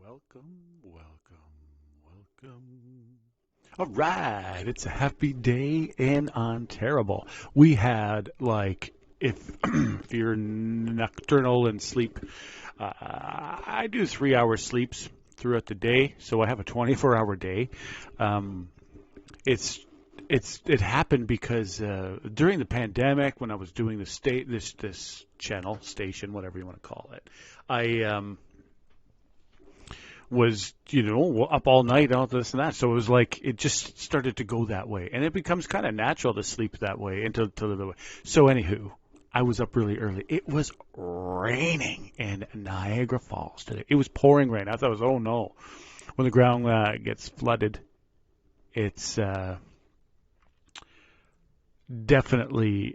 Welcome. All right, it's a happy day in Ontario. We had if if you're nocturnal and sleep, I do 3 hour sleeps throughout the day, so I have a 24-hour day. Um, it happened because during the pandemic, when I was doing this channel station, whatever you want to call it, I was up all night, all this and that. So it was like it just started to go that way, and it becomes kind of natural to sleep that way until the way. So anywho, I was up really early. It was raining in Niagara Falls today. It was pouring rain. I thought it was, oh no, when the ground gets flooded, it's definitely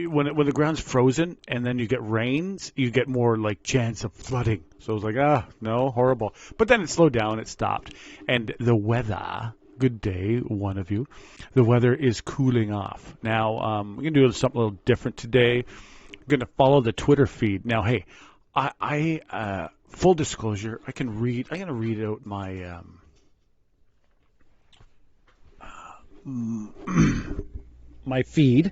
when the ground's frozen and then you get rains, you get more like chance of flooding. So I was like, no, horrible. But then it slowed down, it stopped, and the weather. Good day, one of you. The weather is cooling off. Now we're gonna do something a little different today. I'm gonna follow the Twitter feed. Now, hey, I full disclosure, I'm gonna read out my my feed.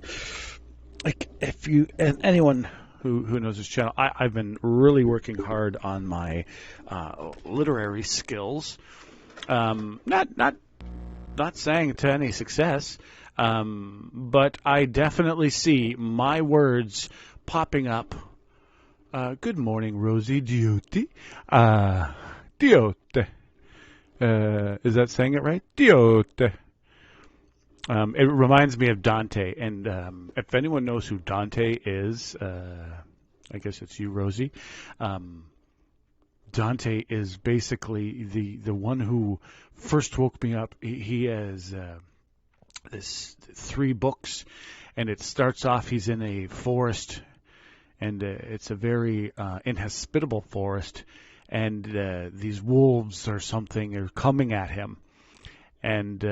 Like, if you and anyone who knows this channel, I've been really working hard on my literary skills. Not saying to any success, but I definitely see my words popping up. Good morning, Rosie Diote. Diote. Is that saying it right? Diote. It reminds me of Dante, and if anyone knows who Dante is, I guess it's you, Rosie. Dante is basically the one who first woke me up. He has this 3 books, and it starts off, he's in a forest, and it's a very inhospitable forest, and these wolves or something are coming at him. And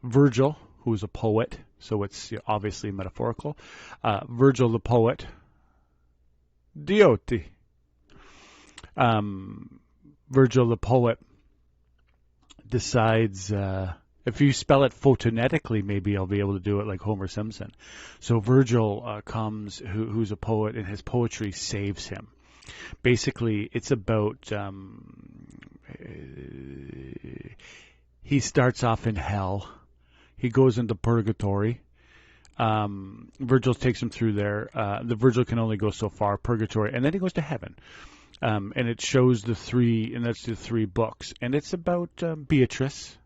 Virgil, who's a poet, so it's obviously metaphorical. Virgil the poet, Diote. Virgil the poet decides, if you spell it phonetically, maybe I'll be able to do it like Homer Simpson. So Virgil comes, who's a poet, and his poetry saves him. Basically, it's about, he starts off in hell. He goes into purgatory. Virgil takes him through there. The Virgil can only go so far, purgatory, and then he goes to heaven. And it shows that's the 3 books. And it's about Beatrice,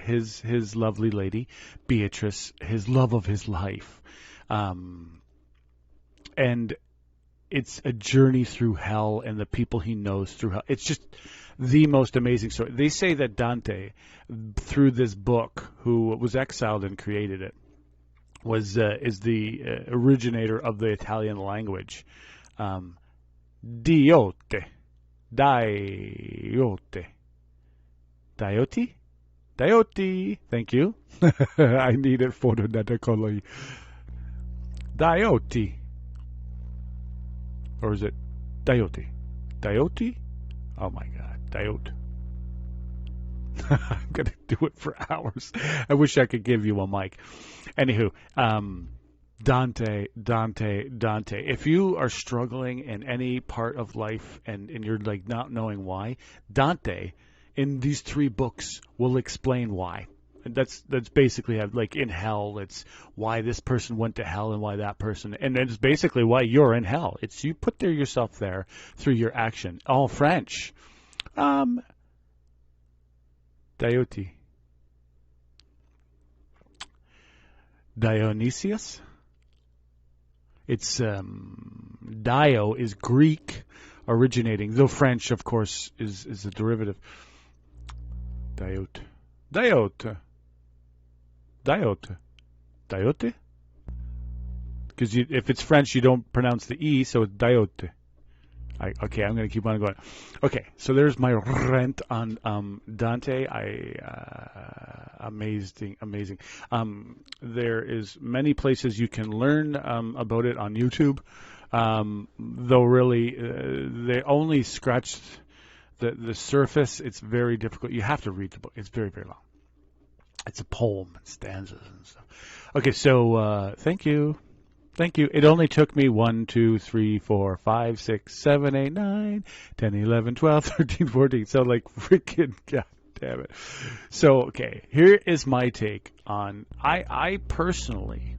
his lovely lady, Beatrice, his love of his life. And it's a journey through hell and the people he knows through hell. It's just the most amazing story. They say that Dante, through this book, who was exiled and created it, is the originator of the Italian language. Diote. Diote. Thank you. I need it phonetically. Diote. Or is it Diote? Diote? Oh my God, Diote. I'm going to do it for hours. I wish I could give you a mic. Anywho, Dante. If you are struggling in any part of life and you're like not knowing why, Dante in these 3 books will explain why. And that's basically like in hell, it's why this person went to hell and why that person, and it's basically why you're in hell. It's you put yourself there through your action. All French. Diote. Dionysius. It's Dio is Greek originating, though French, of course, is a derivative. Diote. Because if it's French, you don't pronounce the E, so it's Diote. Okay, I'm going to keep on going. Okay, so there's my rant on Dante. Amazing. There is many places you can learn about it on YouTube, though really they only scratched the surface, it's very difficult. You have to read the book. It's very, very long. It's a poem and stanzas and stuff. Okay, so thank you. Thank you. It only took me 1, 2, 3, 4, 5, 6, 7, 8, 9, 10, 11, 12, 13, 14. So like freaking, god damn it. So, okay, here is my take on, I personally,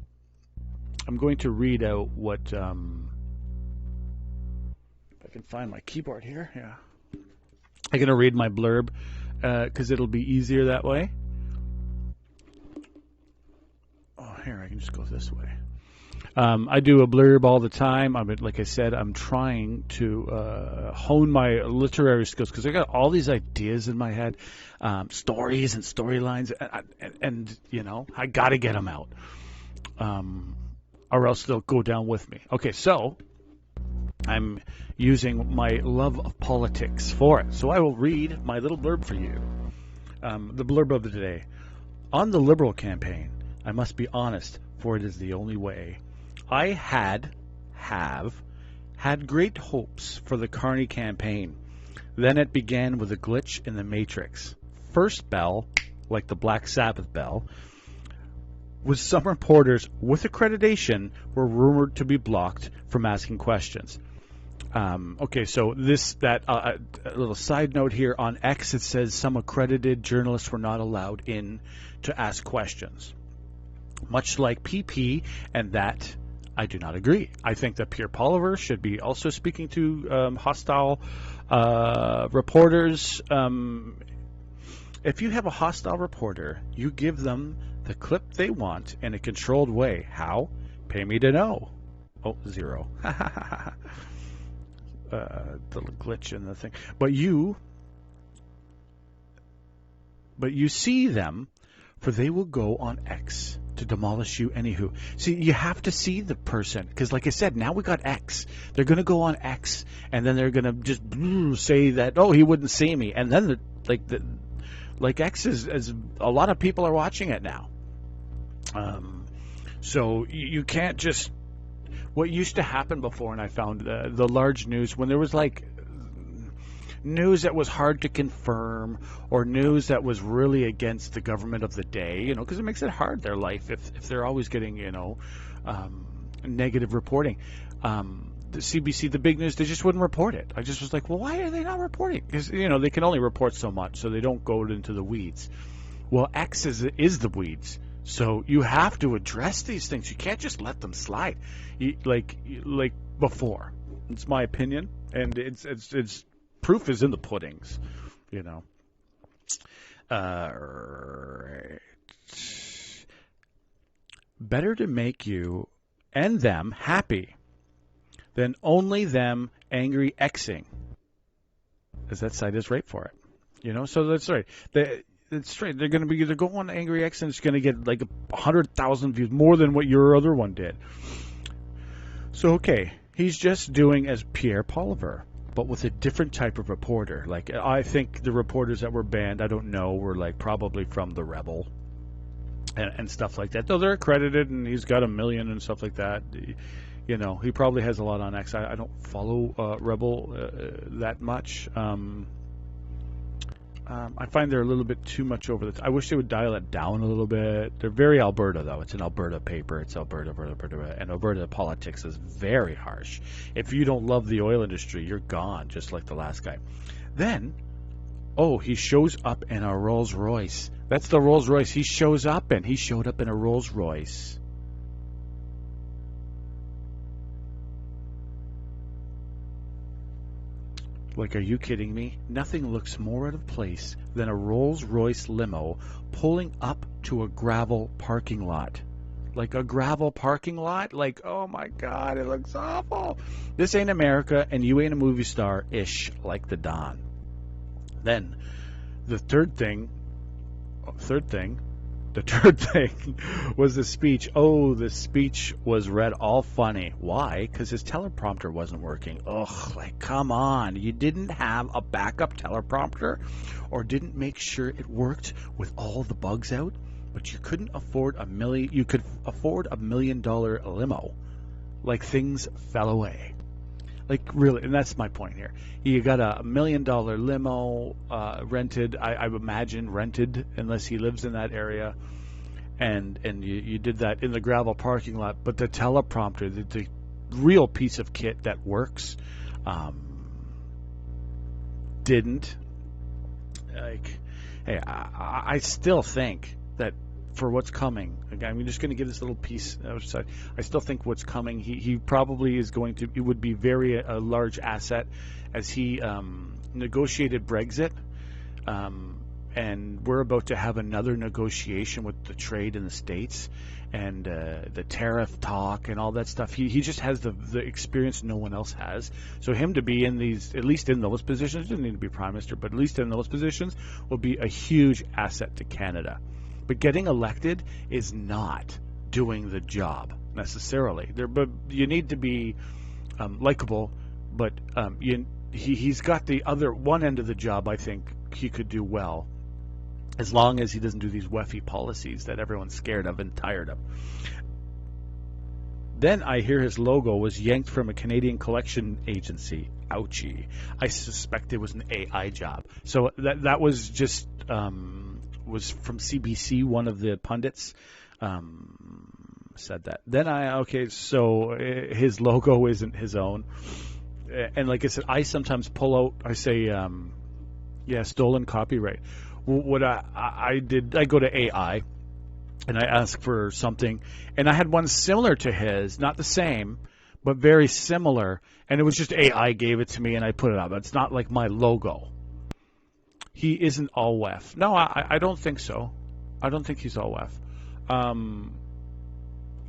I'm going to read out what, if I can find my keyboard here, yeah. I'm going to read my blurb because it'll be easier that way. Oh, here, I can just go this way. I do a blurb all the time. Like I said, I'm trying to hone my literary skills because I got all these ideas in my head, stories and storylines, and you know, I got to get them out, or else they'll go down with me. Okay, so I'm using my love of politics for it. So I will read my little blurb for you. The blurb of the day. On the Liberal campaign, I must be honest, for it is the only way. I have had great hopes for the Carney campaign. Then it began with a glitch in the matrix. First bell, like the Black Sabbath bell, was some reporters with accreditation were rumored to be blocked from asking questions. Okay, so a little side note here on X, it says some accredited journalists were not allowed in to ask questions. Much like PP, and that I do not agree. I think that Pierre Poilievre should be also speaking to hostile reporters. If you have a hostile reporter, you give them the clip they want in a controlled way. How? Pay me to know. Oh, 0. The glitch in the thing. But you see them, for they will go on X to demolish you anywho. See, you have to see the person, because like I said, now we got X. They're going to go on X, and then they're going to just say that, oh, he wouldn't see me, and then like X is a lot of people are watching it now. So you can't just, what used to happen before, and I found the large news, when there was like news that was hard to confirm, or news that was really against the government of the day, you know, because it makes it hard, their life, if they're always getting, you know, negative reporting. The CBC, the big news, they just wouldn't report it. I just was like, well, why are they not reporting? Because, you know, they can only report so much, so they don't go into the weeds. Well, X is the weeds. So you have to address these things. You can't just let them slide, like before. It's my opinion, and it's proof is in the puddings, you know. Right. Better to make you and them happy than only them angry Xing, as that site is right for it, you know. So that's right. It's straight. They're going to be either go on Angry X and it's going to get like 100,000 views, more than what your other one did. So, okay, he's just doing as Pierre Poilievre, but with a different type of reporter. Like, I think the reporters that were banned, I don't know, were like probably from the Rebel and stuff like that. Though they're accredited and he's got 1 million and stuff like that. You know, he probably has a lot on X. I don't follow Rebel that much. I find they're a little bit too much over the top. I wish they would dial it down a little bit. They're very Alberta, though. It's an Alberta paper. It's Alberta, and Alberta politics is very harsh. If you don't love the oil industry, you're gone, just like the last guy. Then, oh, he shows up in a Rolls Royce. That's the Rolls Royce he shows up in. He showed up in a Rolls Royce. Like, are you kidding me? Nothing looks more out of place than a Rolls-Royce limo pulling up to a gravel parking lot. Like a gravel parking lot? Like, oh my God, it looks awful. This ain't America, and you ain't a movie star-ish like the Don. Then, the third thing was the speech. Oh, the speech was read all funny. Why? Because his teleprompter wasn't working. Ugh, like, come on. You didn't have a backup teleprompter, or didn't make sure it worked with all the bugs out, but you couldn't afford $1 million. You could afford $1 million limo. Like, things fell away. Like, really, and that's my point here. You got a $1 million limo rented, I imagine rented, unless he lives in that area, and you did that in the gravel parking lot. But the teleprompter, the real piece of kit that works, didn't. Like, hey, I still think that for what's coming, again, I'm just going to give this little piece outside. I still think what's coming, he probably is going to, it would be a large asset as he negotiated Brexit, and we're about to have another negotiation with the trade in the States and the tariff talk and all that stuff. He just has the experience no one else has. So him to be in these, at least in those positions, doesn't need to be prime minister, but at least in those positions, will be a huge asset to Canada. But getting elected is not doing the job necessarily. But you need to be likable. But he's got the other one end of the job. I think he could do well, as long as he doesn't do these WEFI policies that everyone's scared of and tired of. Then I hear his logo was yanked from a Canadian collection agency. Ouchie! I suspect it was an AI job. So that was just. Was from CBC, one of the pundits said that. Then so his logo isn't his own. And like I said, I sometimes pull out, I say, stolen copyright. What I did, I go to AI and I ask for something, and I had one similar to his, not the same, but very similar, and it was just AI gave it to me and I put it up. It's not like my logo. He isn't all WEF. No, I don't think so. I don't think he's all WEF.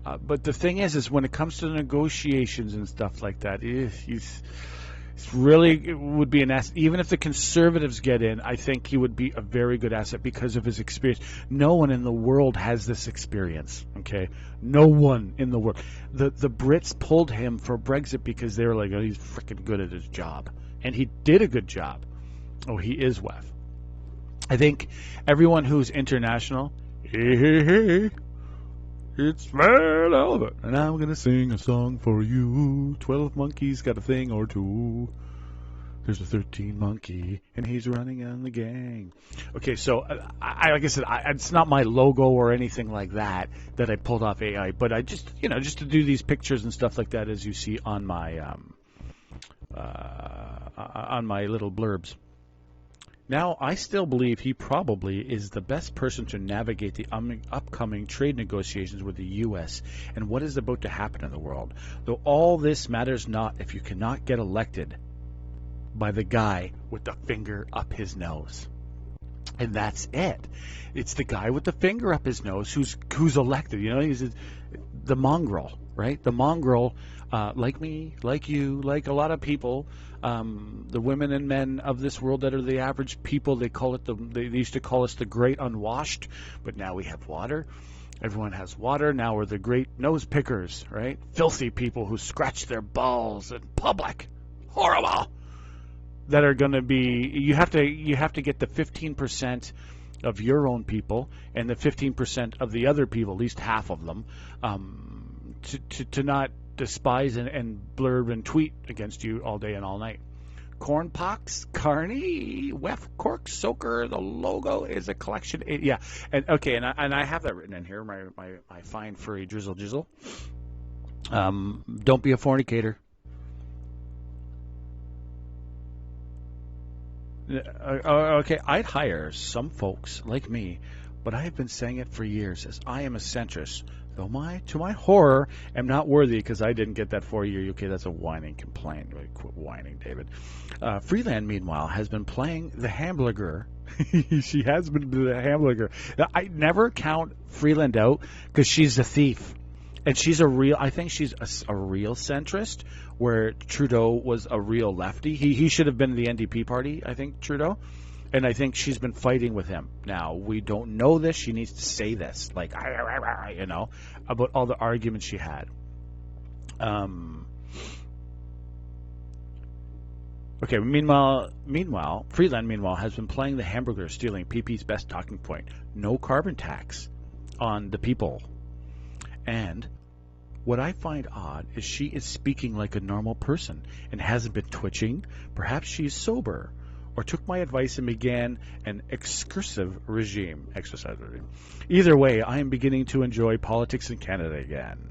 But the thing is when it comes to negotiations and stuff like that, he's really, it would be an asset. Even if the Conservatives get in, I think he would be a very good asset because of his experience. No one in the world has this experience, okay? No one in the world. The Brits pulled him for Brexit because they were like, oh, he's freaking good at his job. And he did a good job. Oh, he is WEF. I think everyone who's international, hey, it's relevant, and I'm going to sing a song for you. 12 monkeys got a thing or two. There's a 13th monkey, and he's running on the gang. Okay, so like I said, it's not my logo or anything like that I pulled off AI, but I just, just to do these pictures and stuff like that, as you see on my little blurbs. Now, I still believe he probably is the best person to navigate the upcoming trade negotiations with the U.S. and what is about to happen in the world. Though all this matters not if you cannot get elected by the guy with the finger up his nose. And that's it. It's the guy with the finger up his nose who's elected. He's the mongrel, right? The mongrel, like me, like you, like a lot of people, the women and men of this world that are the average people. They used to call us the great unwashed, but now we have water. Everyone has water. Now we're the great nose pickers, right? Filthy people who scratch their balls in public. Horrible. That are going to be, you have to get the 15% of your own people and the 15% of the other people, at least half of them, to not despise and blurb and tweet against you all day and all night. Corn pox, Carney, WEF, cork soaker. The logo is a collection. Yeah, and okay, and I have that written in here. My fine furry drizzle jizzle. Don't be a fornicator. Okay, I'd hire some folks like me, but I have been saying it for years, as I am a centrist, though to my horror, am not worthy because I didn't get that 4-year. Okay, that's a whining complaint. Quit whining, David. Freeland, meanwhile, has been playing the hamburger. She has been the hamburger. I never count Freeland out because she's a thief. And I think she's a real centrist, where Trudeau was a real lefty. He should have been the NDP party, I think, Trudeau. And I think she's been fighting with him. Now, we don't know this. She needs to say this, about all the arguments she had. Okay, meanwhile, Freeland, has been playing the hamburger, stealing PP's best talking point. No carbon tax on the people. And What I find odd is she is speaking like a normal person and hasn't been twitching. Perhaps she's sober, or took my advice and began an excursive regime, exercise regime. Either way, I am beginning to enjoy politics in Canada again.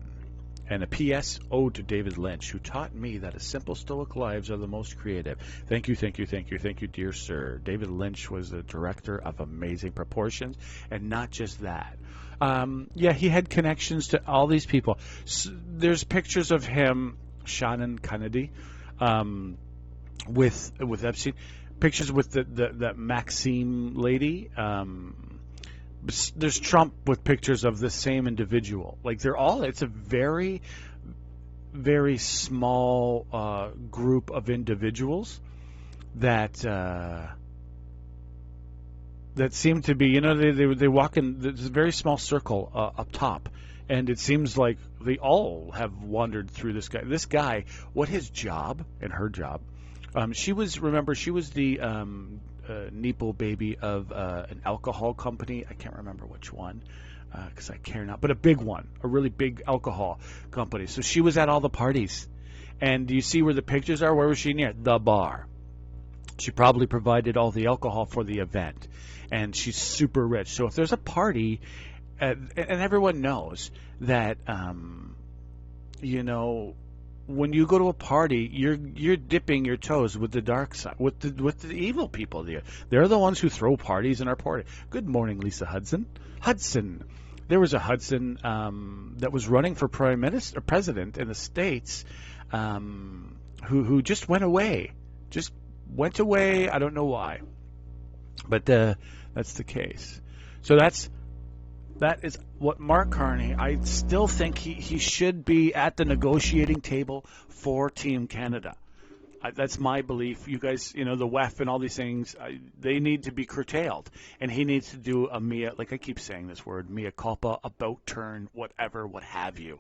And a P.S. ode to David Lynch, who taught me that simple stoic lives are the most creative. Thank you, thank you, thank you, thank you, dear sir. David Lynch was the director of Amazing Proportions, and not just that. He had connections to all these people. There's pictures of him, Shannon Kennedy, with Epstein. Pictures with the Maxime lady. There's Trump with pictures of the same individual. Like it's a very, very small group of individuals that seem to be, they walk in this very small circle up top, and it seems like they all have wandered through this guy. This guy, what his job and her job. She was the Neeple baby of an alcohol company. I can't remember which one because I care not, but a big one, a really big alcohol company. So she was at all the parties. And do you see where the pictures are? Where was she near? The bar. She probably provided all the alcohol for the event. And she's super rich. So if there's a party, and everyone knows that, when you go to a party, you're dipping your toes with the dark side, with the evil people there. They're the ones who throw parties in our party. Good morning, Lisa Hudson. There was a Hudson that was running for president in the States, who just went away. I don't know why, but that's the case. So that is what Mark Carney, I still think he should be at the negotiating table for Team Canada. That's my belief. You guys, the WEF and all these things, they need to be curtailed. And he needs to do a like I keep saying this word, mea culpa, about turn, whatever, what have you.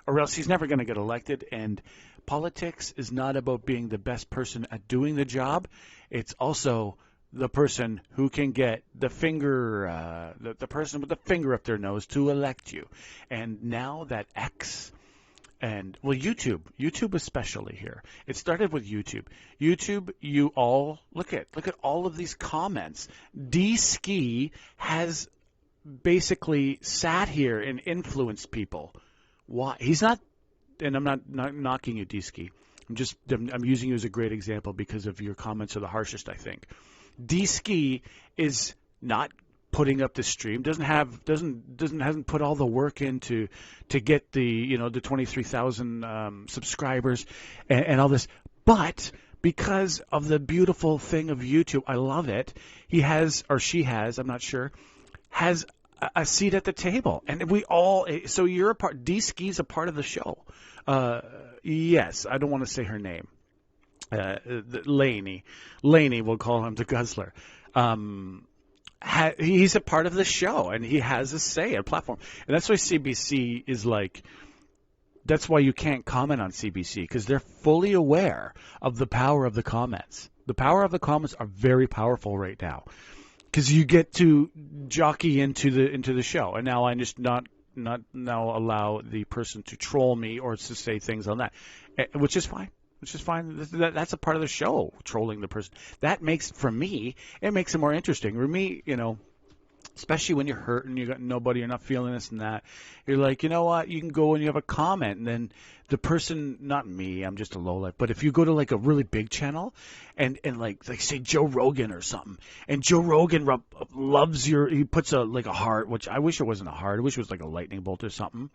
Or else he's never going to get elected. And politics is not about being the best person at doing the job. It's also the person who can get the finger, the person with the finger up their nose to elect you. And now that X and, YouTube especially here. It started with YouTube. YouTube, you all, look at all of these comments. D-Ski has basically sat here and influenced people. Why? He's not, and I'm not knocking you, D-Ski. I'm using you as a great example because of your comments are the harshest, I think. D-Ski is not putting up the stream, hasn't put all the work into to get the 23,000 subscribers and all this, but because of the beautiful thing of YouTube, I love it. He has, or she has, I'm not sure, has a seat at the table, and we all. So you're a part. D-Ski's a part of the show. Yes, I don't want to say her name. Laney, we'll call him the Guzzler. He's a part of the show, and he has a say, a platform. And that's why CBC is like, that's why you can't comment on CBC, because they're fully aware of the power of the comments. The power of the comments are very powerful right now, because you get to jockey into the show. And now I just not now allow the person to troll me or to say things on that, which is fine. Which is fine. That's a part of the show, trolling the person. That makes, for me, it makes it more interesting. For me, especially when you're hurt and you got nobody, you're not feeling this and that. You're like, you know what? You can go and you have a comment, and then the person, not me, I'm just a lowlife. But if you go to like a really big channel, and like say Joe Rogan or something, and Joe Rogan loves he puts a heart, which I wish it wasn't a heart. I wish it was like a lightning bolt or something.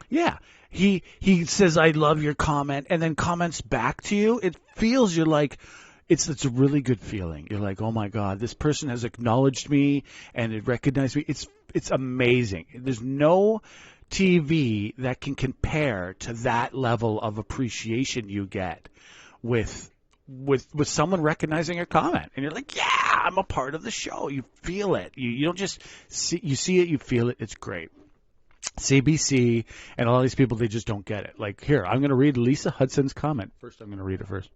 Yeah, he says, I love your comment, and then comments back to you. It feels, you're like, it's a really good feeling. You're like, oh my God, this person has acknowledged me and it recognized me. It's amazing. There's no TV that can compare to that level of appreciation you get with someone recognizing your comment, and you're like, yeah, I'm a part of the show. You feel it. You don't just see it, you feel it. It's great. CBC and all these people, they just don't get it. Like, here, I'm going to read Lisa Hudson's comment. First, I'm going to read it first.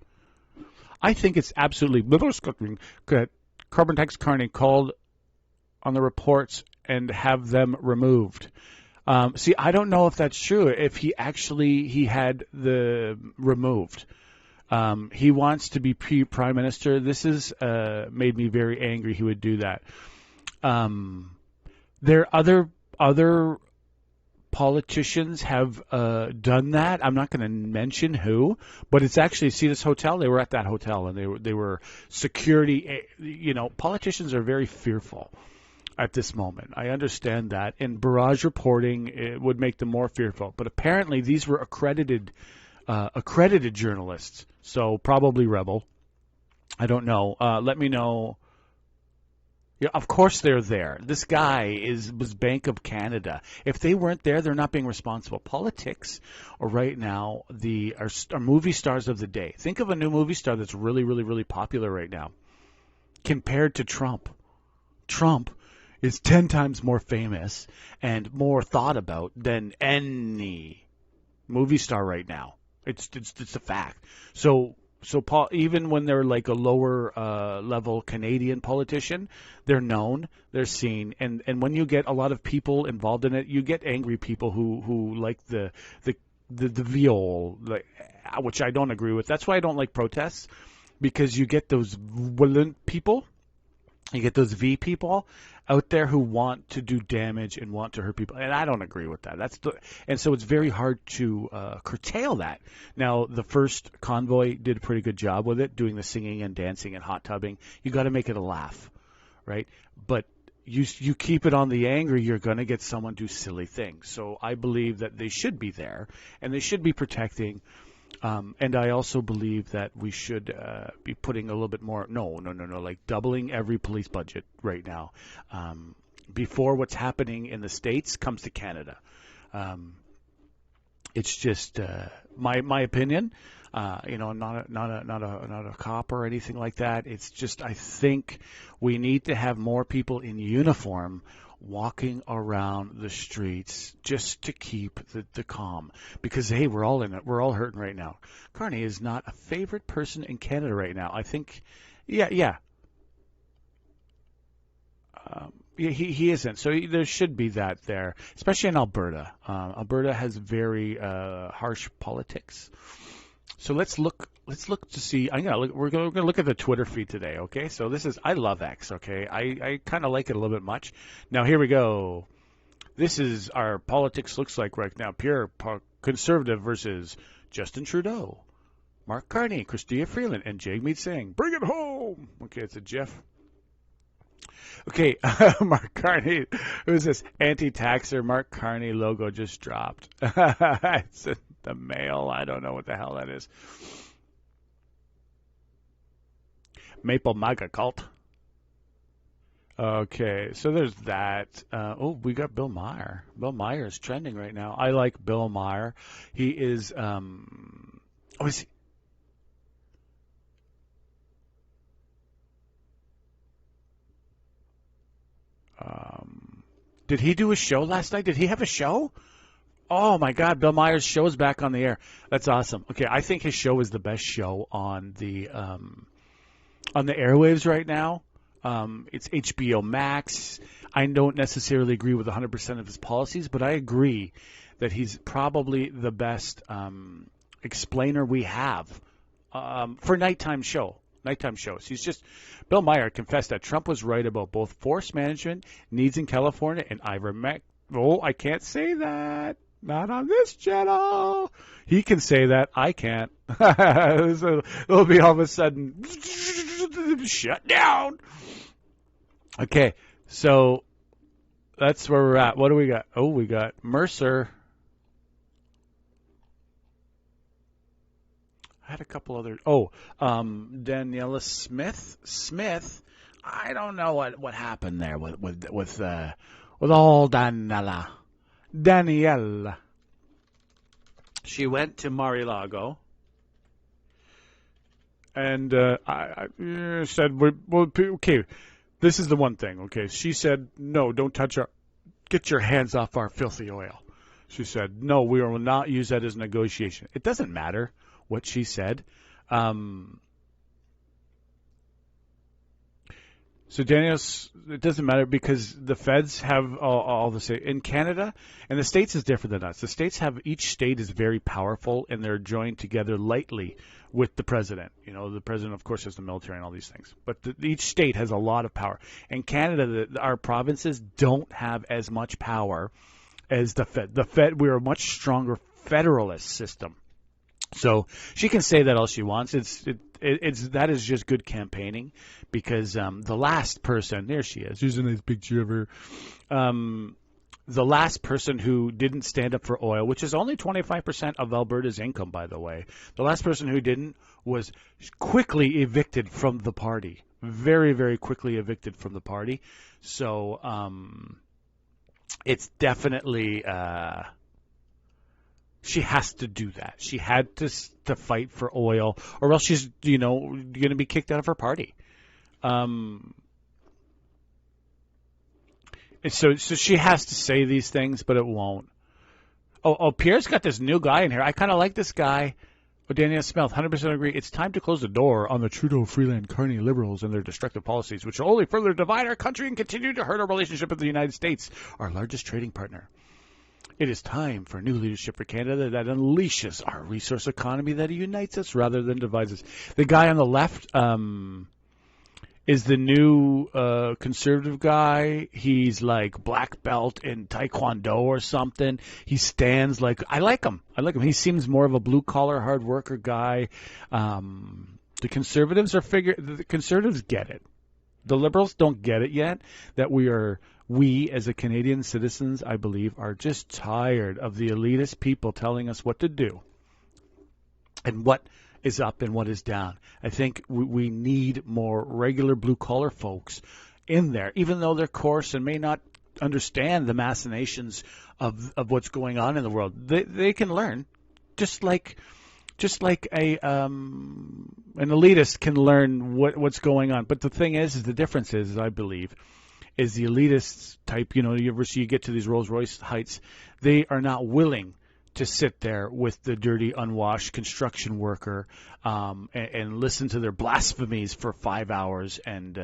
I think it's absolutely that carbon tax Carney called on the reports and have them removed. See, I don't know if that's true. If he had the removed. He wants to be prime minister. This has made me very angry. He would do that. There other politicians have done that. I'm not going to mention who, but it's actually, see this hotel. They were at that hotel, and they were security. You know, politicians are very fearful at this moment. I understand that, and barrage reporting, it would make them more fearful. But apparently, these were accredited journalists, so probably rebel. I don't know. Let me know. Yeah, of course they're there. This guy was Bank of Canada. If they weren't there, they're not being responsible. Politics are right now are movie stars of the day. Think of a new movie star that's really, really, really popular right now compared to Trump. Trump is 10 times more famous and more thought about than any movie star right now. It's a fact. So Paul, even when they're like a lower level Canadian politician, they're known, they're seen, and when you get a lot of people involved in it, you get angry people who like the viol, like, which I don't agree with. That's why I don't like protests, because you get those violent people. You get those V people out there who want to do damage and want to hurt people, and I don't agree with that. And so it's very hard to curtail that. Now, the first convoy did a pretty good job with it, doing the singing and dancing and hot tubbing. You got to make it a laugh, right? But you keep it on the anger, you're going to get someone do silly things. So I believe that they should be there, and they should be protecting. And I also believe that we should be putting a little bit more, like doubling every police budget right now before what's happening in the States comes to Canada. It's just my opinion. I'm not a cop or anything like that. It's just I think we need to have more people in uniform walking around the streets just to keep the calm, because hey, we're all in it. We're all hurting right now. Carney is not a favorite person in Canada right now. I think, yeah. He isn't. So there should be that there, especially in Alberta. Alberta has very harsh politics. So let's look to see. We're gonna look at the Twitter feed today. Okay, so I love X. Okay, I kind of like it a little bit much. Now here we go. This is our politics looks like right now. Pierre Conservative versus Justin Trudeau, Mark Carney, Chrystia Freeland, and Jagmeet Singh. Bring it home. Okay, it's a GIF. Okay, Mark Carney. Who's this? Anti-taxer. Mark Carney logo just dropped. It's in the mail. I don't know what the hell that is. Maple MAGA cult. Okay, so there's that. We got Bill Maher. Bill Maher is trending right now. I like Bill Maher. He is. Is he? Did he do a show last night? Did he have a show? Oh my God, Bill Maher's show is back on the air. That's awesome. Okay, I think his show is the best show on the airwaves right now. It's HBO Max. I don't necessarily agree with 100% of his policies, but I agree that he's probably the best explainer we have for nighttime shows. Bill Maher confessed that Trump was right about both force management needs in California and ivermectin. Oh, I can't say that. Not on this channel. He can say that. I can't. So it'll be all of a sudden shut down. Okay, so that's where we're at. What do we got? Oh, we got Mercer. I had a couple other. Danielle Smith. I don't know what happened there with old Danielle. She went to Mar-a-Lago and I said, "Well, okay, this is the one thing." Okay, she said, "No, don't touch our. Get your hands off our filthy oil." She said, "No, we will not use that as negotiation." It doesn't matter what she said. So Daniel, it doesn't matter because the feds have all the same in Canada, and the states is different than us. The states have each state is very powerful, and they're joined together lightly with the president. You know, the president, of course, has the military and all these things, but each state has a lot of power. In Canada, our provinces don't have as much power as the Fed. The Fed, we're a much stronger federalist system. So she can say that all she wants. That is just good campaigning, because the last person, there she is, she's a nice picture of her. The last person who didn't stand up for oil, which is only 25% of Alberta's income, by the way, the last person who didn't was quickly evicted from the party. Very, very quickly evicted from the party. So it's definitely. She has to do that. She had to fight for oil, or else she's, going to be kicked out of her party. So she has to say these things, but it won't. Oh, Pierre's got this new guy in here. I kind of like this guy. Oh, Danielle Smith, 100% agree. It's time to close the door on the Trudeau, Freeland, Carney Liberals and their destructive policies, which will only further divide our country and continue to hurt our relationship with the United States, our largest trading partner. It is time for new leadership for Canada that unleashes our resource economy, that unites us rather than divides us. The guy on the left is the new conservative guy. He's like black belt in Taekwondo or something. He stands like, I like him. He seems more of a blue collar hard worker guy. The conservatives the conservatives get it. The Liberals don't get it yet, that we as a Canadian citizens, I believe, are just tired of the elitist people telling us what to do and what is up and what is down. I think we need more regular blue-collar folks in there, even though they're coarse and may not understand the machinations of what's going on in the world. They can learn, just like an elitist can learn what's going on. But the thing is the difference is, I believe, is the elitist type, you get to these Rolls-Royce heights, they are not willing to sit there with the dirty, unwashed construction worker and listen to their blasphemies for 5 hours and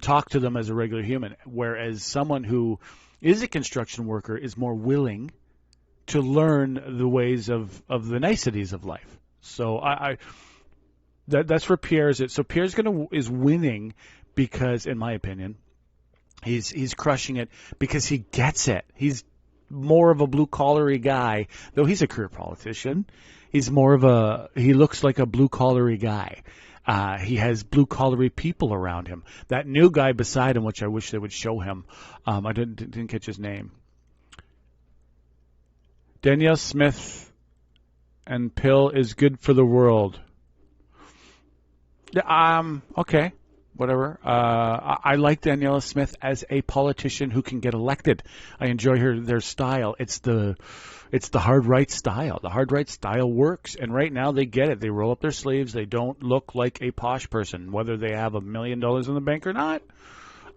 talk to them as a regular human, whereas someone who is a construction worker is more willing to learn the ways of the niceties of life. So that's where Pierre is. So Pierre's is winning because, in my opinion, he's crushing it because he gets it. He's more of a blue-collary guy, though he's a career politician. He's he looks like a blue-collary guy. He has blue-collary people around him. That new guy beside him, which I wish they would show him, I didn't catch his name. Danielle Smith and pill is good for the world. Okay. Whatever. I like Danielle Smith as a politician who can get elected. I enjoy their style. It's the hard right style. The hard right style works, and right now they get it. They roll up their sleeves. They don't look like a posh person, whether they have $1 million in the bank or not.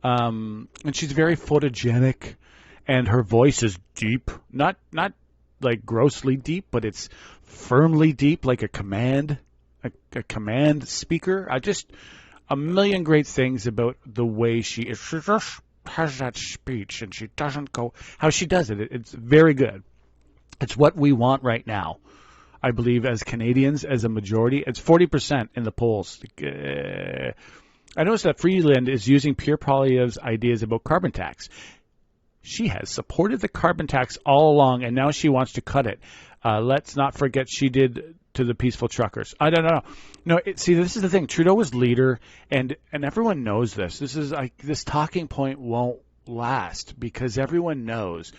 And she's very photogenic, and her voice is deep. Not like grossly deep, but it's firmly deep, like a command speaker. A million great things about the way she just has that speech, and she doesn't go how she does it. It's very good. It's what we want right now, I believe, as Canadians, as a majority. It's 40% in the polls. I noticed that Freeland is using Pierre Poilievre's ideas about carbon tax. She has supported the carbon tax all along, and now she wants to cut it. Let's not forget she did to the peaceful truckers. I don't know. No, see, this is the thing. Trudeau was leader, and everyone knows this. This talking point won't last because everyone knows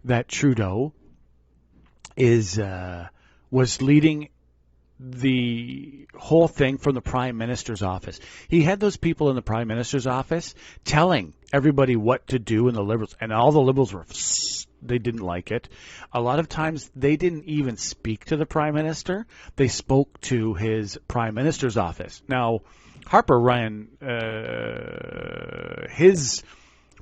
that Trudeau was leading the whole thing from the Prime Minister's office. He had those people in the Prime Minister's office telling everybody what to do in the Liberals, and all the Liberals they didn't like it. A lot of times they didn't even speak to the Prime Minister. They spoke to his Prime Minister's office. Now, Harper ran his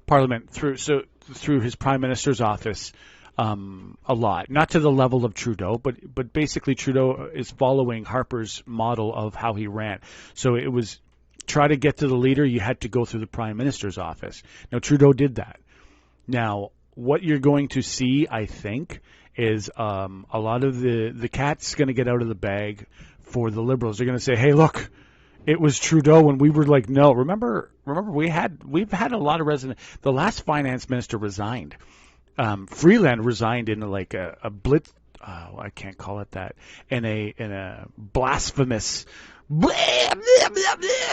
Parliament through his Prime Minister's office a lot, not to the level of Trudeau, but basically Trudeau is following Harper's model of how he ran. So it was try to get to the leader, you had to go through the Prime Minister's office. Now, Trudeau did that. Now, what you're going to see, I think, is a lot of the cat's going to get out of the bag for the Liberals. They're going to say, hey, look, it was Trudeau when we were like, no. Remember, we've had a lot of the last finance minister resigned. Freeland resigned in like a blitz. I can't call it that. In a blasphemous.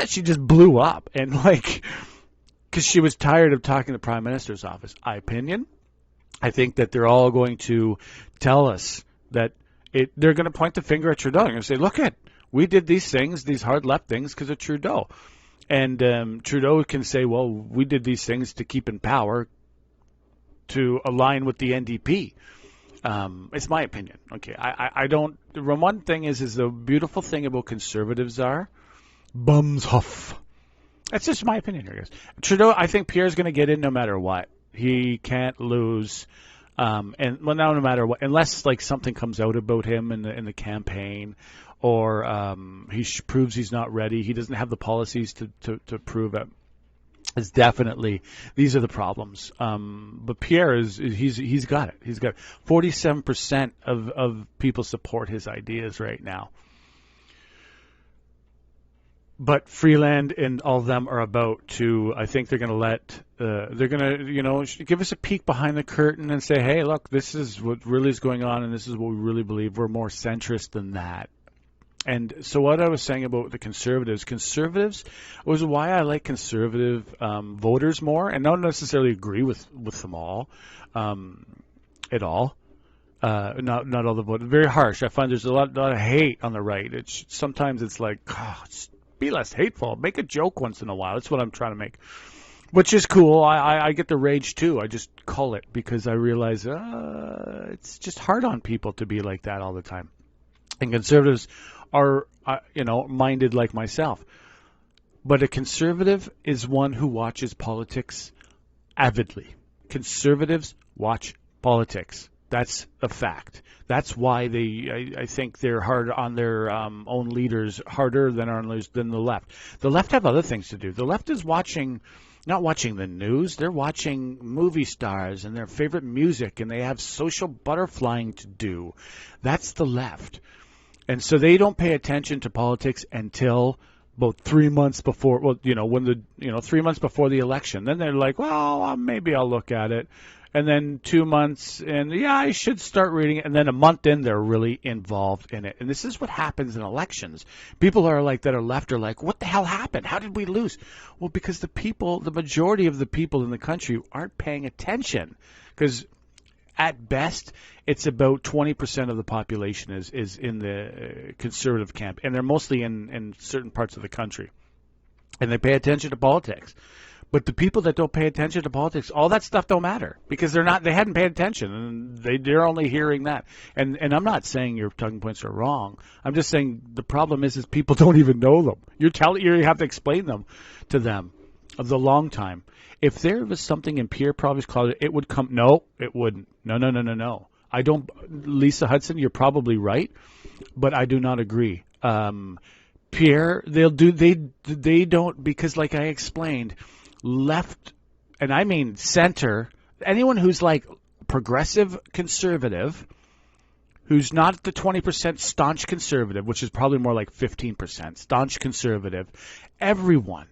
She just blew up, and like, because she was tired of talking to the Prime Minister's office. I think that they're all going to tell us that they're going to point the finger at Trudeau. They're going to say, look we did these things, these hard left things, because of Trudeau. And Trudeau can say, well, we did these things to keep in power, to align with the NDP. It's my opinion. Okay, I don't. The one thing is the beautiful thing about conservatives are bums huff. That's just my opinion here, guys. Trudeau, I think Pierre's going to get in no matter what. He can't lose, no matter what, unless like something comes out about him in the campaign, or he proves he's not ready. He doesn't have the policies to prove it. It's definitely, these are the problems. But Pierre he's got it. He's got 47% of people support his ideas right now. But Freeland and all of them are about to, I think they're going to give us a peek behind the curtain and say, hey, look, this is what really is going on, and this is what we really believe. We're more centrist than that. And so what I was saying about the conservatives was why I like conservative voters more, and don't necessarily agree with them all at all. Not all the voters. Very harsh. I find there's a lot of hate on the right. Sometimes it's like, be less hateful. Make a joke once in a while. That's what I'm trying to make, which is cool. I get the rage too. I just call it because I realize it's just hard on people to be like that all the time. And conservatives are, minded like myself. But a conservative is one who watches politics avidly. Conservatives watch politics. That's a fact. That's why I think they're hard on their own leaders, harder than the left. The left have other things to do. The left is not watching the news. They're watching movie stars and their favorite music, and they have social butterflying to do. That's the left. And so they don't pay attention to politics until about 3 months before, 3 months before the election. Then they're like, well, maybe I'll look at it. And then 2 months, and I should start reading it. And then a month in, they're really involved in it. And this is what happens in elections. People that are left are like, what the hell happened? How did we lose? Well, because the majority of the people in the country aren't paying attention. Because at best, it's about 20% of the population is in the conservative camp. And they're mostly in certain parts of the country. And they pay attention to politics. But the people that don't pay attention to politics, all that stuff don't matter because they hadn't paid attention, and they're only hearing that. And I'm not saying your talking points are wrong. I'm just saying the problem is people don't even know them. You have to explain them to them of the long time. If there was something in Pierre Poilievre's closet, it would come. No, it wouldn't. No. I don't. Lisa Hudson, you're probably right, but I do not agree. Pierre, they don't, because like I explained, left, and I mean center, anyone who's like progressive conservative, who's not the 20% staunch conservative, which is probably more like 15% staunch conservative, everyone.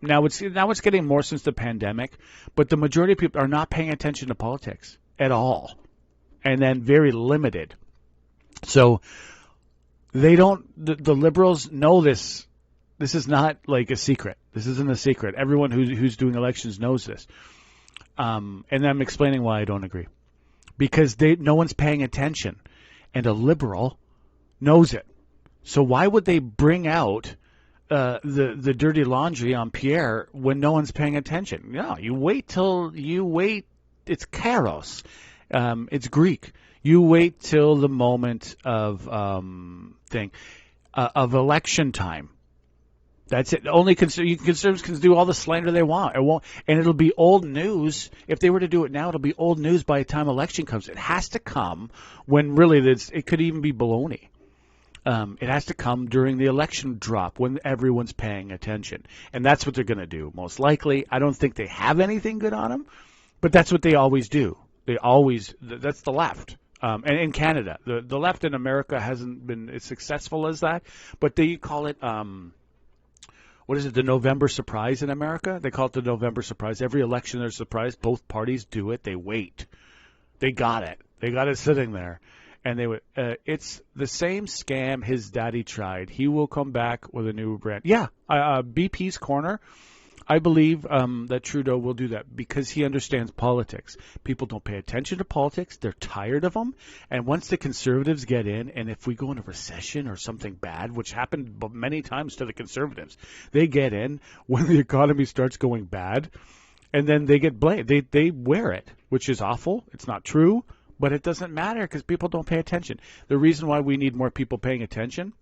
Now it's getting more since the pandemic, but the majority of people are not paying attention to politics at all, and then very limited. So they don't. The liberals know this. This is not like a secret. This isn't a secret. Everyone who's doing elections knows this. And I'm explaining why I don't agree. Because no one's paying attention. And a liberal knows it. So why would they bring out the dirty laundry on Pierre when no one's paying attention? No, you wait. It's kairos. It's Greek. You wait till the moment of of election time. That's it. Only conservatives can do all the slander they want. It won't, and it'll be old news. If they were to do it now, it'll be old news by the time election comes. It has to come when really it could even be baloney. It has to come during the election drop when everyone's paying attention. And that's what they're going to do, most likely. I don't think they have anything good on them, but that's what they always do. That's the left. And in Canada, the left in America hasn't been as successful as that, but they call it, what is it, the November surprise in America? They call it the November surprise. Every election there's a surprise. Both parties do it. They wait. They got it. They got it sitting there. And it's the same scam his daddy tried. He will come back with a new brand. Yeah, BP's Corner. I believe that Trudeau will do that because he understands politics. People don't pay attention to politics. They're tired of them. And once the Conservatives get in, and if we go into recession or something bad, which happened many times to the Conservatives, they get in when the economy starts going bad, and then they get blamed. They wear it, which is awful. It's not true. But it doesn't matter because people don't pay attention. The reason why we need more people paying attention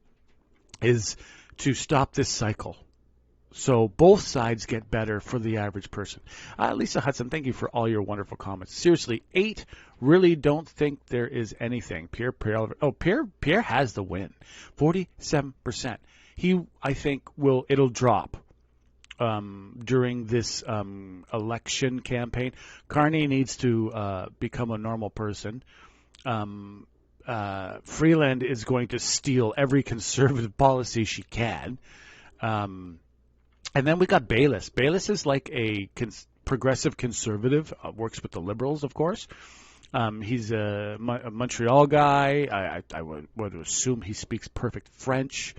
is to stop this cycle. So both sides get better for the average person. Lisa Hudson, thank you for all your wonderful comments. Seriously, 8 really don't think there is anything. Pierre has the win, 47%. I think it'll drop during this election campaign. Carney needs to become a normal person. Freeland is going to steal every conservative policy she can. And then we got Bayless. Bayless is like a progressive conservative, works with the Liberals, of course. He's a Montreal guy. I would assume he speaks perfect French.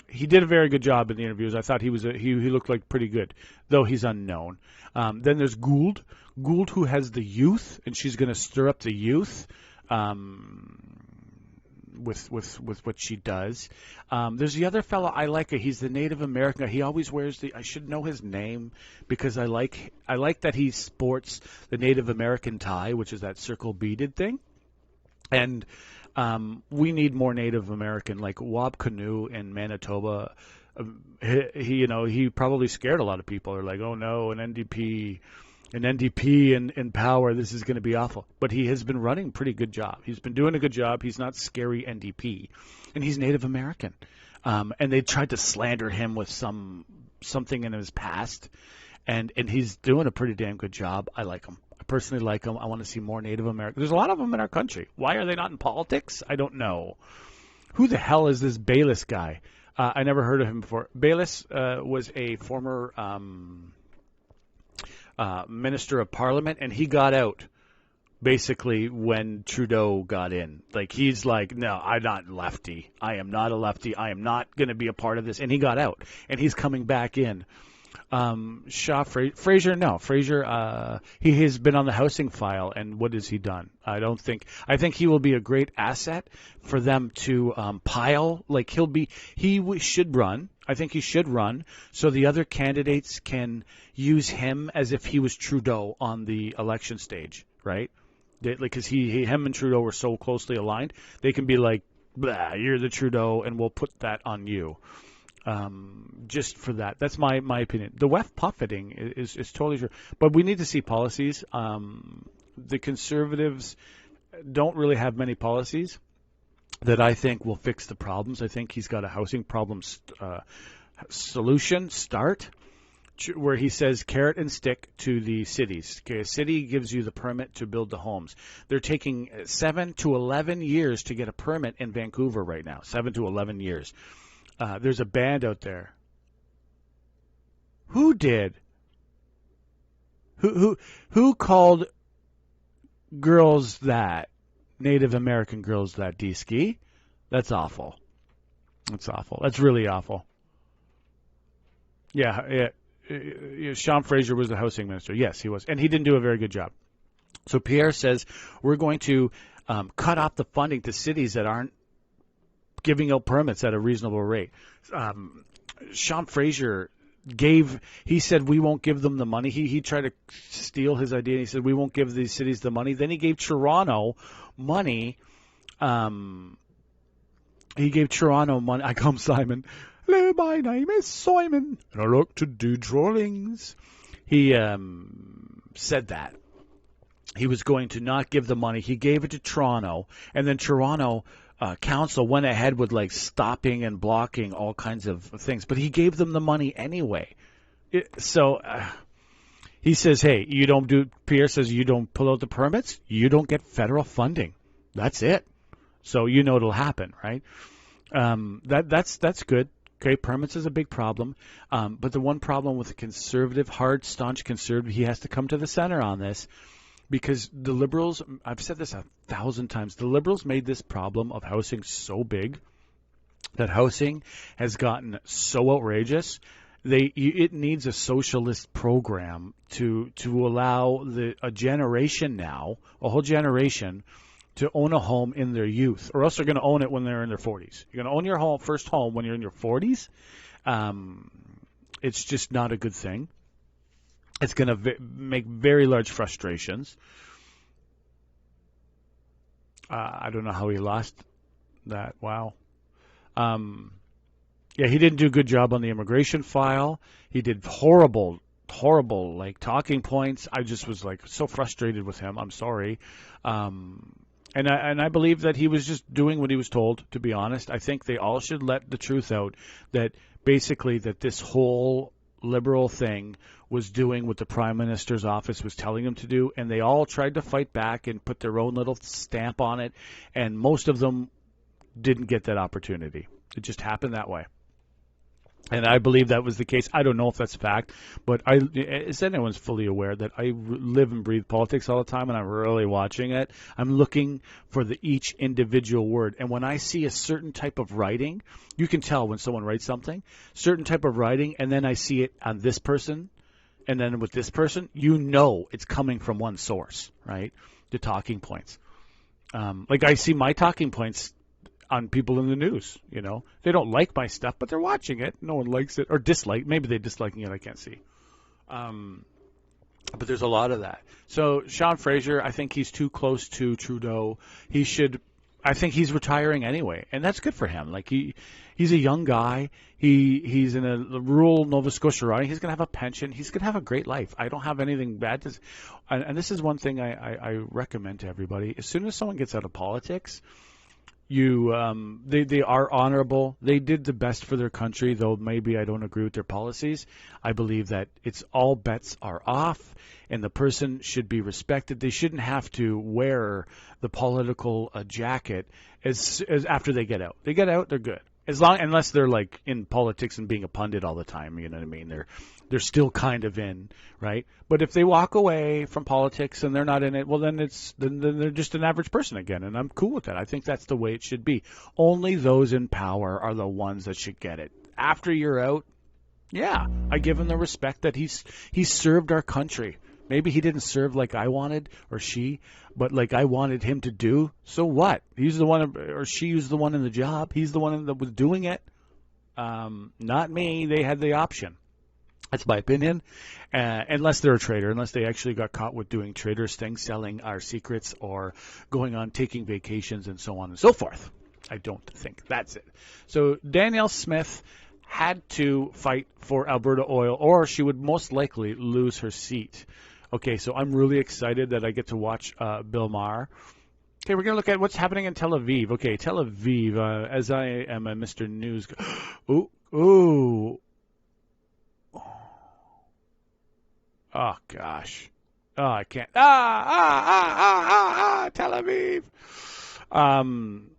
He did a very good job in the interviews. I thought he looked like pretty good, though he's unknown. Then there's Gould, who has the youth, and she's going to stir up the youth with what she does. There's the other fellow I like. He's the Native American. He always wears I should know his name because I like that he sports the Native American tie, which is that circle beaded thing, and. We need more Native American, like Wab Canoe in Manitoba. He probably scared a lot of people. They're like, oh no, an NDP in power, this is going to be awful. But he has been running a pretty good job. He's been doing a good job. He's not scary NDP, and he's Native American. And they tried to slander him with something in his past, and he's doing a pretty damn good job. I like him. I personally like them. I want to see more Native Americans. There's a lot of them in our country. Why are they not in politics? I don't know. Who the hell is this Bayless guy? I never heard of him before. Bayless was a former minister of parliament, and he got out basically when Trudeau got in. Like, he's like, no, I'm not lefty. I am not a lefty. I am not going to be a part of this. And he got out, and he's coming back in. Fraser, he has been on the housing file, and what has he done? I think he will be a great asset for them to pile. Like, he should run. I think he should run so the other candidates can use him as if he was Trudeau on the election stage, right? Because him and Trudeau were so closely aligned, they can be like, blah, you're the Trudeau, and we'll put that on you. Just for that. That's my opinion. The left puppeting is totally true. But we need to see policies. The Conservatives don't really have many policies that I think will fix the problems. I think he's got a housing problem solution start where he says carrot and stick to the cities. Okay, a city gives you the permit to build the homes. They're taking 7 to 11 years to get a permit in Vancouver right now. 7 to 11 years. There's a band out there. Who did? Who called girls that? Native American girls that, D-Ski? That's awful. That's awful. That's really awful. Yeah. Sean Fraser was the housing minister. Yes, he was. And he didn't do a very good job. So Pierre says we're going to cut off the funding to cities that aren't giving out permits at a reasonable rate. Sean Fraser he said we won't give them the money. He tried to steal his idea. He said we won't give these cities the money. Then he gave Toronto money. He gave Toronto money. I come Simon. Hello, my name is Simon, and I like to do drawings. He said that. He was going to not give the money. He gave it to Toronto, and then Toronto council went ahead with like stopping and blocking all kinds of things, but he gave them the money anyway. He says, hey, Pierre says you don't pull out the permits, you don't get federal funding. That's it. So it'll happen, right? That's good. Okay, permits is a big problem. But the one problem with a conservative, hard, staunch conservative, he has to come to the center on this, because the Liberals, I've said this 1,000 times, the Liberals made this problem of housing so big that housing has gotten so outrageous. It needs a socialist program to allow a generation now, a whole generation, to own a home in their youth, or else they're going to own it when they're in their 40s. You're going to own your first home when you're in your 40s. It's just not a good thing. It's going to make very large frustrations. I don't know how he lost that. Wow. Yeah, he didn't do a good job on the immigration file. He did horrible like talking points. I just was like so frustrated with him. I'm sorry. And I believe that he was just doing what he was told, to be honest. I think they all should let the truth out, that basically that this whole Liberal thing was doing what the Prime Minister's office was telling them to do, and they all tried to fight back and put their own little stamp on it, and most of them didn't get that opportunity. It just happened that way. And I believe that was the case. I don't know if that's fact, but as anyone's fully aware that I live and breathe politics all the time, and I'm really watching it. I'm looking for each individual word. And when I see a certain type of writing, you can tell when someone writes something, certain type of writing, and then I see it on this person, and then with this person, it's coming from one source, right? The talking points. Like I see my talking points on people in the news, They don't like my stuff, but they're watching it. No one likes it or dislike. Maybe they're disliking it. I can't see. But there's a lot of that. So Sean Fraser, I think he's too close to Trudeau. I think he's retiring anyway, and that's good for him. Like he's a young guy. He's in a rural Nova Scotia riding. He's going to have a pension. He's going to have a great life. I don't have anything bad to. And this is one thing I recommend to everybody. As soon as someone gets out of politics, they are honorable. They did the best for their country, though maybe I don't agree with their policies. I believe that all bets are off, and the person should be respected. They shouldn't have to wear the political jacket as after they get out. They get out, they're good. Unless they're like in politics and being a pundit all the time, you know what I mean? They're still kind of in, right? But if they walk away from politics and they're not in it, well, then they're just an average person again, and I'm cool with that. I think that's the way it should be. Only those in power are the ones that should get it. After you're out, yeah, I give him the respect that he's served our country. Maybe he didn't serve like I wanted, or she, but like I wanted him to do. So what? He's the one, or she was the one in the job. He's the one that was doing it. Not me. They had the option. That's my opinion. Unless they're a traitor, unless they actually got caught with doing traitors things, selling our secrets or going on taking vacations and so on and so forth. I don't think that's it. So Danielle Smith had to fight for Alberta Oil, or she would most likely lose her seat. Okay, so I'm really excited that I get to watch Bill Maher. Okay, we're going to look at what's happening in Tel Aviv. Okay, Tel Aviv, as I am a Mr. News. Ooh. Oh, gosh. Oh, I can't. Tel Aviv.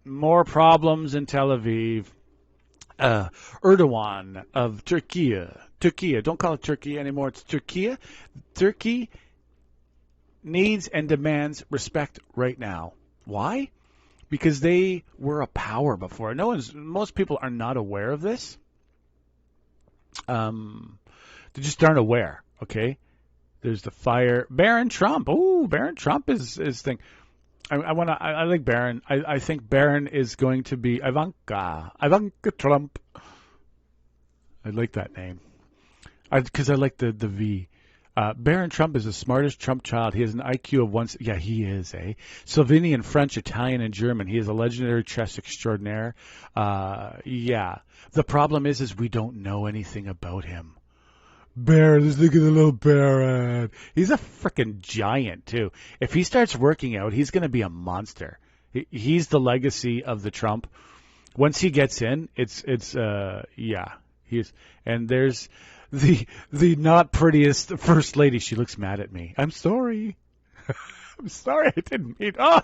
More problems in Tel Aviv. Erdogan of Turkey. Don't call it Turkey anymore. It's Turkey. Turkey needs and demands respect right now. Why? Because they were a power before. Most people are not aware of this. They just aren't aware. Okay. There's the fire. Barron Trump. Oh, Barron Trump is thing. I like Barron. I think Barron is going to be Ivanka Trump. I like that name. Because I like the V. Barron Trump is the smartest Trump child. He has an IQ of one. Yeah, he is, Slovenian, French, Italian, and German. He is a legendary chess extraordinaire. Yeah. The problem is we don't know anything about him. Barron, just look at the little Barron. He's a freaking giant, too. If he starts working out, he's going to be a monster. He's the legacy of the Trump. Once he gets in, he's, and there's the not prettiest first lady. She looks mad at me. I'm sorry. I'm sorry, I didn't mean. Oh,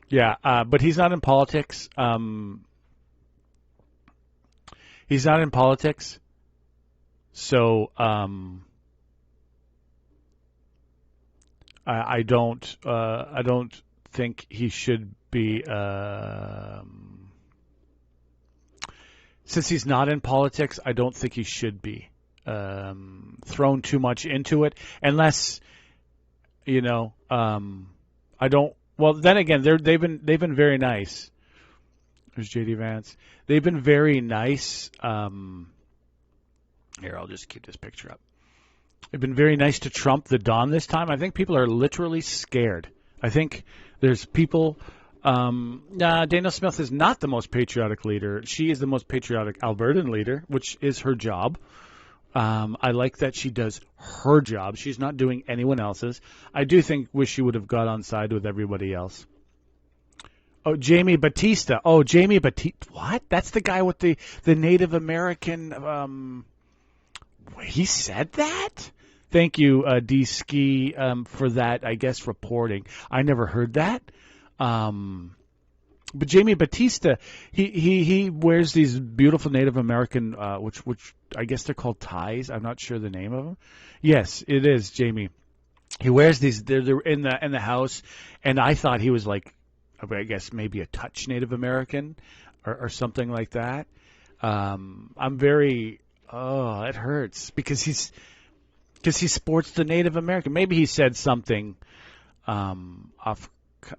yeah, but he's not in politics. He's not in politics, so I don't think he should be. Since he's not in politics, I don't think he should be thrown too much into it, unless I don't. Well, then again, they've been very nice. There's JD Vance. They've been very nice. Here, I'll just keep this picture up. They've been very nice to Trump, the Don, this time. I think people are literally scared. I think there's people. Danielle Smith is not the most patriotic leader. She is the most patriotic Albertan leader, which is her job. I like that she does her job. She's not doing anyone else's. I do wish she would have got on side with everybody else. Oh, Jamie Batista. Oh, Jamie Batista. What? That's the guy with the Native American. He said that? Thank you, D Ski, for that, I guess, reporting. I never heard that. But Jamie Batista, he wears these beautiful Native American, which I guess they're called ties. I'm not sure the name of them. Yes, it is Jamie. He wears these. They're in the house, and I thought he was like, I guess maybe a touch Native American, or something like that. I'm very. Oh, it hurts because he sports the Native American. Maybe he said something off.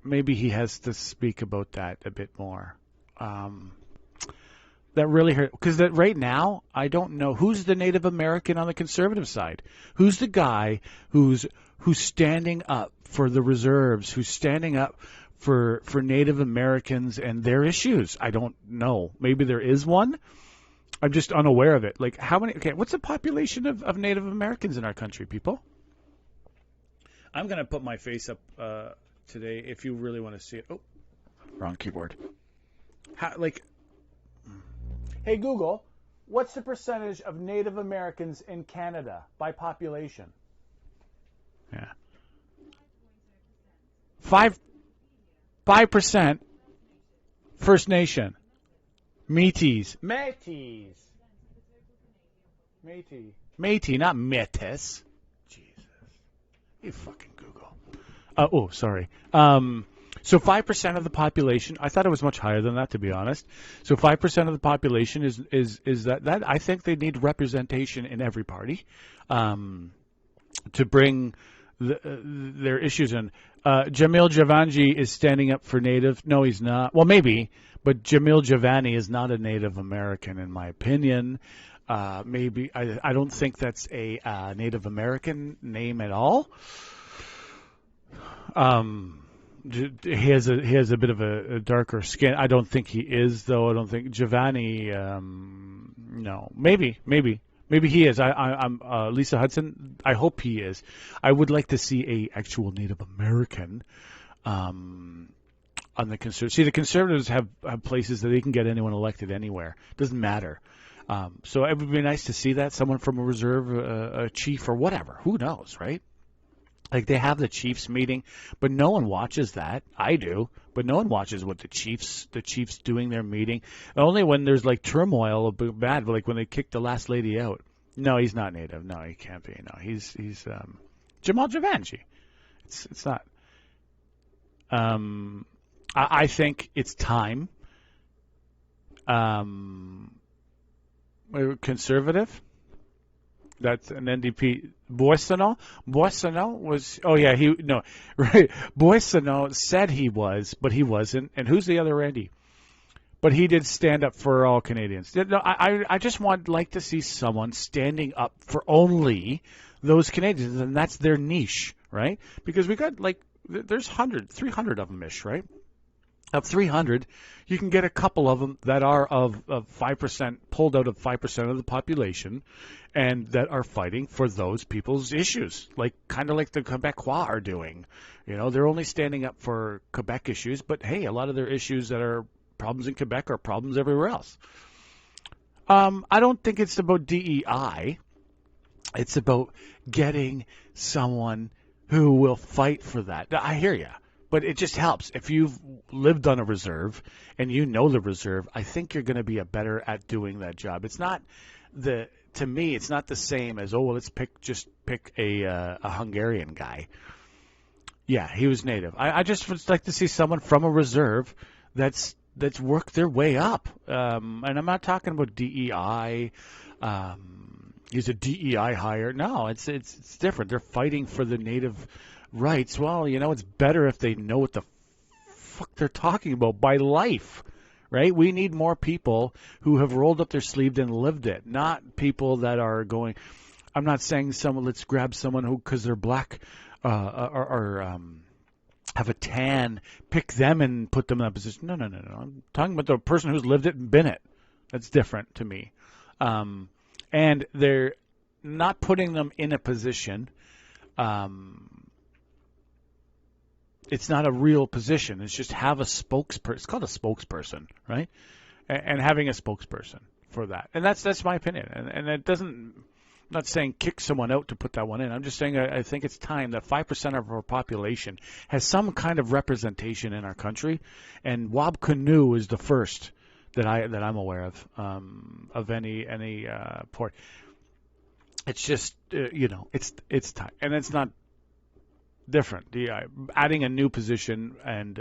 Maybe he has to speak about that a bit more. That really hurt because right now I don't know who's the Native American on the conservative side. Who's the guy who's standing up for the reserves? Who's standing up for Native Americans and their issues? I don't know. Maybe there is one. I'm just unaware of it. Like how many? Okay, what's the population of Native Americans in our country, people? I'm gonna put my face up. Today, if you really want to see it. Oh, wrong keyboard. Hey Google, what's the percentage of Native Americans in Canada by population? Yeah. 5% First Nation. Métis, not Métis. Jesus. You fucking Google. Sorry. So 5% of the population. I thought it was much higher than that, to be honest. So 5% of the population is that. I think they need representation in every party, to bring their issues in. Jamil Javanji is standing up for Native. No, he's not. Well, maybe, but Jamil Javani is not a Native American, in my opinion. Maybe I don't think that's a Native American name at all. He has a bit of a darker skin. I don't think he is, though. I don't think Giovanni. No, maybe he is. I'm Lisa Hudson. I hope he is. I would like to see a actual Native American on the conservatives. See, the conservatives have places that they can get anyone elected anywhere. Doesn't matter. So it would be nice to see that someone from a reserve, a chief or whatever. Who knows, right? Like they have the Chiefs meeting, but no one watches that. I do, but no one watches what the Chiefs doing their meeting. Only when there's like turmoil bad, like when they kicked the last lady out. No, he's not Native. No, he can't be. No, he's Jamal Javanji. It's not. I think it's time. Conservative. That's an NDP. Boissonneau was. Oh yeah, right. Boissonneau said he was, but he wasn't. And who's the other Randy? But he did stand up for all Canadians. No, I just like to see someone standing up for only those Canadians, and that's their niche, right? Because we got there's 300 of them ish, right? Of 300, you can get a couple of them that are of 5%, pulled out of 5% of the population, and that are fighting for those people's issues, kind of like the Quebecois are doing. They're only standing up for Quebec issues, but hey, a lot of their issues that are problems in Quebec are problems everywhere else. I don't think it's about DEI. It's about getting someone who will fight for that. I hear you. But it just helps. If you've lived on a reserve and you know the reserve, I think you're going to be better at doing that job. It's not to me, it's not the same as, let's pick a Hungarian guy. Yeah, he was native. I just would like to see someone from a reserve that's worked their way up. And I'm not talking about DEI. He's a DEI hire. No, it's different. They're fighting for the native rights. Well, it's better if they know what the fuck they're talking about by life, right? We need more people who have rolled up their sleeve and lived it, not people that are going. I'm not saying let's grab someone who, because they're black or have a tan, pick them and put them in that position. No. I'm talking about the person who's lived it and been it. That's different to me. And they're not putting them in a position. It's not a real position. It's just have a spokesperson. It's called a spokesperson, right? And having a spokesperson for that. And that's my opinion. And it doesn't, I'm not saying kick someone out to put that one in. I'm just saying I think it's time that 5% of our population has some kind of representation in our country. And Wab Kinew is the first that I'm aware of any port. It's just, it's time. And it's not different. Adding a new position and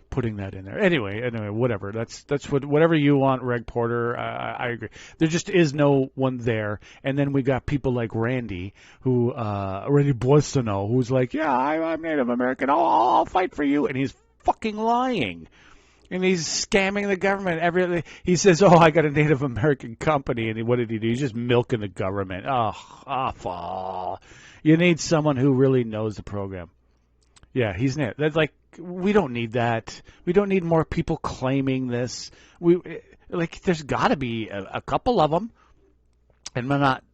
putting that in there. Anyway, whatever. That's whatever you want, Reg Porter. I agree. There just is no one there. And then we got people like Randy Boissonneau, who's like, yeah, I'm Native American. I'll fight for you. And he's fucking lying. And he's scamming the government. He says, I got a Native American company. And what did he do? He's just milking the government. Oh, awful. You need someone who really knows the program. Yeah, he's Native. That's like, we don't need that. We don't need more people claiming this. There's got to be a couple of them. And we're not.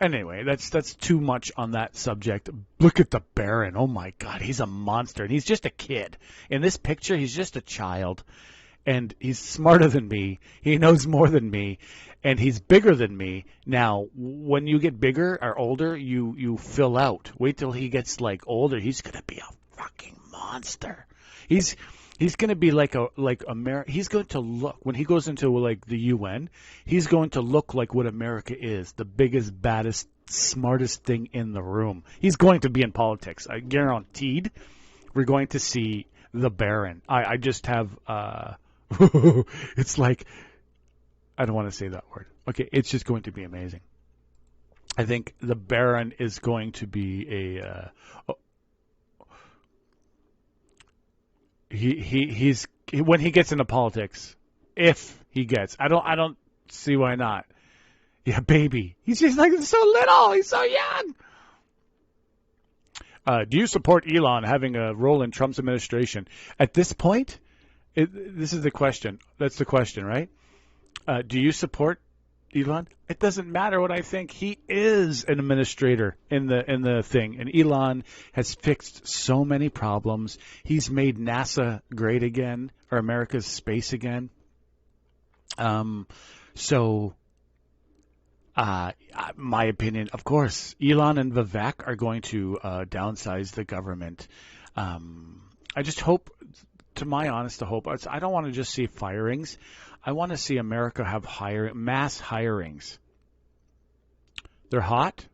Anyway, that's too much on that subject. Look at the Barron. Oh, my God. He's a monster. And he's just a kid. In this picture, he's just a child. And he's smarter than me. He knows more than me. And he's bigger than me. Now, when you get bigger or older, you fill out. Wait till he gets, older. He's going to be a fucking monster. He's going to be he's going to look, when he goes into the UN, he's going to look like what America is, the biggest, baddest, smartest thing in the room. He's going to be in politics. I guaranteed we're going to see the Barron. I just have, it's like, I don't want to say that word. Okay, it's just going to be amazing. I think the Barron is going to be he's when he gets into politics, if he gets, I don't see why not. Yeah, baby, he's just so little, he's so young. Do you support Elon having a role in Trump's administration? At this point, this is the question. That's the question, right? Do you support Elon? It doesn't matter what I think. He is an administrator in the thing, and Elon has fixed so many problems. He's made NASA great again, or America's space again. My opinion, of course, Elon and Vivek are going to downsize the government. I just hope, to my honest hope, I don't want to just see firings. I want to see America have mass hirings. They're hot.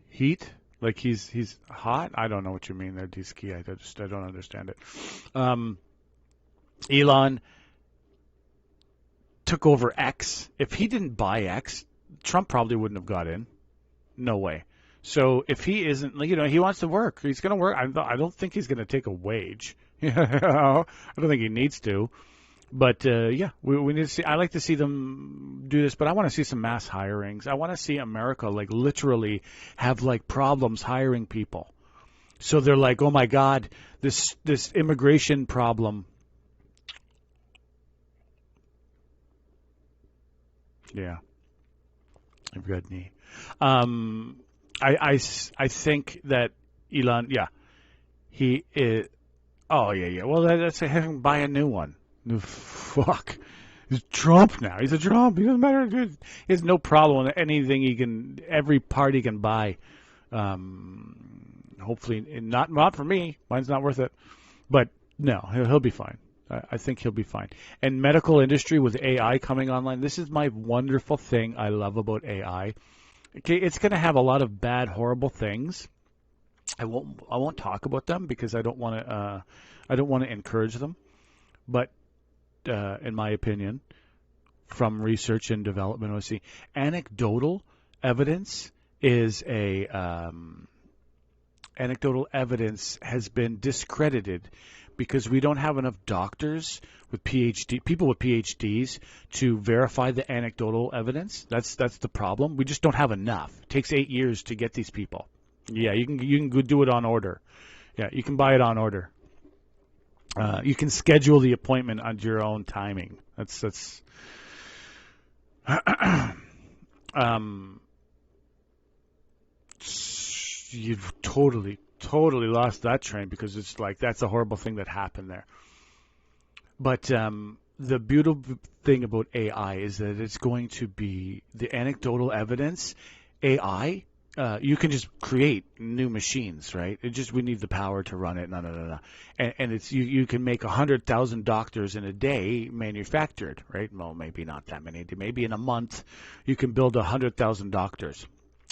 Heat? Like he's hot? I don't know what you mean there, D-Ski. I don't understand it. Elon took over X. If he didn't buy X, Trump probably wouldn't have got in. No way. So if he isn't, he wants to work. He's going to work. I don't think he's going to take a wage. I don't think he needs to. But yeah, we need to see. I like to see them do this, but I want to see some mass hirings. I want to see America like literally have like problems hiring people. So they're like, oh my God, this immigration problem. Yeah, I've got knee. I think that Elon, yeah, he is. Oh yeah. Well, that's have him buy a new one. Fuck. He's Trump now. He's a Trump. He doesn't matter. He has no problem with anything he can. Every part he can buy. Hopefully, not for me. Mine's not worth it. But no, he'll be fine. I think he'll be fine. And medical industry with AI coming online. This is my wonderful thing I love about AI. Okay, it's going to have a lot of bad, horrible things. I won't talk about them because I don't want to encourage them. But in my opinion, from research and development, I see anecdotal evidence anecdotal evidence has been discredited because we don't have enough doctors with people with PhDs to verify the anecdotal evidence. That's the problem. We just don't have enough. It takes 8 years to get these people. Yeah, you can go do it on order. Yeah, you can buy it on order. You can schedule the appointment on your own timing. That's you've totally lost that train because it's like that's a horrible thing that happened there. But the beautiful thing about AI is that it's going to be the anecdotal evidence. AI, you can just create new machines, right? We need the power to run it. And it's you can make 100,000 doctors in a day manufactured, right? Well, maybe not that many. Maybe in a month you can build 100,000 doctors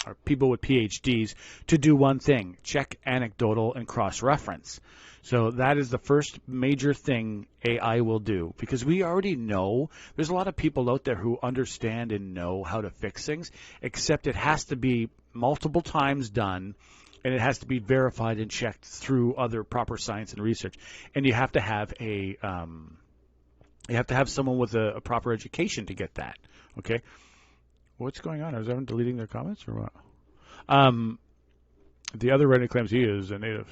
or people with PhDs to do one thing: check anecdotal and cross-reference. So that is the first major thing AI will do, because we already know there's a lot of people out there who understand and know how to fix things, except it has to be multiple times done, and it has to be verified and checked through other proper science and research. And you have to have someone with a proper education to get that. Okay, what's going on? Is everyone deleting their comments or what? The other Reddit claims he is a native.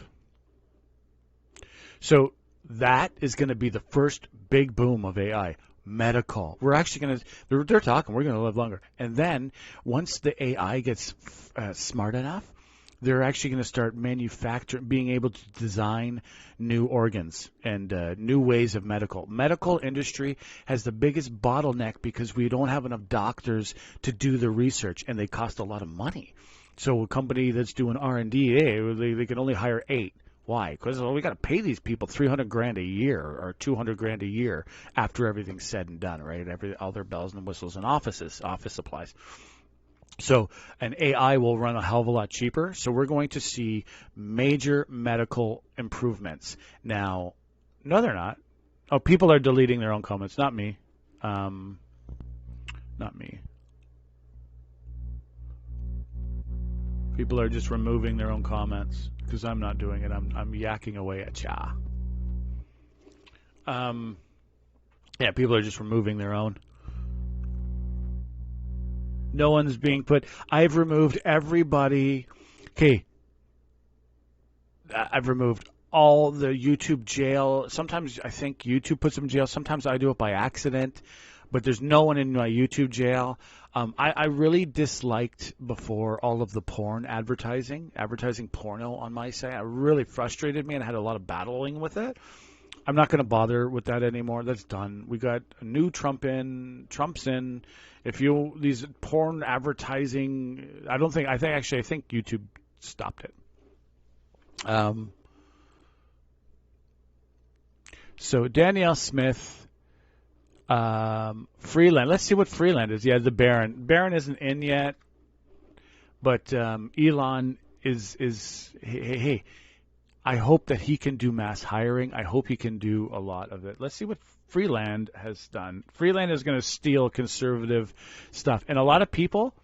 So that is going to be the first big boom of AI. Medical. We're actually going to, they're talking, we're going to live longer. And then once the AI gets smart enough, they're actually going to start being able to design new organs and new ways of medical. Medical industry has the biggest bottleneck because we don't have enough doctors to do the research, and they cost a lot of money. So a company that's doing R&D, they can only hire 8. Why? Because we got to pay these people $300,000 a year or $200,000 a year after everything's said and done, right? All their bells and whistles and office supplies. So an AI will run a hell of a lot cheaper. So we're going to see major medical improvements. Now, no, they're not. Oh, people are deleting their own comments. Not me. Not me. People are just removing their own comments because I'm not doing it. I'm yakking away at ya. Yeah, people are just removing their own. No one's being put. I've removed everybody. Okay. I've removed all the YouTube jail. Sometimes I think YouTube puts them in jail. Sometimes I do it by accident. But there's no one in my YouTube jail. I really disliked before all of the porn advertising porno on my site. It really frustrated me, and I had a lot of battling with it. I'm not going to bother with that anymore. That's done. We got a new Trump's in. These porn advertising, I think YouTube stopped it. So Danielle Smith. Freeland. Let's see what Freeland is. Yeah, the Barron. Barron isn't in yet, but Elon is. Hey, I hope that he can do mass hiring. I hope he can do a lot of it. Let's see what Freeland has done. Freeland is going to steal conservative stuff, and a lot of people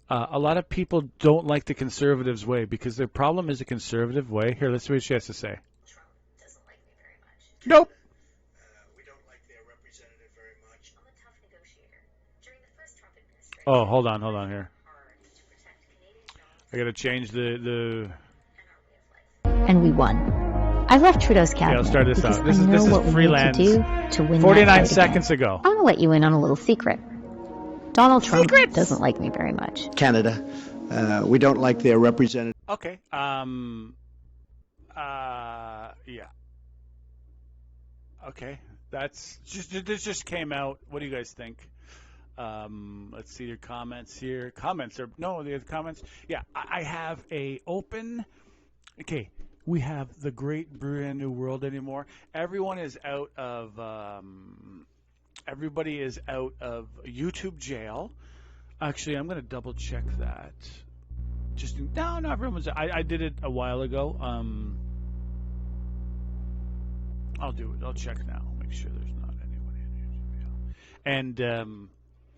don't like the conservatives' way because their problem is a conservative way. Here, let's see what she has to say. Trump doesn't like me very much. Nope. We don't like their Oh, hold on here. I got to change the. And we won. I left Trudeau's cabinet I'll start this because out. I know what we need to Freeland's do to win 49 that fight seconds again. ago. I want to let you in on a little secret. Donald Trump doesn't like me very much. Canada, we don't like their representative. Okay. Yeah. Okay. This just came out. What do you guys think? Let's see your comments here. The comments. Yeah, I have a open. Okay, we have the great brand new world anymore. Everyone is out of. Everybody is out of YouTube jail. Actually, I'm going to double check that. No, everyone's. I did it a while ago. I'll do it. I'll check now. Make sure there's not anybody in YouTube jail. And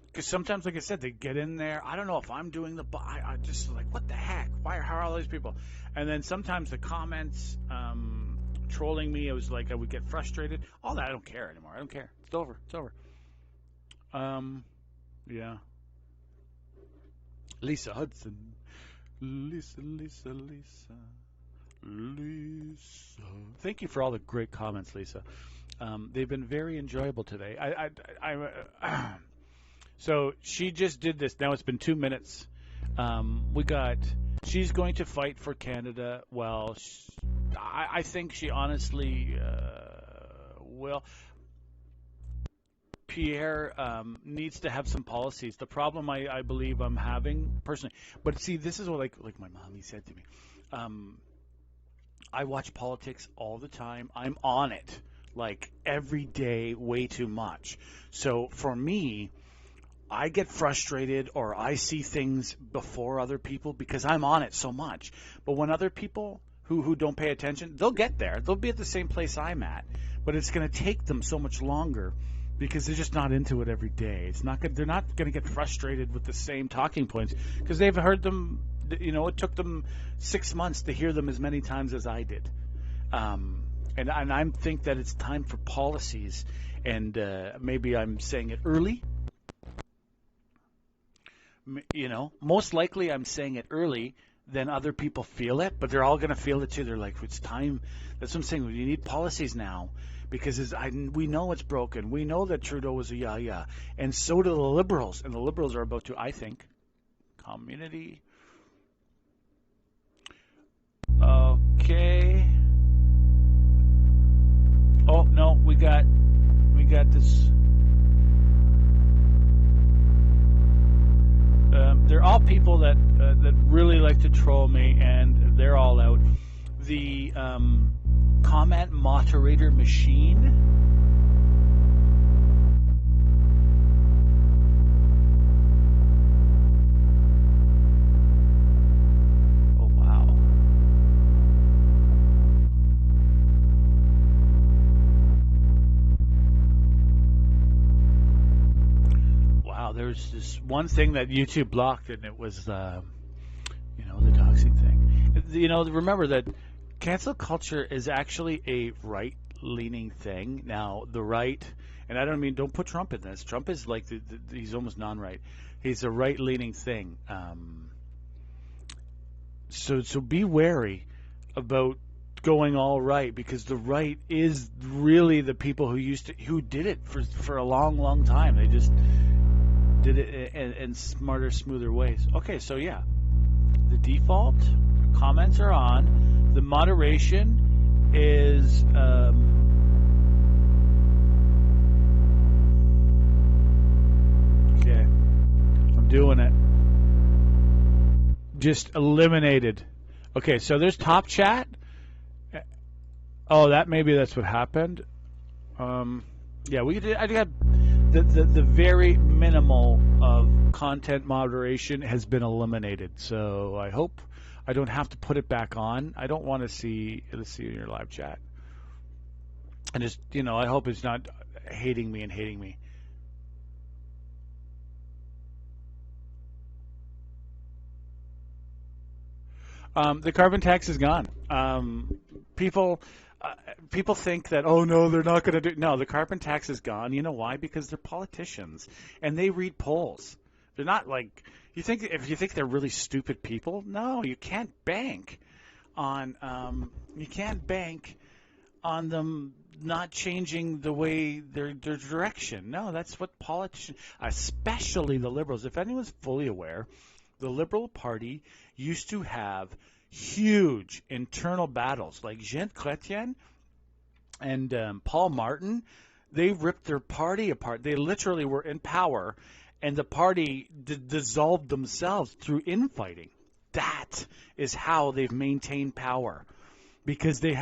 because sometimes, like I said, they get in there. I don't know if I'm doing the. I just like, what the heck? How are all these people? And then sometimes the comments trolling me. It was like I would get frustrated. All that I don't care anymore. I don't care. It's over. Yeah. Lisa Hudson. Lisa. Thank you for all the great comments, Lisa. They've been very enjoyable today. So she just did this. Now it's been 2 minutes. She's going to fight for Canada. Well, I think she honestly will. Pierre needs to have some policies. The problem I believe I'm having personally, but see, this is what like my mommy said to me. I watch politics all the time. I'm on it like every day, way too much. So for me, I get frustrated or I see things before other people because I'm on it so much. But when other people who don't pay attention, they'll get there. They'll be at the same place I'm at. But it's going to take them so much longer because they're just not into it every day. They're not going to get frustrated with the same talking points because they've heard them. It took them 6 months to hear them as many times as I did. And I think that it's time for policies. And maybe I'm saying it early. Most likely I'm saying it early, then other people feel it, but they're all going to feel it too. They're like, it's time. That's what I'm saying. We need policies now because we know it's broken. We know that Trudeau was a yah-yah, and so do the Liberals. And the Liberals are about to, I think, community. Okay. Oh, no, we got this. They're all people that really like to troll me, and they're all out. The comment moderator machine. Oh, wow. Wow, there's this one thing that YouTube blocked, and it was the doxing thing. Remember that cancel culture is actually a right-leaning thing. Now, the right, and don't put Trump in this. Trump is like, he's almost non-right. He's a right-leaning thing. So be wary about going all right, because the right is really the people who did it for a long, long time. They just did it in smarter, smoother ways. Okay, so yeah, the default comments are on. The moderation is okay. I'm doing it. Just eliminated. Okay, so there's top chat. Oh, that's what happened. Yeah, I got the very minimal of content moderation has been eliminated. So I hope I don't have to put it back on. I don't want to see. Let's see in your live chat. And just I hope it's not hating me. The carbon tax is gone. People think that, oh no, they're not going to do. No, the carbon tax is gone. You know why? Because they're politicians and they read polls. They're not like if you think they're really stupid people. No, you can't bank on them not changing the way their direction. No, that's what politicians, especially the Liberals. If anyone's fully aware, the Liberal Party used to have huge internal battles. Like Jean Chrétien and Paul Martin, they ripped their party apart. They literally were in power, and the party dissolved themselves through infighting. That is how they've maintained power, because they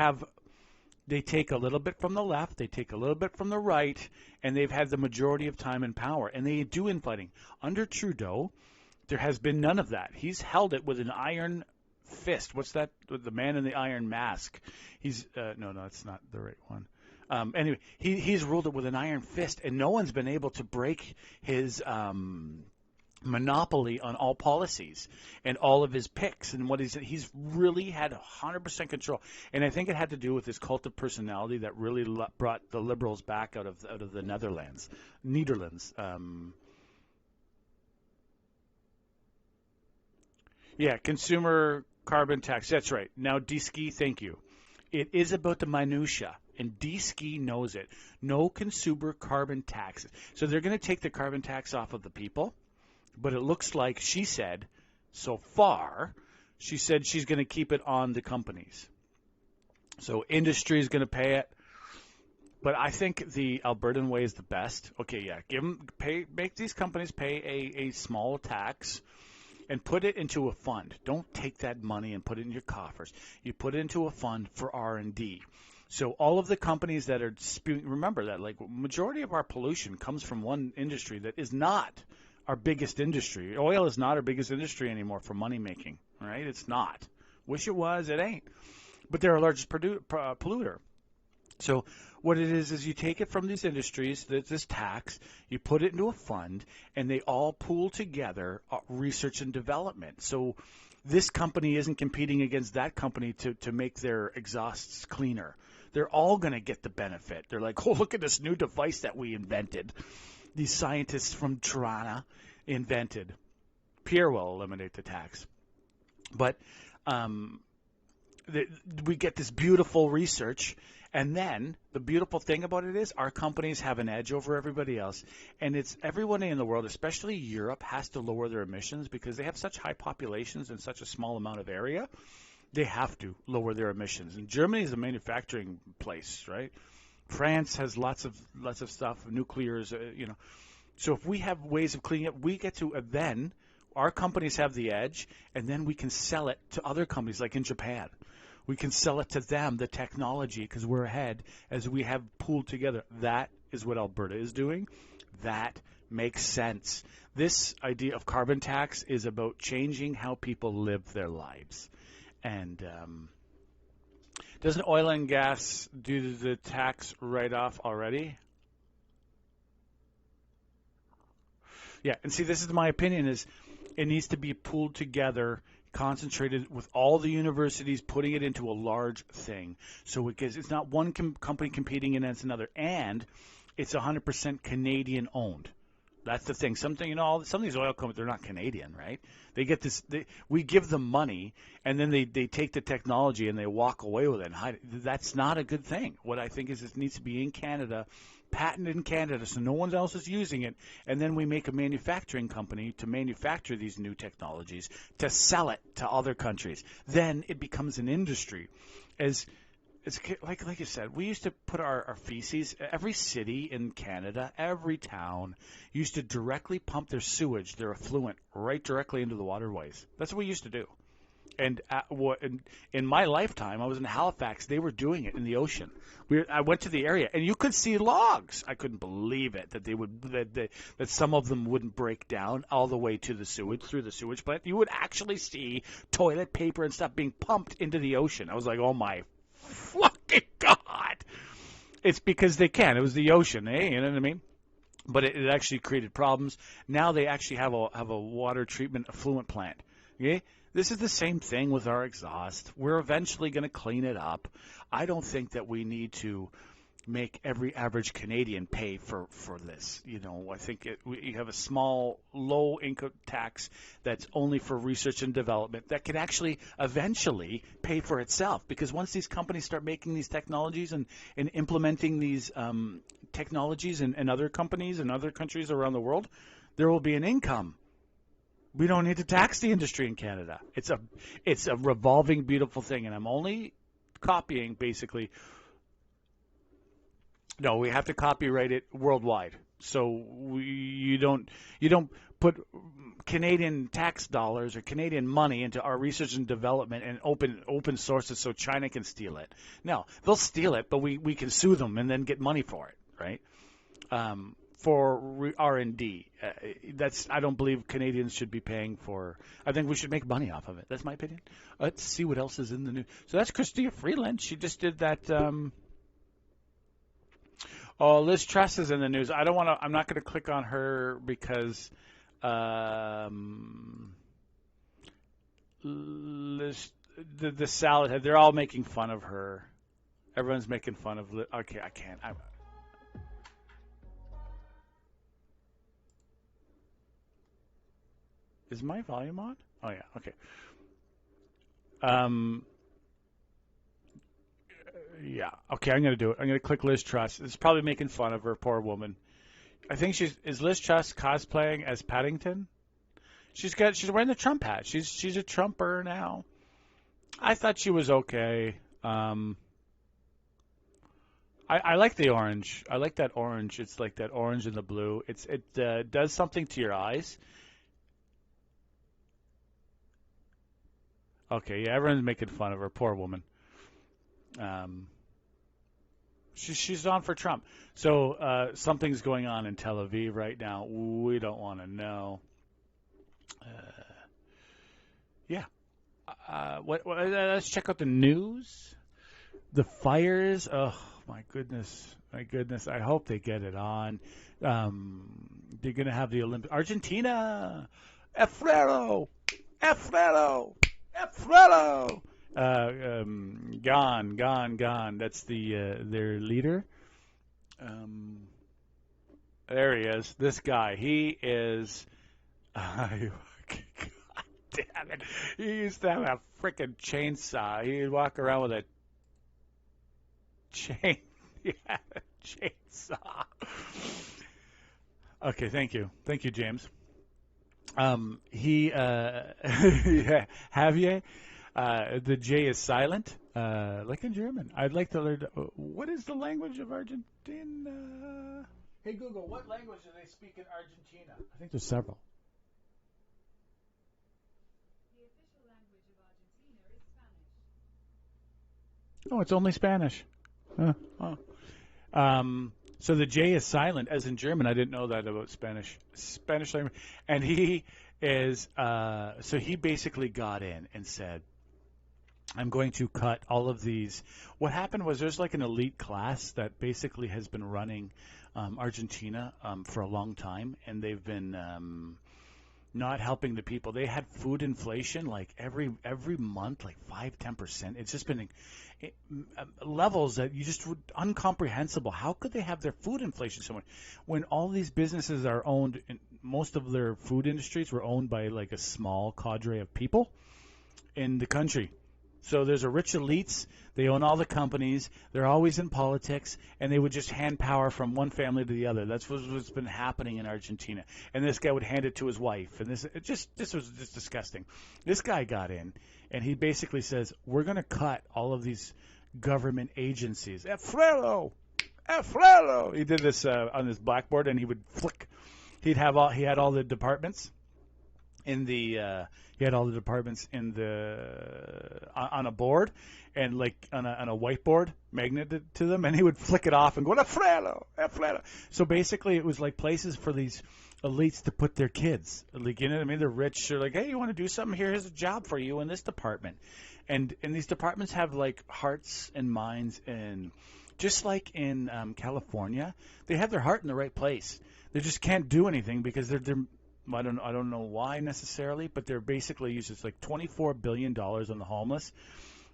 take a little bit from the left, they take a little bit from the right, and they've had the majority of time in power, and they do infighting. Under Trudeau, there has been none of that. He's held it with an iron fist. What's that? The man in the iron mask. He's no, it's not the right one. Anyway, he's ruled it with an iron fist, and no one's been able to break his monopoly on all policies and all of his picks and what he's really had 100% control. And I think it had to do with his cult of personality that really brought the Liberals back out of the Netherlands. Yeah, consumer carbon tax. That's right. Now, D-Ski, thank you. It is about the minutia, and D-Ski knows it. No consumer carbon taxes. So they're going to take the carbon tax off of the people, but it looks like she said, so far, she said she's going to keep it on the companies. So industry is going to pay it. But I think the Albertan way is the best. Okay, yeah, make these companies pay a small tax and put it into a fund. Don't take that money and put it in your coffers. You put it into a fund for R&D. So all of the companies that are spewing, remember that like majority of our pollution comes from one industry that is not our biggest industry. Oil is not our biggest industry anymore for money making, right? It's not. Wish it was, it ain't. But they're our largest polluter. So what it is you take it from these industries, this tax, you put it into a fund, and they all pool together research and development. So this company isn't competing against that company to make their exhausts cleaner. They're all going to get the benefit. They're like, oh, look at this new device that we invented. These scientists from Toronto invented. Pierre will eliminate the tax. But we get this beautiful research. And then the beautiful thing about it is our companies have an edge over everybody else. And it's everyone in the world, especially Europe, has to lower their emissions because they have such high populations in such a small amount of area. They have to lower their emissions. And Germany is a manufacturing place, right? France has lots of stuff, nuclears, So if we have ways of cleaning up, we get to then our companies have the edge, and then we can sell it to other companies like in Japan. We can sell it to them, the technology, because we're ahead as we have pooled together. That is what Alberta is doing. That makes sense. This idea of carbon tax is about changing how people live their lives. And doesn't oil and gas do the tax write-off already? Yeah, and see, this is my opinion, is it needs to be pooled together, concentrated with all the universities, putting it into a large thing. So it's not one company competing against another, and it's 100% Canadian owned. That's the thing. Some of these oil companies, they're not Canadian, right? They get this. We give them money, and then they take the technology and they walk away with it. That's not a good thing. What I think is it needs to be in Canada, patented in Canada, so no one else is using it, and then we make a manufacturing company to manufacture these new technologies to sell it to other countries. Then it becomes an industry. It's like you said, we used to put our feces, every city in Canada, every town used to directly pump their sewage, their effluent, right directly into the waterways. That's what we used to do. And in my lifetime, I was in Halifax. They were doing it in the ocean. I went to the area, and you could see logs. I couldn't believe it that some of them wouldn't break down all the way to the sewage, through the sewage plant. You would actually see toilet paper and stuff being pumped into the ocean. I was like, oh my fucking God. It's because they can. It was the ocean, you know what I mean? But it actually created problems. Now they actually have a water treatment effluent plant. Okay? This is the same thing with our exhaust. We're eventually going to clean it up. I don't think that we need to make every average Canadian pay for this. I think you have a small, low income tax that's only for research and development that could actually eventually pay for itself. Because once these companies start making these technologies and implementing these technologies in other companies and other countries around the world, there will be an income. We don't need to tax the industry in Canada. It's a revolving, beautiful thing, and I'm only copying basically. No, we have to copyright it worldwide. So you don't put Canadian tax dollars or Canadian money into our research and development and open source it so China can steal it. No, they'll steal it, but we can sue them and then get money for it, right? For R&D. I don't believe Canadians should be paying for. I think we should make money off of it. That's my opinion. Let's see what else is in the news. So that's Chrystia Freeland. She just did that. Liz Truss is in the news. I'm not going to click on her because Liz, the salad head. They're all making fun of her. Everyone's making fun of Liz. Okay, I can't. Is my volume on? Oh yeah. Okay. Yeah. Okay, I'm going to do it. I'm going to click Liz Truss. It's probably making fun of her, poor woman. I think is Liz Truss cosplaying as Paddington? She's wearing the Trump hat. She's a Trumper now. I thought she was okay. I like the orange. I like that orange. It's like that orange and the blue. It does something to your eyes. Okay, yeah, everyone's making fun of her, poor woman. She's on for Trump. So something's going on in Tel Aviv right now. We don't want to know. Yeah. Let's check out the news. The fires. Oh my goodness. I hope they get it on. They're going to have the Olympic. Argentina. Efrero. Gone. That's their leader. There he is. This guy. He is. God damn it! He used to have a freaking chainsaw. He'd walk around with a chainsaw. Okay, thank you, James. Javier. The J is silent, like in German. I'd like to learn. What is the language of Argentina? Hey Google, what language do they speak in Argentina? I think there's several. The official language of Argentina is Spanish. Oh, it's only Spanish. So the J is silent, as in German. I didn't know that about Spanish language. And he is. So he basically got in and said, I'm going to cut all of these. What happened was there's like an elite class that basically has been running Argentina for a long time, and they've been not helping the people. They had food inflation like every month, like 5-10%. It's just been levels that you just would incomprehensible. How could they have their food inflation so much when all these businesses are owned? And most of their food industries were owned by like a small cadre of people in the country. So there's a rich elites. They own all the companies. They're always in politics, and they would just hand power from one family to the other. That's what's been happening in Argentina. And this guy would hand it to his wife, and this was just disgusting. This guy got in, and he basically says, "We're going to cut all of these government agencies." Efrero. He did this on his blackboard, and he would flick. He had all the departments in the. He had all the departments on a board, and like on a whiteboard magneted to them, and he would flick it off and go Efrero. So basically, it was like places for these elites to put their kids. Like, you know what I mean? They're rich. They're like, hey, you want to do something? Here's a job for you in this department, and these departments have like hearts and minds, and just like in California, they have their heart in the right place. They just can't do anything because they're I don't know why necessarily, but they're basically using like $24 billion on the homeless,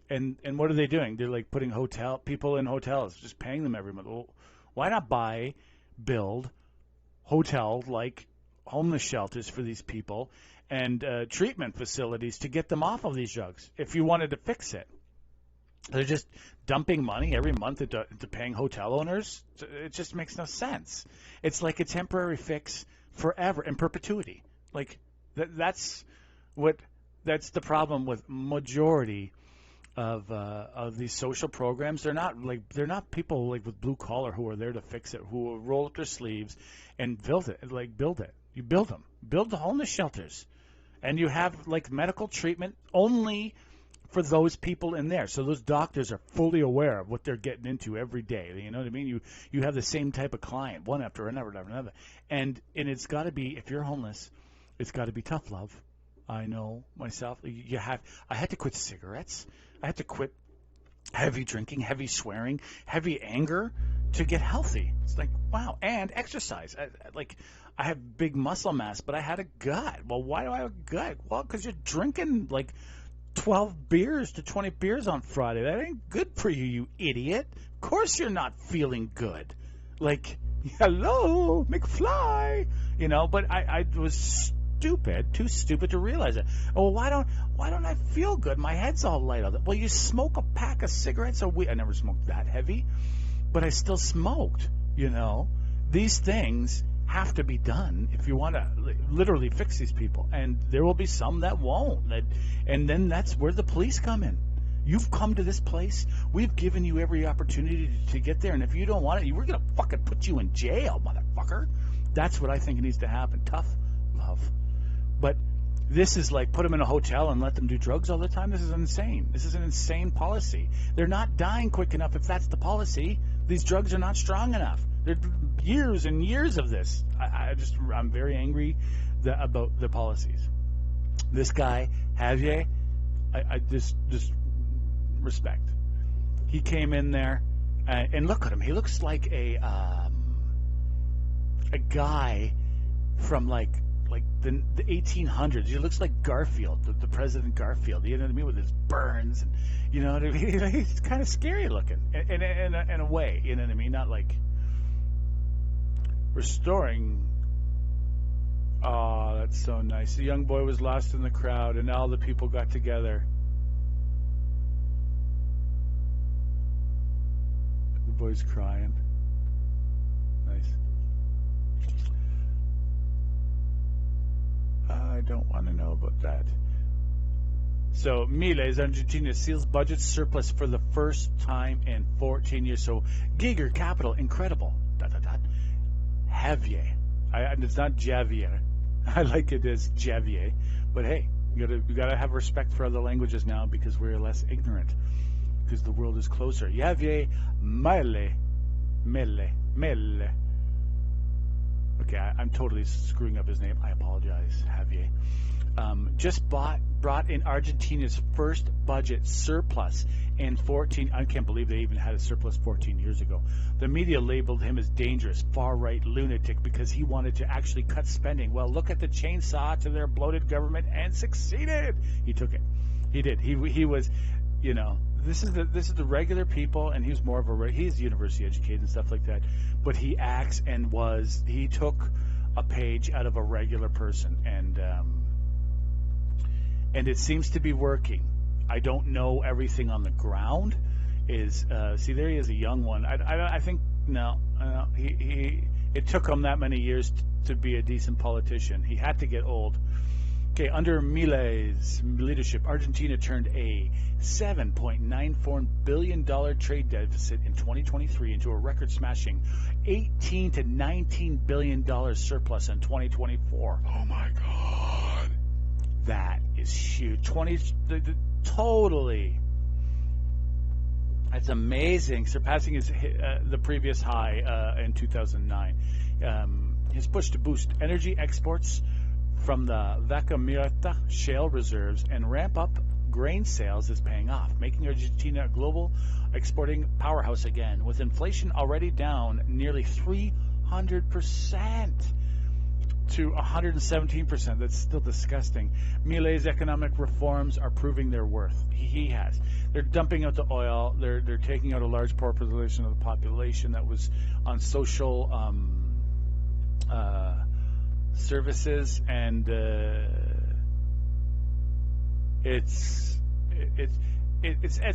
And what are they doing? They're like putting people in hotels, just paying them every month. Well, why not build hotel-like homeless shelters for these people and treatment facilities to get them off of these drugs if you wanted to fix it? They're just dumping money every month into paying hotel owners. It just makes no sense. It's like a temporary fix forever in perpetuity. Like that's the problem with majority of these social programs. They're not people like with blue collar who are there to fix it, who will roll up their sleeves and build it. You build them. Build the homeless shelters, and you have like medical treatment only for those people in there. So those doctors are fully aware of what they're getting into every day. You know what I mean? You have the same type of client, one after another. And it's got to be, if you're homeless, it's got to be tough love. I know myself. I had to quit cigarettes. I had to quit heavy drinking, heavy swearing, heavy anger to get healthy. It's like, wow. And exercise. I have big muscle mass, but I had a gut. Well, why do I have a gut? Well, because you're drinking like 12 beers to 20 beers on Friday. That ain't good for you, you idiot. Of course you're not feeling good. Like, hello, McFly. But I was too stupid to realize it. Oh, why don't I feel good? My head's all light on it. Well, you smoke a pack of cigarettes a week. I never smoked that heavy, but I still smoked. These things have to be done if you want to literally fix these people, and there will be some that won't. And then that's where the police come in. You've come to this place. We've given you every opportunity to get there, and if you don't want it, we're gonna fucking put you in jail, motherfucker. That's what I think needs to happen. Tough love. But this is like put them in a hotel and let them do drugs all the time. This is insane. This is an insane policy. They're not dying quick enough if that's the policy. These drugs are not strong enough. There are years and years of this. I'm very angry about the policies. This guy, Javier, I just respect. He came in there, and look at him. He looks like a guy from like the 1800s. He looks like Garfield, the President Garfield. You know what I mean, with his burns, and you know what I mean. He's kind of scary looking, in a way. You know what I mean? Not like restoring. Oh, that's so nice. The young boy was lost in the crowd, and all the people got together. The boy's crying. Nice. I don't want to know about that. So, Miles, Argentina seals budget surplus for the first time in 14 years. So, Giger Capital, incredible. ... Javier. It's not Javier. I like it as Javier. But hey, you gotta have respect for other languages now because we're less ignorant. Because the world is closer. Javier Mele. Okay, I'm totally screwing up his name. I apologize, Javier. Just brought in Argentina's first budget surplus in 14. I can't believe they even had a surplus 14 years ago. The media labeled him as dangerous, far-right lunatic because he wanted to actually cut spending. Well, look at the chainsaw to their bloated government and succeeded. He took it. He did. He was, this is the regular people, and he's more of he's university educated and stuff like that. But he acts and he took a page out of a regular person, and it seems to be working. I don't know everything on the ground. See, there he is, a young one. I think no. It took him that many years to be a decent politician. He had to get old. Okay, under Milei's leadership, Argentina turned a $7.94 billion trade deficit in 2023 into a record-smashing $18 to $19 billion surplus in 2024. Oh my God. That is huge. Totally. That's amazing. Surpassing the previous high in 2009. His push to boost energy exports from the Vaca Muerta shale reserves and ramp up grain sales is paying off, making Argentina a global exporting powerhouse again, with inflation already down nearly 300% to 117%. That's still disgusting. Milei's economic reforms are proving their worth. He has. They're dumping out the oil. They're taking out a large population of the population that was on social services, and it's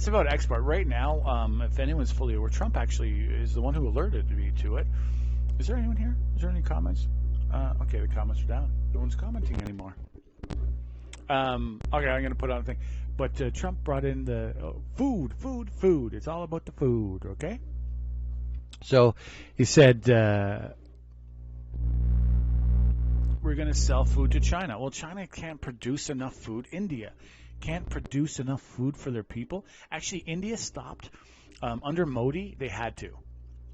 about export right now. If anyone's fully aware, Trump actually is the one who alerted me to it. Is there anyone here? Is there any comments? Okay, the comments are down. No one's commenting anymore. Okay, I'm going to put on a thing. But Trump brought in the food. It's all about the food, okay? So he said, we're going to sell food to China. Well, China can't produce enough food. India can't produce enough food for their people. Actually, India stopped. Under Modi, they had to.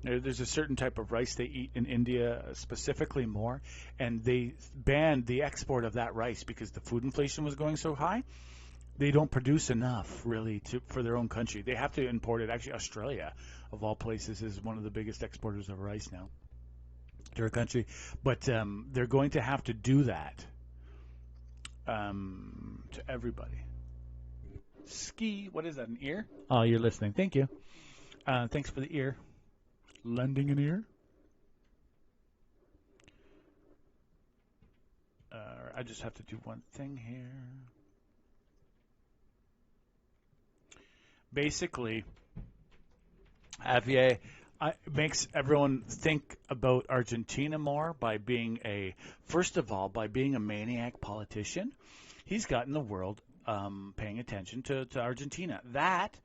There's a certain type of rice they eat in India, specifically more, and they banned the export of that rice because the food inflation was going so high. They don't produce enough, really, for their own country. They have to import it. Actually, Australia, of all places, is one of the biggest exporters of rice now to our country. But they're going to have to do that to everybody. Ski, what is that, an ear? Oh, you're listening. Thank you. Thanks for the ear. Lending an ear. I just have to do one thing here. Basically, Javier makes everyone think about Argentina more by being first of all, by being a maniac politician. He's gotten the world paying attention to Argentina. That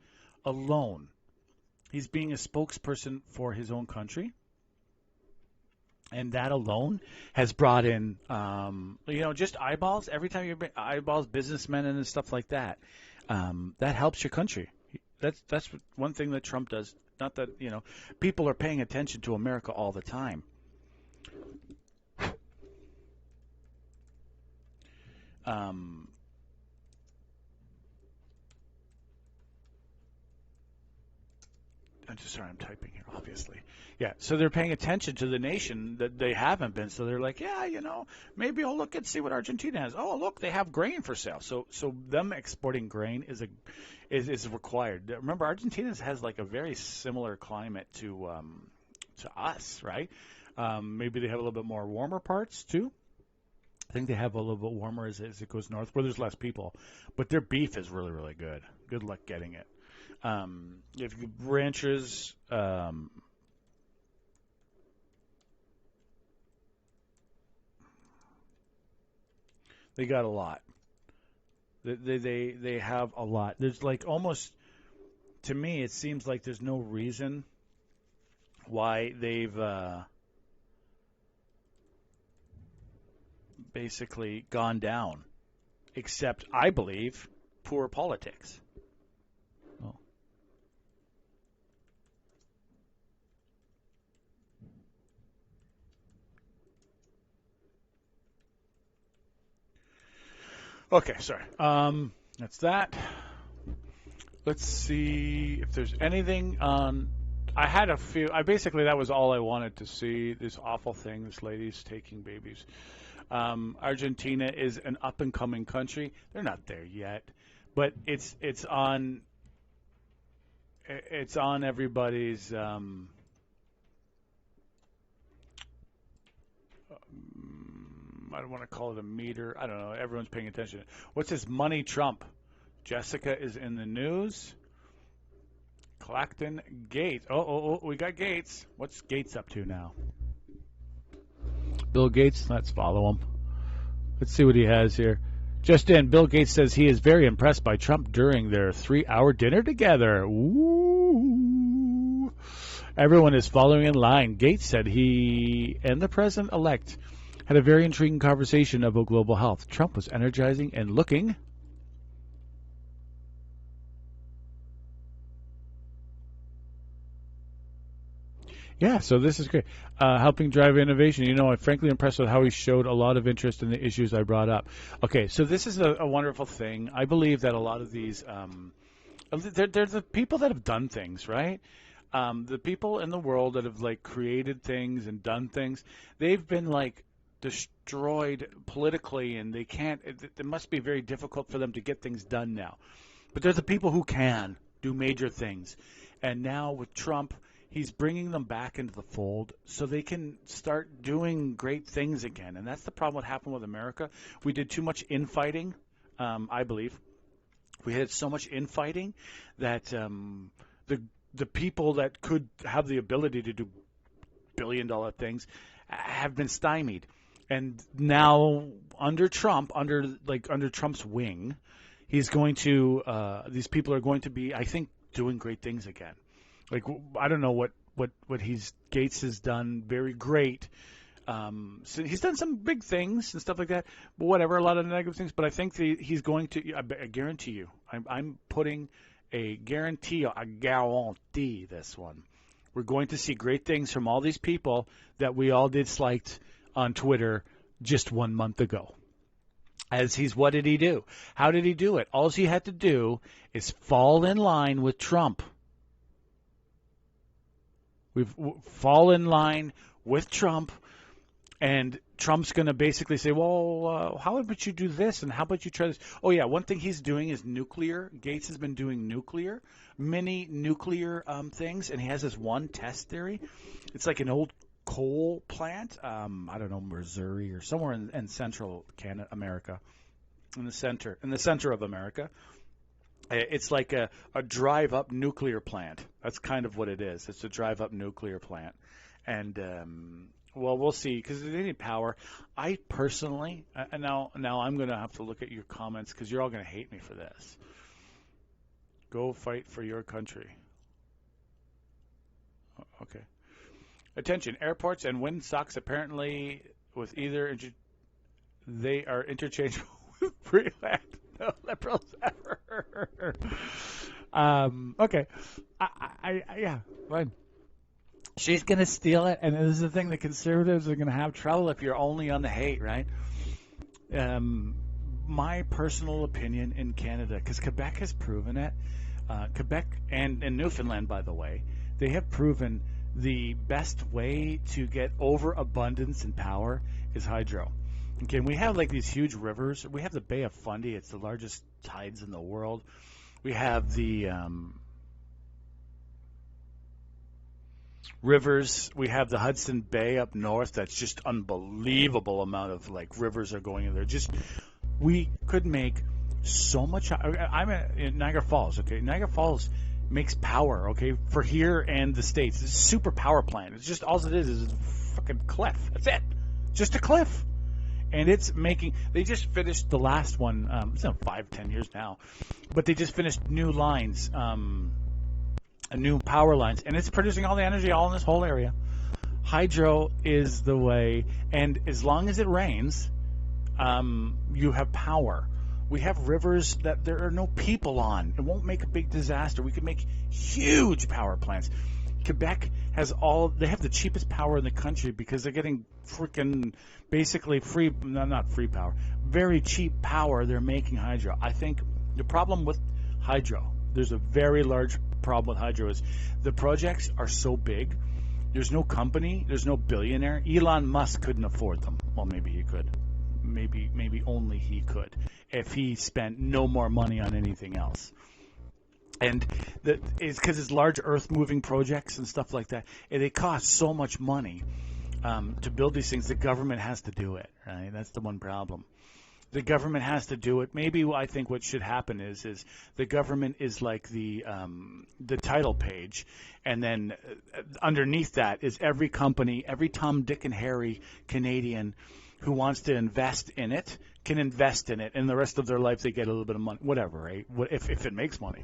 alone, he's being a spokesperson for his own country. And that alone has brought in, just eyeballs. Every time you bring eyeballs, businessmen and stuff like that, that helps your country. That's one thing that Trump does. Not that, people are paying attention to America all the time. I'm typing here, obviously. Yeah, so they're paying attention to the nation that they haven't been. So they're like, maybe I'll look and see what Argentina has. Oh, look, they have grain for sale. So them exporting grain is required. Remember, Argentina has like a very similar climate to us, right? Maybe they have a little bit more warmer parts too. I think they have a little bit warmer as it goes north, where there's less people. But their beef is really, really good. Good luck getting it. If you ranchers, they got a lot. They have a lot. There's like almost, to me, it seems like there's no reason why they've basically gone down, except, I believe, poor politics. Okay, sorry. That's that. Let's see if there's anything on. I had a few. That was all I wanted to see. This awful thing. This lady's taking babies. Argentina is an up and coming country. They're not there yet, but it's on. It's on everybody's. I don't want to call it a meter. I don't know. Everyone's paying attention. What's this money Trump? Jessica is in the news. Clacton Gates. Oh, we got Gates. What's Gates up to now? Bill Gates. Let's follow him. Let's see what he has here. Just in, Bill Gates says he is very impressed by Trump during their 3-hour dinner together. Ooh. Everyone is following in line. Gates said he and the president-elect had a very intriguing conversation about global health. Trump was energizing and looking. Yeah, so this is great. Helping drive innovation. I'm frankly impressed with how he showed a lot of interest in the issues I brought up. Okay, so this is a wonderful thing. I believe that a lot of these, they're the people that have done things, right? The people in the world that have created things and done things, they've been destroyed politically, and they can't. It must be very difficult for them to get things done now. But there's the people who can. do major things. And now with Trump, he's bringing them back into the fold so they can start doing great things again. And that's the problem what happened with America. We did too much infighting, I believe. We had so much infighting that the people that could have the ability to do billion-dollar things have been stymied. And now under Trump, under Trump's wing, he's going to these people are going to be, I think, doing great things again. Like, I don't know what Gates has done very great. So he's done some big things and stuff like that, but whatever, a lot of negative things. But I think he's going to. I guarantee you, I'm putting a guarantee this one. We're going to see great things from all these people that we all disliked on Twitter just 1 month ago. What did he do? How did he do it? All he had to do is fall in line with Trump. We've fall in line with Trump. And Trump's going to basically say, well, how about you do this? And how about you try this? Oh, yeah, one thing he's doing is nuclear. Gates has been doing mini nuclear things. And he has this one test theory. It's like an old coal plant. I don't know, Missouri or somewhere in central Canada, America, in the center of America. It's like a drive-up nuclear plant. That's kind of what it is. It's a drive-up nuclear plant. And well, we'll see, because they need power. I personally, now I'm going to have to look at your comments, because you're all going to hate me for this. Go fight for your country. Okay. Attention, airports and windsocks apparently with either, they are interchangeable with Freeland. No liberals ever. Okay. Yeah, fine. She's going to steal it, and this is the thing, the conservatives are going to have trouble if you're only on the hate, right? My personal opinion in Canada, because Quebec has proven it, Quebec and Newfoundland, by the way, they have proven the best way to get overabundance and power is hydro. Okay, we have like these huge rivers. We have the Bay of Fundy. It's the largest tides in the world. We have the rivers. We have the Hudson Bay up north. That's just unbelievable amount of like rivers are going in there. We could make so much. I'm in Niagara Falls. Okay, Niagara Falls makes power. Okay, for here and the States. It's a super power plant. It's just all it is a fucking cliff. That's it. Just a cliff. And it's making. They just finished the last one. It's not 5-10 years now, but they just finished new lines. New power lines, and it's producing all the energy all in this whole area. Hydro is the way, and as long as it rains, you have power. We have rivers that there are no people on. It won't make a big disaster. We could make huge power plants. Quebec has they have the cheapest power in the country because they're getting freaking basically free, not free power, very cheap power. They're making hydro. I think the problem with hydro, there's a very large problem with hydro, is the projects are so big. There's no company, there's no billionaire. Elon Musk couldn't afford them. Well, maybe he could. Maybe only he could if he spent no more money on anything else. And it's because it's large earth-moving projects and stuff like that. And they cost so much money to build these things. The government has to do it, right? That's the one problem. The government has to do it. Maybe I think what should happen is the government is like the title page, and then underneath that is every company, every Tom, Dick, and Harry Canadian who wants to invest in it can invest in it, and the rest of their life they get a little bit of money, whatever, right? If it makes money.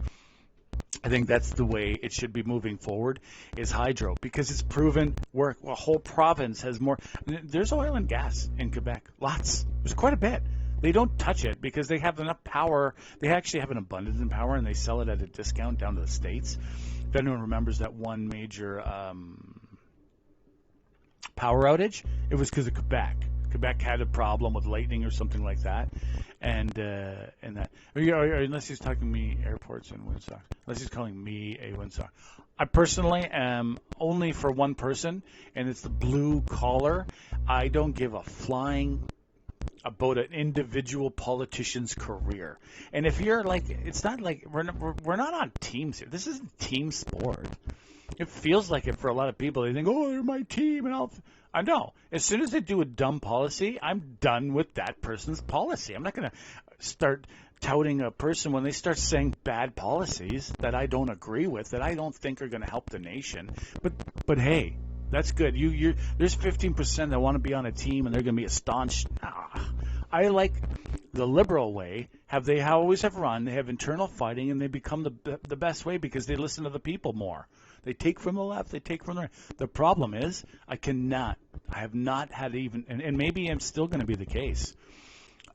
I think that's the way it should be moving forward, is hydro, because it's proven work. A whole province has more. There's oil and gas in Quebec, lots. There's quite a bit. They don't touch it because they have enough power. They actually have an abundance in power, and they sell it at a discount down to the States. If anyone remembers that one major power outage, it was because of Quebec. Quebec had a problem with lightning or something like that, and that. Unless he's talking to me, airports and windsocks. Unless he's calling me a windsock. I personally am only for one person, and it's the blue collar. I don't give a flying about an individual politician's career. And if you're like, it's not like we're not on teams here. This isn't team sport. It feels like it for a lot of people. They think, oh, they're my team, and I know. As soon as they do a dumb policy, I'm done with that person's policy. I'm not going to start touting a person when they start saying bad policies that I don't agree with, that I don't think are going to help the nation. But hey, that's good. There's 15% that want to be on a team, and they're going to be a staunch. I like the liberal way. They always have run. They have internal fighting, and they become the best way because they listen to the people more. They take from the left. They take from the right. The problem is I have not had even, and maybe I'm still going to be the case.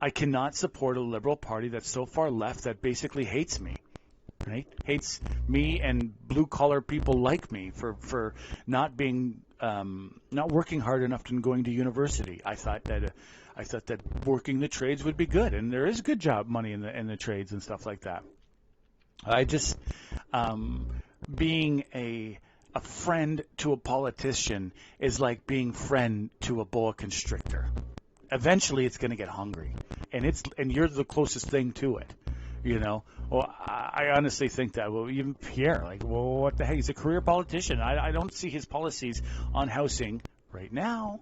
I cannot support a liberal party that's so far left that basically hates me. Right? Hates me and blue-collar people like me for not being not working hard enough and going to university. I thought that working the trades would be good, and there is good job money in the trades and stuff like that. I just being a friend to a politician is like being friend to a boa constrictor. Eventually, it's going to get hungry, and you're the closest thing to it. You know, well, I honestly think that. Well, even Pierre, like, well, what the heck? He's a career politician. I don't see his policies on housing right now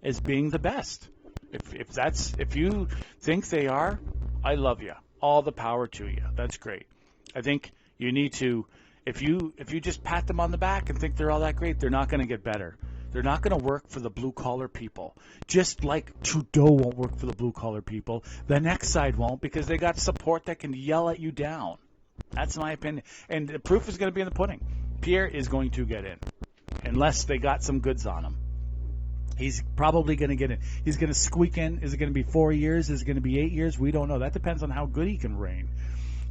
as being the best. If you think they are, I love you. All the power to you. That's great. I think you need to. If you just pat them on the back and think they're all that great, they're not going to get better. They're not going to work for the blue-collar people. Just like Trudeau won't work for the blue-collar people, the next side won't because they got support that can yell at you down. That's my opinion. And the proof is going to be in the pudding. Pierre is going to get in, unless they got some goods on him. He's probably going to get in. He's going to squeak in. Is it going to be 4 years? Is it going to be 8 years? We don't know. That depends on how good he can reign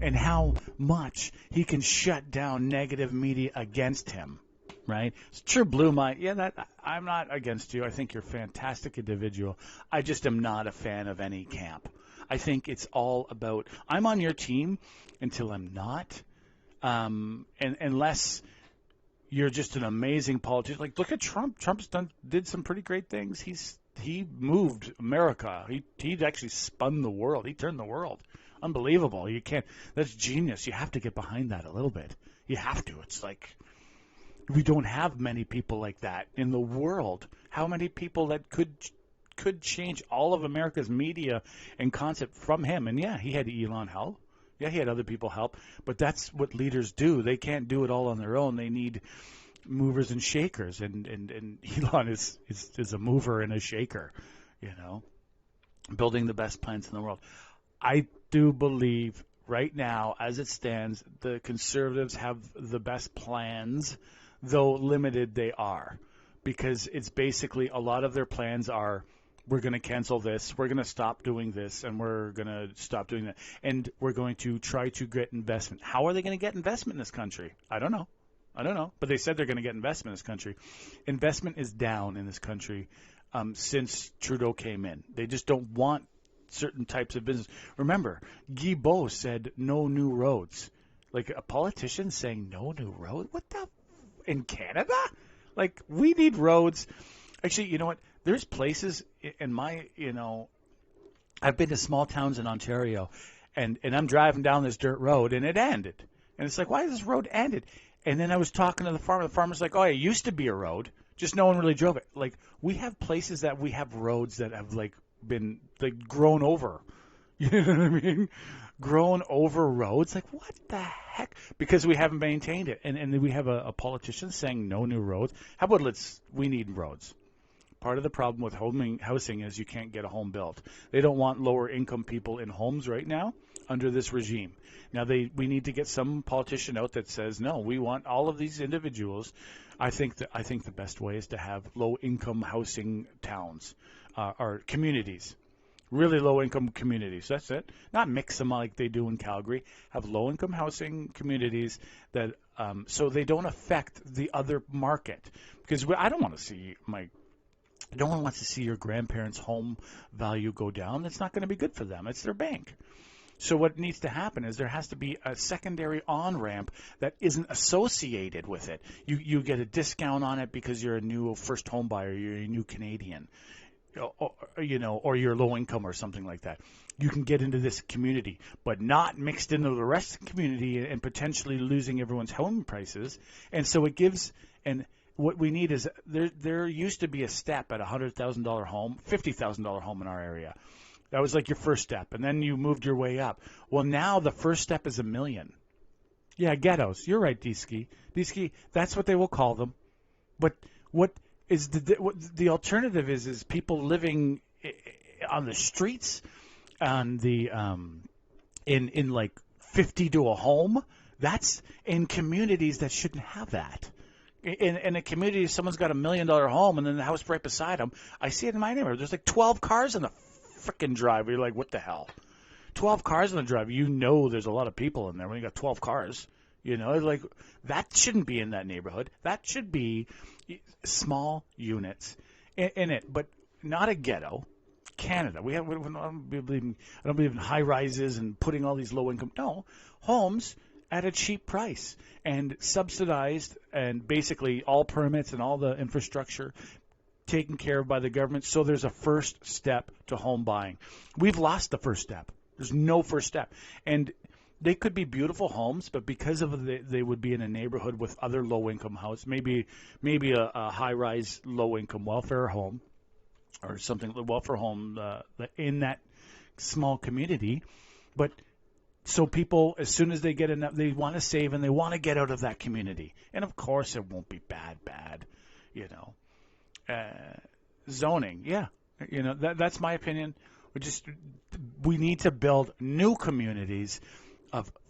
and how much he can shut down negative media against him. Right? It's true blue mind. Yeah, I'm not against you. I think you're a fantastic individual. I just am not a fan of any camp. I think it's all about I'm on your team until I'm not. And unless you're just an amazing politician. Like look at Trump. Trump's did some pretty great things. He moved America. He actually spun the world. He turned the world. Unbelievable. You can't. That's genius. You have to get behind that a little bit. You have to. It's like we don't have many people like that in the world. How many people that could change all of America's media and concept from him? And yeah, he had Elon help. Yeah, he had other people help. But that's what leaders do. They can't do it all on their own. They need movers and shakers. And Elon is a mover and a shaker, you know, building the best plants in the world. I do believe right now, as it stands, the Conservatives have the best plans, though limited they are, because it's basically a lot of their plans are we're going to cancel this, we're going to stop doing this, and we're going to stop doing that, and we're going to try to get investment. How are they going to get investment in this country? I don't know. But they said they're going to get investment in this country. Investment is down in this country since Trudeau came in. They just don't want certain types of business. Remember, Guilbeault said no new roads. Like a politician saying no new road? What the in Canada? Like, we need roads. Actually, you know what? There's places in my, I've been to small towns in Ontario, and I'm driving down this dirt road, and it ended. And it's like, why is this road ended? And then I was talking to the farmer. The farmer's like, oh, it used to be a road. Just no one really drove it. Like, we have places that we have roads that have, like, been, like, grown over. You know what I mean? Grown over roads. Like, what the heck? Because we haven't maintained it. And then we have a politician saying no new roads. How about we need roads. Part of the problem with housing is you can't get a home built. They don't want lower income people in homes right now under this regime. Now we need to get some politician out that says, no, we want all of these individuals. I think the best way is to have low income housing towns or communities. Really low-income communities. That's it. Not mix them like they do in Calgary. Have low-income housing communities that so they don't affect the other market. Because I don't want to see no one wants to see your grandparents' home value go down. That's not going to be good for them. It's their bank. So what needs to happen is there has to be a secondary on-ramp that isn't associated with it. You get a discount on it because you're a new first home buyer. You're a new Canadian. or you're low income or something like that. You can get into this community, but not mixed into the rest of the community and potentially losing everyone's home prices. And so it gives, and what we need is there used to be a step at $100,000 home, $50,000 home in our area. That was like your first step, and then you moved your way up. Well, now the first step is $1 million. Yeah, ghettos. You're right, D-Ski. D-Ski, that's what they will call them. But what is the alternative is people living on the streets, on the in like 50 to a home. That's in communities that shouldn't have that. In a community, if someone's got $1 million home and then the house right beside them, I see it in my neighborhood. There's like 12 cars in the freaking driveway. You're like, what the hell? 12 cars in the driveway. You know there's a lot of people in there when you got 12 cars. Like that shouldn't be in that neighborhood. That should be small units in it, but not a ghetto. Canada. I don't believe in high rises and putting all these low income. No, homes at a cheap price and subsidized, and basically all permits and all the infrastructure taken care of by the government. So there's a first step to home buying. We've lost the first step. There's no first step, and they could be beautiful homes, but because of they would be in a neighborhood with other low-income houses, maybe a high-rise low-income welfare home or something, welfare home in that small community. But so people, as soon as they get enough, they want to save and they want to get out of that community. And of course, it won't be bad. Zoning, yeah, that's my opinion. We need to build new communities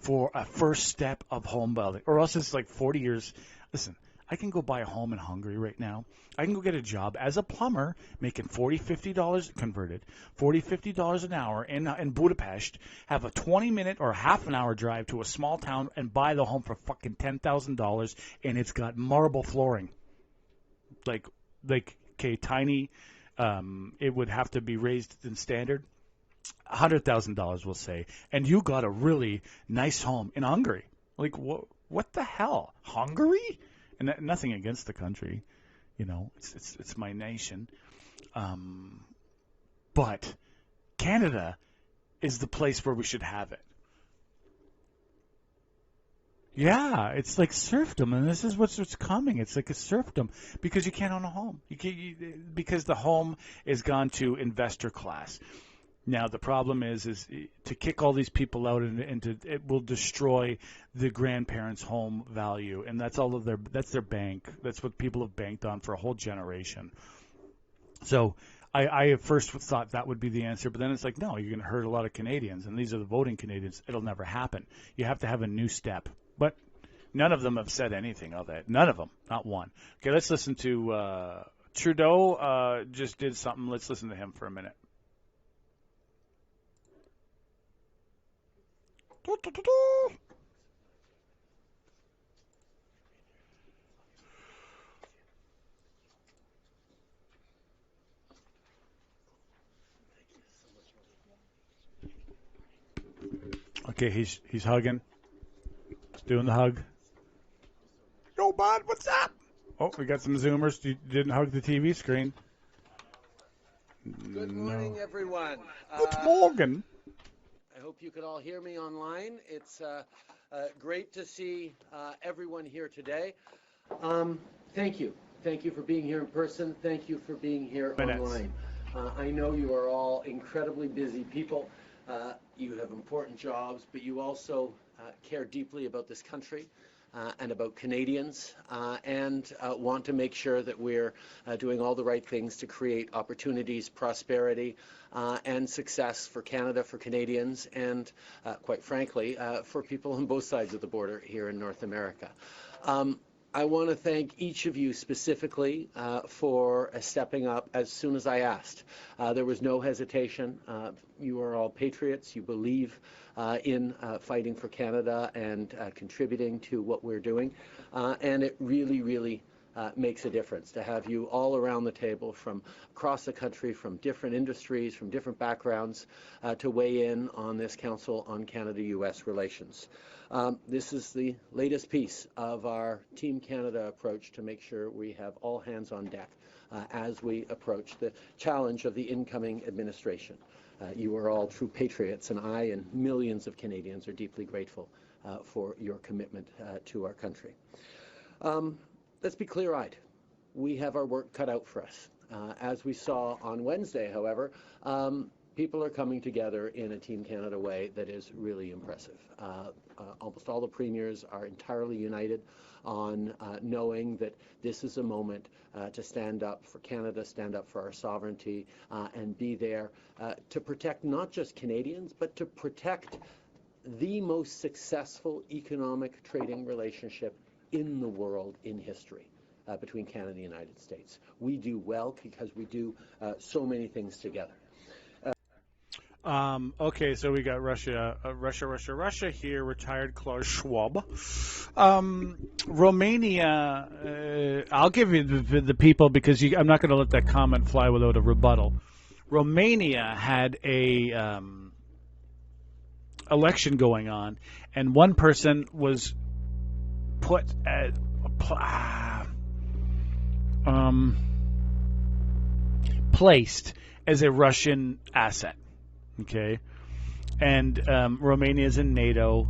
for a first step of home building, or else it's like 40 years. Listen, I can go buy a home in Hungary right now. I can go get a job as a plumber making $40, $50 converted, $40, $50 an hour in Budapest, have a 20-minute or half an hour drive to a small town and buy the home for fucking $10,000, and it's got marble flooring. Like tiny, it would have to be raised in standard. $100,000, we'll say, and you got a really nice home in Hungary. Like, what the hell? Hungary? And nothing against the country, it's my nation. But Canada is the place where we should have it. Yeah, it's like serfdom, and this is what's coming. It's like a serfdom because you can't own a home. Because the home is gone to investor class. Now the problem is to kick all these people out and it will destroy the grandparents' home value, and that's their bank. That's what people have banked on for a whole generation. So I at first thought that would be the answer, but then it's like, no, you're going to hurt a lot of Canadians, and these are the voting Canadians. It'll never happen. You have to have a new step, but none of them have said anything of that. None of them, not one. Okay, let's listen to Trudeau. Just did something. Let's listen to him for a minute. Okay, he's hugging. He's doing the hug. Yo, bud, what's up? Oh, we got some Zoomers. You didn't hug the TV screen. Good morning, everyone. Good morning. I hope you can all hear me online. It's great to see everyone here today. Thank you. Thank you for being here in person. Thank you for being here online. I know you are all incredibly busy people. You have important jobs, but you also care deeply about this country and about Canadians and want to make sure that we're doing all the right things to create opportunities, prosperity, and success for Canada, for Canadians, and quite frankly, for people on both sides of the border here in North America. I want to thank each of you specifically for stepping up as soon as I asked. There was no hesitation. You are all patriots. You believe in fighting for Canada and contributing to what we're doing. And it really, really makes a difference, to have you all around the table from across the country, from different industries, from different backgrounds, to weigh in on this Council on Canada-U.S. relations. This is the latest piece of our Team Canada approach to make sure we have all hands on deck as we approach the challenge of the incoming administration. You are all true patriots, and I and millions of Canadians are deeply grateful for your commitment to our country. Let's be clear-eyed. We have our work cut out for us. As we saw on Wednesday, however, people are coming together in a Team Canada way that is really impressive. Almost all the premiers are entirely united on knowing that this is a moment to stand up for Canada, stand up for our sovereignty, and be there to protect not just Canadians, but to protect the most successful economic trading relationship in the world in history between Canada and the United States. We do well because we do so many things together. Okay, so we got Russia here, retired Klaus Schwab. Romania, I'll give you the people because I'm not going to let that comment fly without a rebuttal. Romania had a election going on, and one person was put at placed as a Russian asset. Okay, and Romania is in NATO.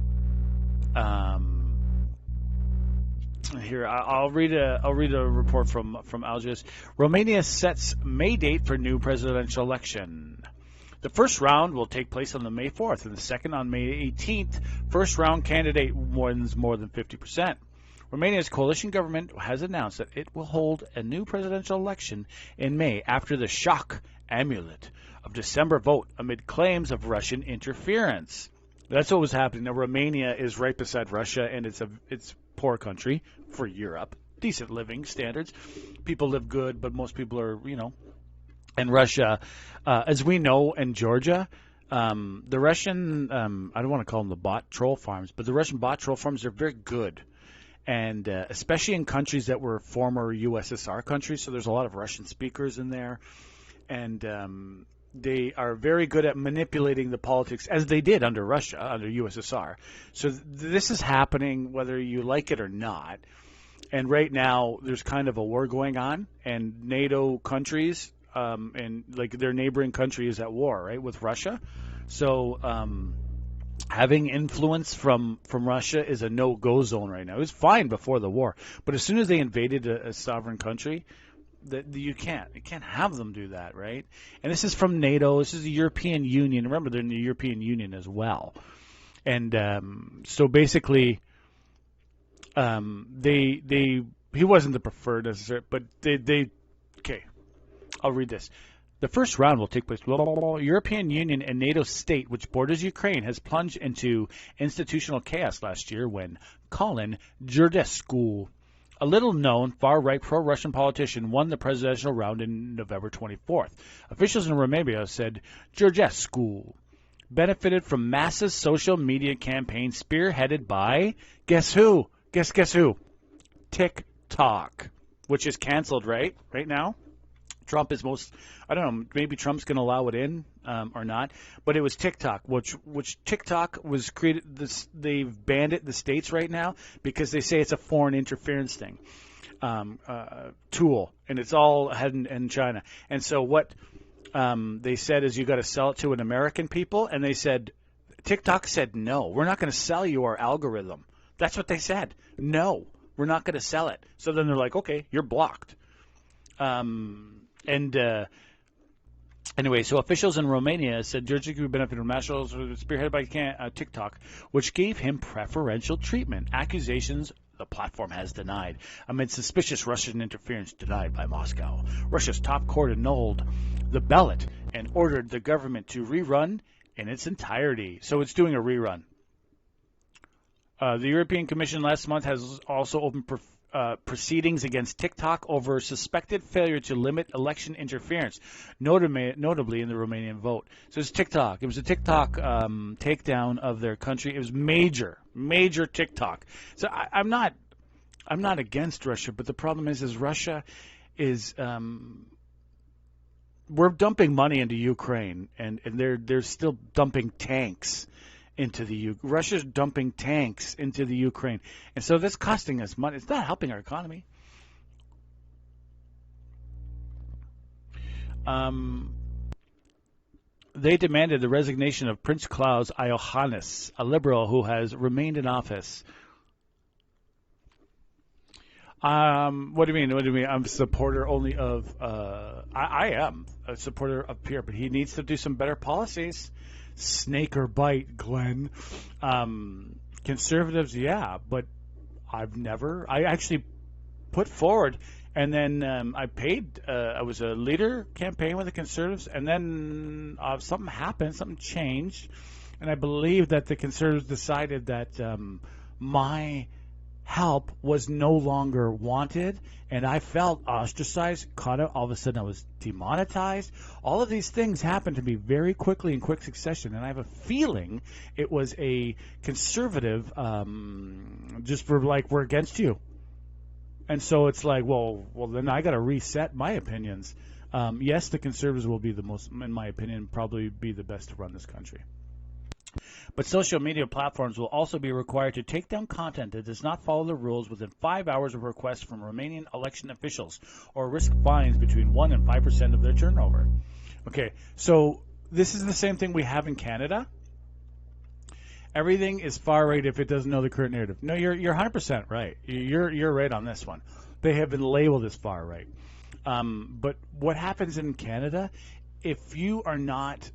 Here, I'll read a report from Algiers. Romania sets May date for new presidential election. The first round will take place on the May 4th, and the second on May 18th. First round candidate wins more than 50%. Romania's coalition government has announced that it will hold a new presidential election in May after the shock amulet of December vote amid claims of Russian interference. That's what was happening. Now, Romania is right beside Russia, and it's a poor country for Europe. Decent living standards. People live good, but most people are, And Russia, as we know, in Georgia, the Russian, I don't want to call them the bot troll farms, but the Russian bot troll farms are very good. And especially in countries that were former USSR countries, so there's a lot of Russian speakers in there. And they are very good at manipulating the politics, as they did under Russia, under USSR. So this is happening whether you like it or not. And right now, there's kind of a war going on, and NATO countries and like their neighboring country is at war, right, with Russia. So having influence from Russia is a no-go zone right now. It was fine before the war, but as soon as they invaded a sovereign country, that you can't have them do that, right? And this is from NATO. This is the European Union. Remember, they're in the European Union as well. And so basically, he wasn't the preferred necessarily, but they okay. I'll read this. The first round will take place. European Union and NATO state, which borders Ukraine, has plunged into institutional chaos last year when Colin Georgescu, a little-known far-right pro-Russian politician, won the presidential round in November 24th. Officials in Romania said Georgescu benefited from massive social media campaigns spearheaded by, guess who? Guess who? TikTok, which is canceled right now. Trump is I don't know, maybe Trump's going to allow it in or not, but it was TikTok, which TikTok was created, they've banned it in the States right now because they say it's a foreign interference thing, tool, and it's all head in China. And so what they said is you got to sell it to an American people, and they said, TikTok said, no, we're not going to sell you our algorithm. That's what they said. No, we're not going to sell it. So then they're like, okay, you're blocked. Anyway, so officials in Romania said Georgescu benefited from nationals spearheaded by TikTok, which gave him preferential treatment. Accusations the platform has denied amid suspicious Russian interference denied by Moscow. Russia's top court annulled the ballot and ordered the government to rerun in its entirety. So it's doing a rerun. The European Commission last month has also opened proceedings against TikTok over suspected failure to limit election interference, notably in the Romanian vote. So it's TikTok. It was a TikTok takedown of their country. It was major TikTok. So I'm not I'm not against Russia, but the problem is Russia is we're dumping money into Ukraine, and they're still dumping tanks into the Russia's dumping tanks into the Ukraine, and so that's costing us money. It's not helping our economy. They demanded the resignation of Prince Klaus Iohannis, a liberal who has remained in office. What do you mean? What do you mean? I'm a supporter only of. I am a supporter of Pierre, but he needs to do some better policies. Snake or bite, Glenn. Conservatives, yeah, but I actually put forward, and then I paid. I was a leader campaign with the Conservatives, and then something happened, something changed, and I believe that the Conservatives decided that my help was no longer wanted, and I felt ostracized, caught out. All of a sudden I was demonetized. All of these things happened to me very quickly in quick succession, and I have a feeling it was a conservative just for like, we're against you. And so it's like, well then I got to reset my opinions. Yes, the Conservatives will be the most, in my opinion, probably be the best to run this country. But social media platforms will also be required to take down content that does not follow the rules within 5 hours of requests from Romanian election officials, or risk fines between 1% and 5% of their turnover. Okay, so this is the same thing we have in Canada. Everything is far right if it doesn't know the current narrative. No, you're 100% right. You're right on this one. They have been labeled as far right. But what happens in Canada, if you are not,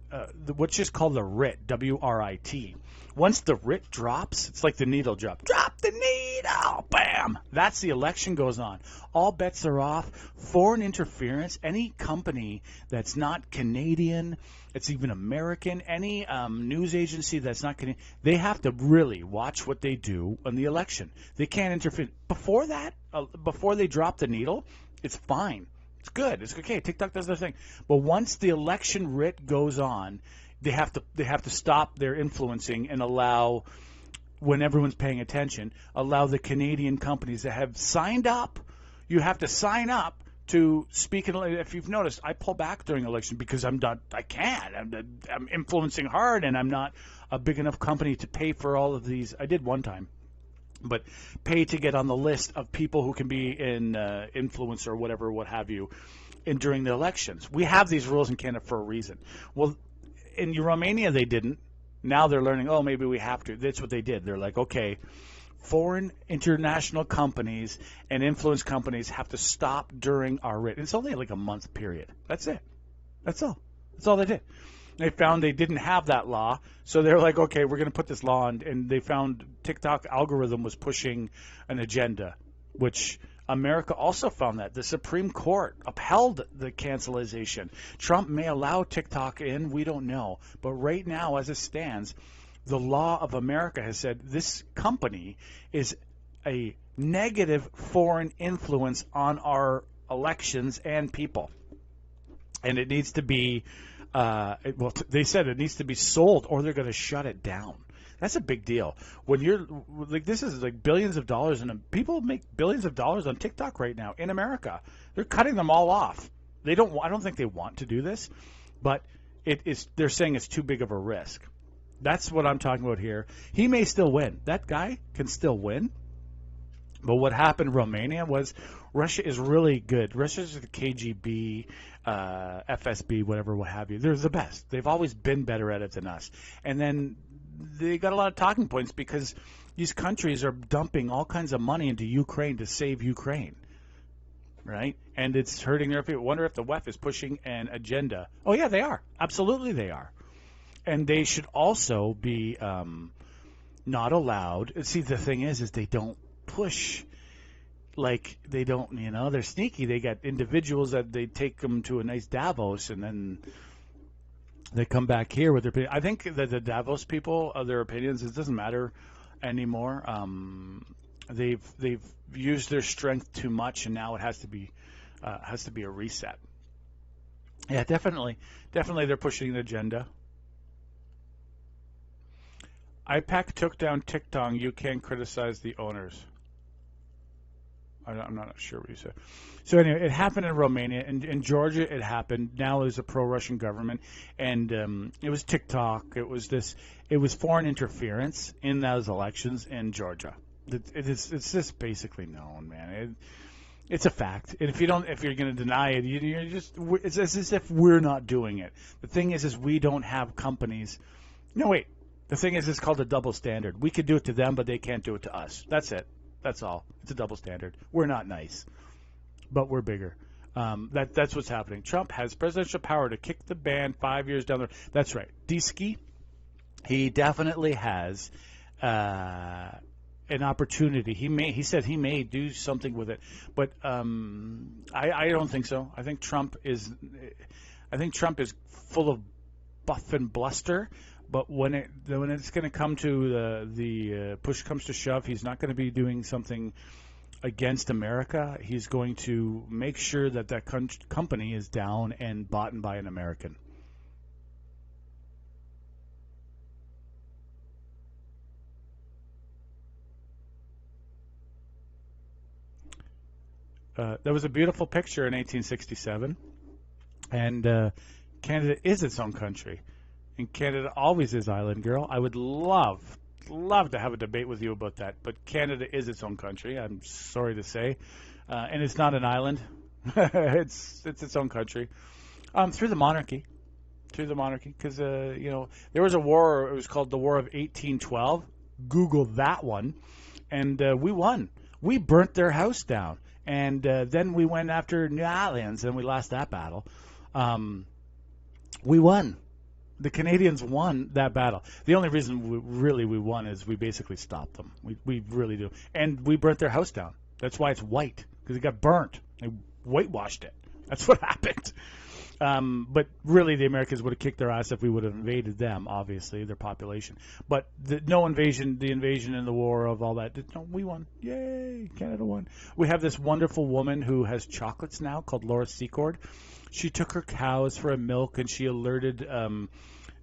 what's just called the writ, W-R-I-T, once the writ drops, it's like the needle drop. Drop the needle! Bam! That's the election goes on. All bets are off. Foreign interference, any company that's not Canadian, it's even American, any news agency that's not Canadian, they have to really watch what they do on the election. They can't interfere. Before that, before they drop the needle, it's fine. It's good. It's okay. TikTok does their thing. But once the election writ goes on, they have to stop their influencing and allow, when everyone's paying attention, allow the Canadian companies that have signed up. You have to sign up to speak. If you've noticed, I pull back during election because I'm influencing hard, and I'm not a big enough company to pay for all of these. I did one time. But pay to get on the list of people who can be in influence or whatever, what have you, during the elections. We have these rules in Canada for a reason. Well, in Romania they didn't. Now they're learning, oh, maybe we have to. That's what they did. They're like, okay, foreign international companies and influence companies have to stop during our writ. It's only like a month period. That's it. That's all. That's all they did. They found they didn't have that law, so they're like, okay, we're going to put this law on, and they found TikTok algorithm was pushing an agenda, which America also found that. The Supreme Court upheld the cancelization. Trump may allow TikTok in, we don't know. But right now, as it stands, the law of America has said this company is a negative foreign influence on our elections and people. And it needs to be... they said it needs to be sold, or they're going to shut it down. That's a big deal. When you're like, this is like billions of dollars, and people make billions of dollars on TikTok right now in America. They're cutting them all off. They don't. I don't think they want to do this, but it is. They're saying it's too big of a risk. That's what I'm talking about here. He may still win. That guy can still win. But what happened in Romania was Russia is really good. Russia's the KGB, FSB, whatever, what have you. They're the best. They've always been better at it than us. And then they got a lot of talking points because these countries are dumping all kinds of money into Ukraine to save Ukraine, right? And it's hurting their people. I wonder if the WEF is pushing an agenda. Oh, yeah, they are. Absolutely they are. And they should also be not allowed. See, the thing is they don't push, like, they don't, they're sneaky. They got individuals that they take them to a nice Davos, and then they come back here with their opinion. I think that the Davos people, their opinions, it doesn't matter anymore. They've used their strength too much, and now it has to be a reset. Yeah, definitely they're pushing an agenda. IPAC took down TikTok. You can't criticize the owners. I'm not sure what you said. So anyway, it happened in Romania. In Georgia, it happened. Now there's a pro-Russian government. And it was TikTok. It was foreign interference in those elections in Georgia. It's just basically known, man. It's a fact. And if you're going to deny it, it's as if we're not doing it. The thing is we don't have companies. No, wait. The thing is, it's called a double standard. We could do it to them, but they can't do it to us. That's it. That's all. It's a double standard. We're not nice, but we're bigger. That's what's happening. Trump has presidential power to kick the ban 5 years down the road. That's right. Diski, he definitely has an opportunity. He said he may do something with it, but I don't think so. I think Trump is full of buff and bluster. But when it's going to come to the push comes to shove, he's not going to be doing something against America. He's going to make sure that company is down and bought by an American. There was a beautiful picture in 1867, and Canada is its own country. And Canada always is island girl. I would love to have a debate with you about that. But Canada is its own country. I'm sorry to say, and it's not an island. it's its own country. Through the monarchy, because there was a war. It was called the War of 1812. Google that one, and we won. We burnt their house down, and then we went after New Orleans, and we lost that battle. We won. The Canadians won that battle. The only reason we won is we basically stopped them. We really do. And we burnt their house down. That's why it's white, because it got burnt. They whitewashed it. That's what happened. But really, the Americans would have kicked their ass if we would have invaded them, obviously, their population. But the invasion and the war of all that, no, we won. Yay, Canada won. We have this wonderful woman who has chocolates now called Laura Secord. She took her cows for a milk, and she alerted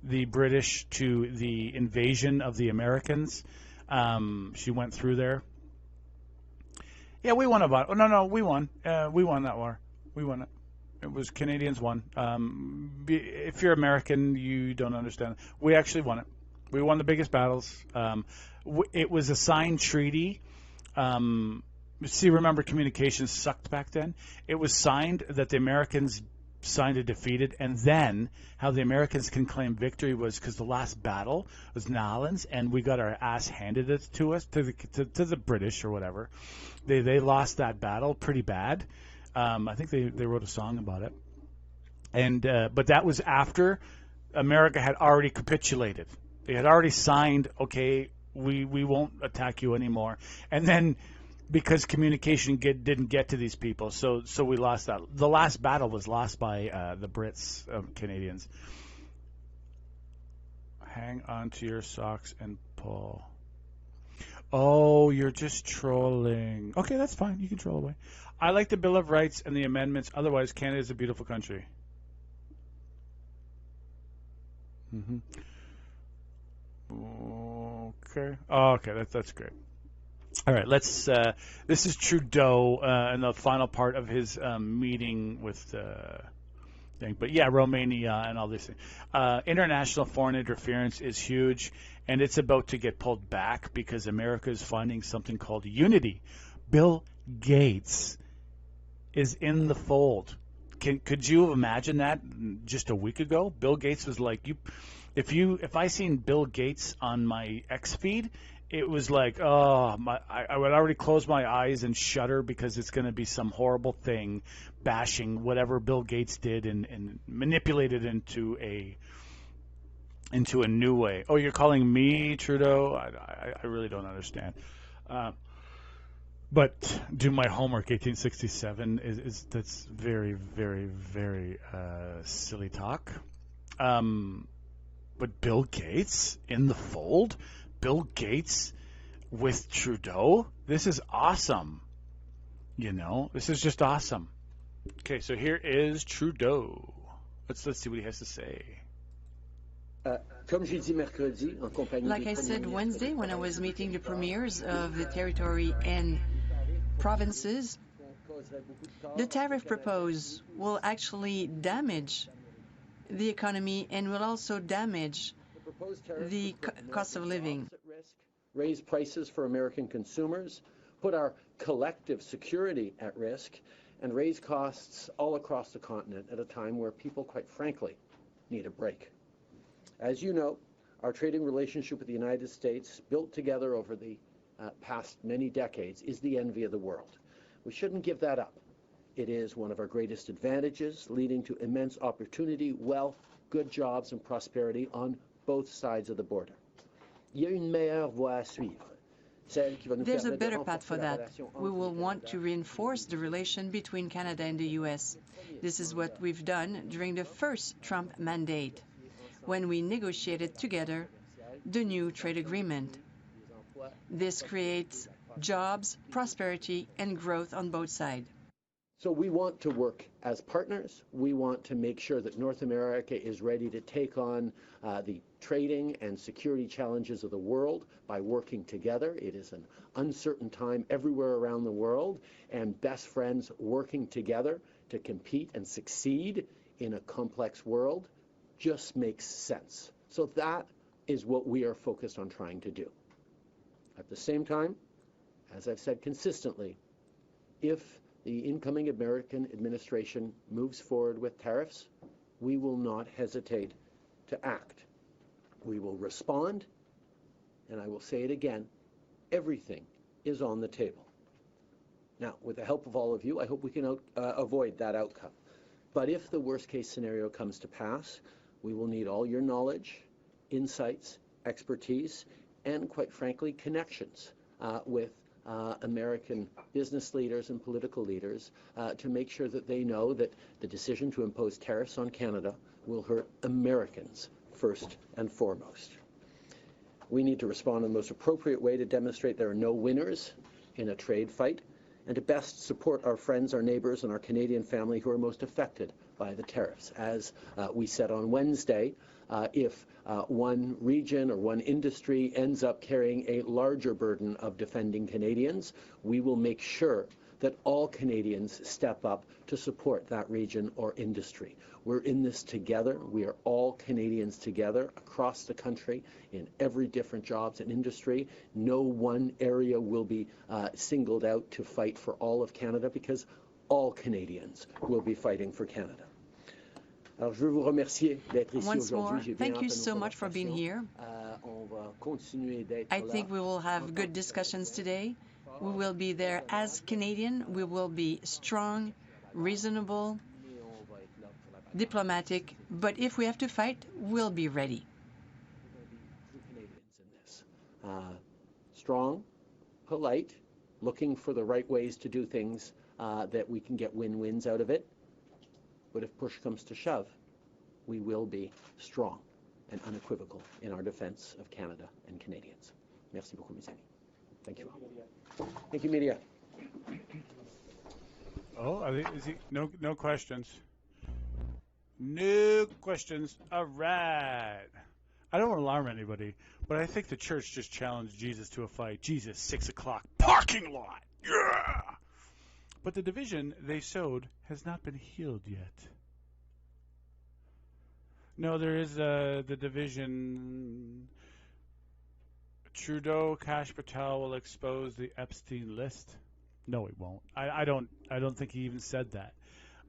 the British to the invasion of the Americans. She went through there. Yeah, we won about. Oh, no, we won. We won that war. We won it. It was Canadians won. If you're American, you don't understand. We actually won it. We won the biggest battles. It was a signed treaty. Remember, communications sucked back then. It was signed that the Americans signed and defeated, and then how the Americans can claim victory was because the last battle was Nolans, and we got our ass handed to us to the British or whatever. They lost that battle pretty bad. I think they wrote a song about it, and but that was after America had already capitulated. They had already signed. Okay, we won't attack you anymore, and then, because communication didn't get to these people, so we lost that. The last battle was lost by the Brits, Canadians. Hang on to your socks and pull. Oh, you're just trolling. Okay, that's fine. You can troll away. I like the Bill of Rights and the amendments. Otherwise, Canada is a beautiful country. Mm-hmm. Okay. Oh, okay, that's great. All right, let's. This is Trudeau in the final part of his meeting with thing. But yeah, Romania and all this thing. International foreign interference is huge, and it's about to get pulled back because America is finding something called unity. Bill Gates is in the fold. Could you imagine that just a week ago? Bill Gates was like, if I seen Bill Gates on my X feed, it was like, I would already close my eyes and shudder because it's going to be some horrible thing bashing whatever Bill Gates did and manipulate it into a new way. Oh, you're calling me Trudeau? I really don't understand. But do my homework. 1867 that's very, very, very silly talk. But Bill Gates in the fold. Bill Gates with Trudeau. This is awesome. This is just awesome. Okay, so here is Trudeau. Let's see what he has to say. Like I said Wednesday when I was meeting the premiers of the territory and provinces, the tariff proposed will actually damage the economy and will also damage the cost of living. Raise prices for American consumers, put our collective security at risk, and raise costs all across the continent at a time where people, quite frankly, need a break. As you know, our trading relationship with the United States, built together over the past many decades, is the envy of the world. We shouldn't give that up. It is one of our greatest advantages, leading to immense opportunity, wealth, good jobs, and prosperity on both sides of the border. Il y a une meilleure voie à suivre. There's a better path for that. We will want to reinforce the relation between Canada and the U.S. This is what we've done during the first Trump mandate, when we negotiated together the new trade agreement. This creates jobs, prosperity, and growth on both sides. So we want to work as partners. We want to make sure that North America is ready to take on the trading and security challenges of the world by working together. It is an uncertain time everywhere around the world, and best friends working together to compete and succeed in a complex world just makes sense. So that is what we are focused on trying to do. At the same time, as I've said consistently, if the incoming American administration moves forward with tariffs, we will not hesitate to act. We will respond, and I will say it again, everything is on the table. Now, with the help of all of you, I hope we can avoid that outcome. But if the worst case scenario comes to pass, we will need all your knowledge, insights, expertise, and quite frankly, connections with American business leaders and political leaders to make sure that they know that the decision to impose tariffs on Canada will hurt Americans first and foremost. We need to respond in the most appropriate way to demonstrate there are no winners in a trade fight and to best support our friends, our neighbors, and our Canadian family who are most affected by the tariffs. As we said on Wednesday, if one region or one industry ends up carrying a larger burden of defending Canadians, we will make sure that all Canadians step up to support that region or industry. We're in this together. We are all Canadians together across the country in every different jobs and industry. No one area will be singled out to fight for all of Canada because all Canadians will be fighting for Canada. Alors, je veux vous remercier d'être ici aujourd'hui. Thank you so much for being here. I think we will have good discussions today. We will be there as Canadian. We will be strong, reasonable, diplomatic. But if we have to fight, we'll be ready. Strong, polite, looking for the right ways to do things that we can get win-wins out of it. But if push comes to shove, we will be strong and unequivocal in our defense of Canada and Canadians. Merci beaucoup, mes amis. Thank you. Thank you, media. Oh, is he? No questions. No questions. All right. I don't want to alarm anybody, but I think the church just challenged Jesus to a fight. Jesus, 6 o'clock, parking lot. Yeah. But the division they sowed has not been healed yet. No, there is the division. Trudeau, Kash Patel will expose the Epstein list. No, he won't. I don't think he even said that.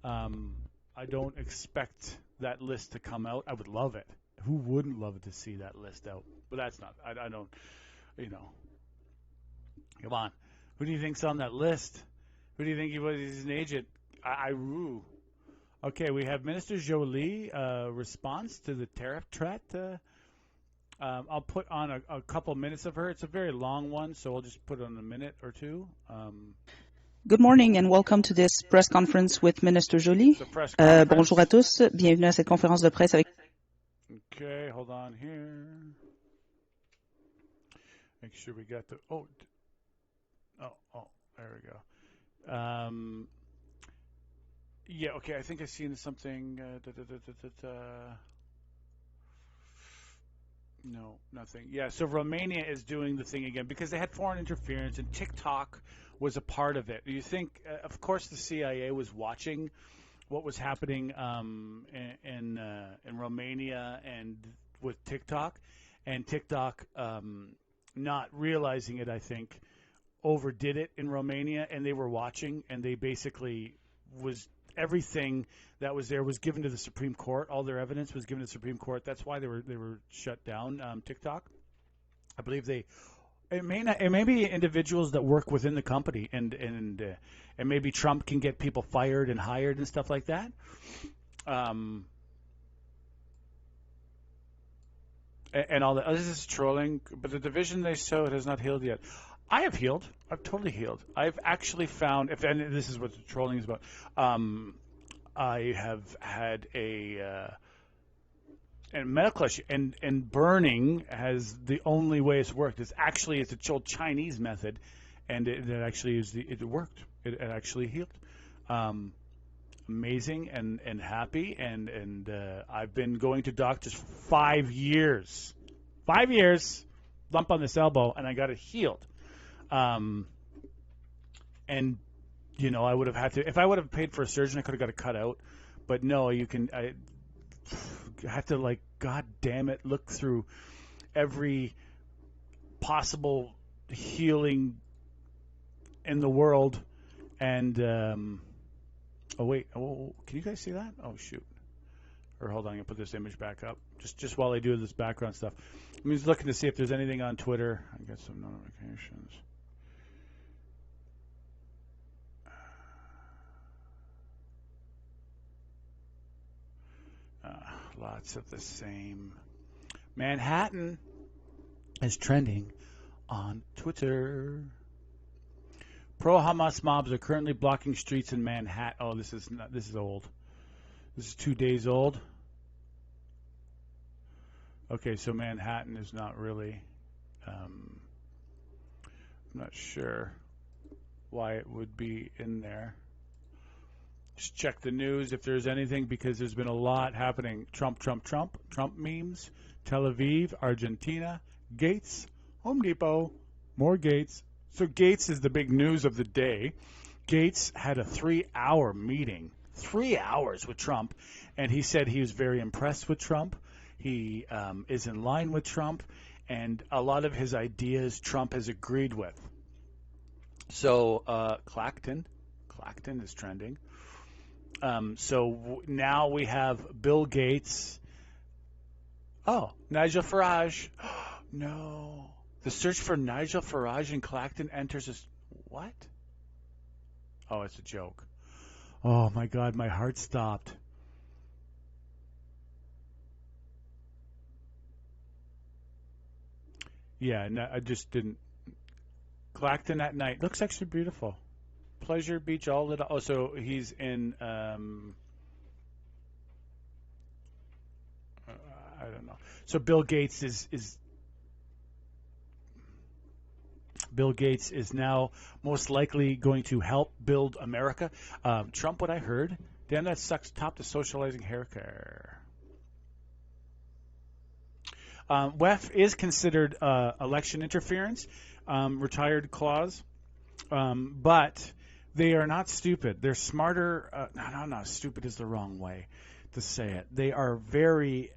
I don't expect that list to come out. I would love it. Who wouldn't love to see that list out? But that's not. I don't. Come on. Who do you think's on that list? Who do you think he was? He's an agent. Woo. Okay, we have Minister Jolie response to the tariff threat. I'll put on a couple minutes of her. It's a very long one, so I'll just put on a minute or two. Good morning and welcome to this press conference with Minister Jolie. Bonjour à tous. Bienvenue à cette conférence de presse avec. Okay, hold on here. Make sure we got the. Oh, there we go. Yeah, okay, I think I've seen something. No, nothing. Yeah, so Romania is doing the thing again because they had foreign interference and TikTok was a part of it. You think, of course, the CIA was watching what was happening in Romania and with TikTok, and TikTok not realizing it, I think, overdid it in Romania, and they were watching, and they basically everything that was there was given to the Supreme Court. All their evidence was given to the Supreme Court. That's why they were shut down. TikTok, I believe it may be individuals that work within the company, and maybe Trump can get people fired and hired and stuff like that. And all that. This is trolling, but the division they sowed has not healed yet. I have healed. I've totally healed. I've actually found, and this is what the trolling is about. I have had a medical issue, and burning has the only way it's worked. It's a old Chinese method, and it actually it worked. It actually healed. Amazing and happy, and I've been going to doctors for 5 years. 5 years, lump on this elbow, and I got it healed. And I would have had to, if I would have paid for a surgeon, I could have got it cut out. But no, I have to, God damn it, look through every possible healing in the world. And, can you guys see that? Oh, shoot. Or hold on, I'm going to put this image back up. Just while I do this background stuff. I'm just looking to see if there's anything on Twitter. I got some notifications. Lots of the same. Manhattan is trending on Twitter. Pro-Hamas mobs are currently blocking streets in Manhattan. Oh, this is old. This is 2 days old. Okay, so Manhattan is not really. I'm not sure why it would be in there. Just check the news if there's anything, because there's been a lot happening. Trump memes, Tel Aviv, Argentina, Gates, Home Depot, more Gates. So Gates is the big news of the day. Gates had a 3-hour meeting, 3 hours with Trump, and he said he was very impressed with Trump. He is in line with Trump, and a lot of his ideas Trump has agreed with. So Clacton is trending. So now we have Bill Gates. Oh, Nigel Farage. No. The search for Nigel Farage in Clacton enters as... What? Oh, it's a joke. Oh, my God, my heart stopped. Yeah, no, I just didn't... Clacton at night. Looks actually beautiful. Pleasure Beach, all lit up. Oh, so he's in... I don't know. So Bill Gates is Bill Gates is now most likely going to help build America. Trump, what I heard, damn, that sucks. Top to socializing hair care. WEF is considered election interference, retired clause, but they are not stupid. They're smarter. No, stupid is the wrong way to say it. They are very,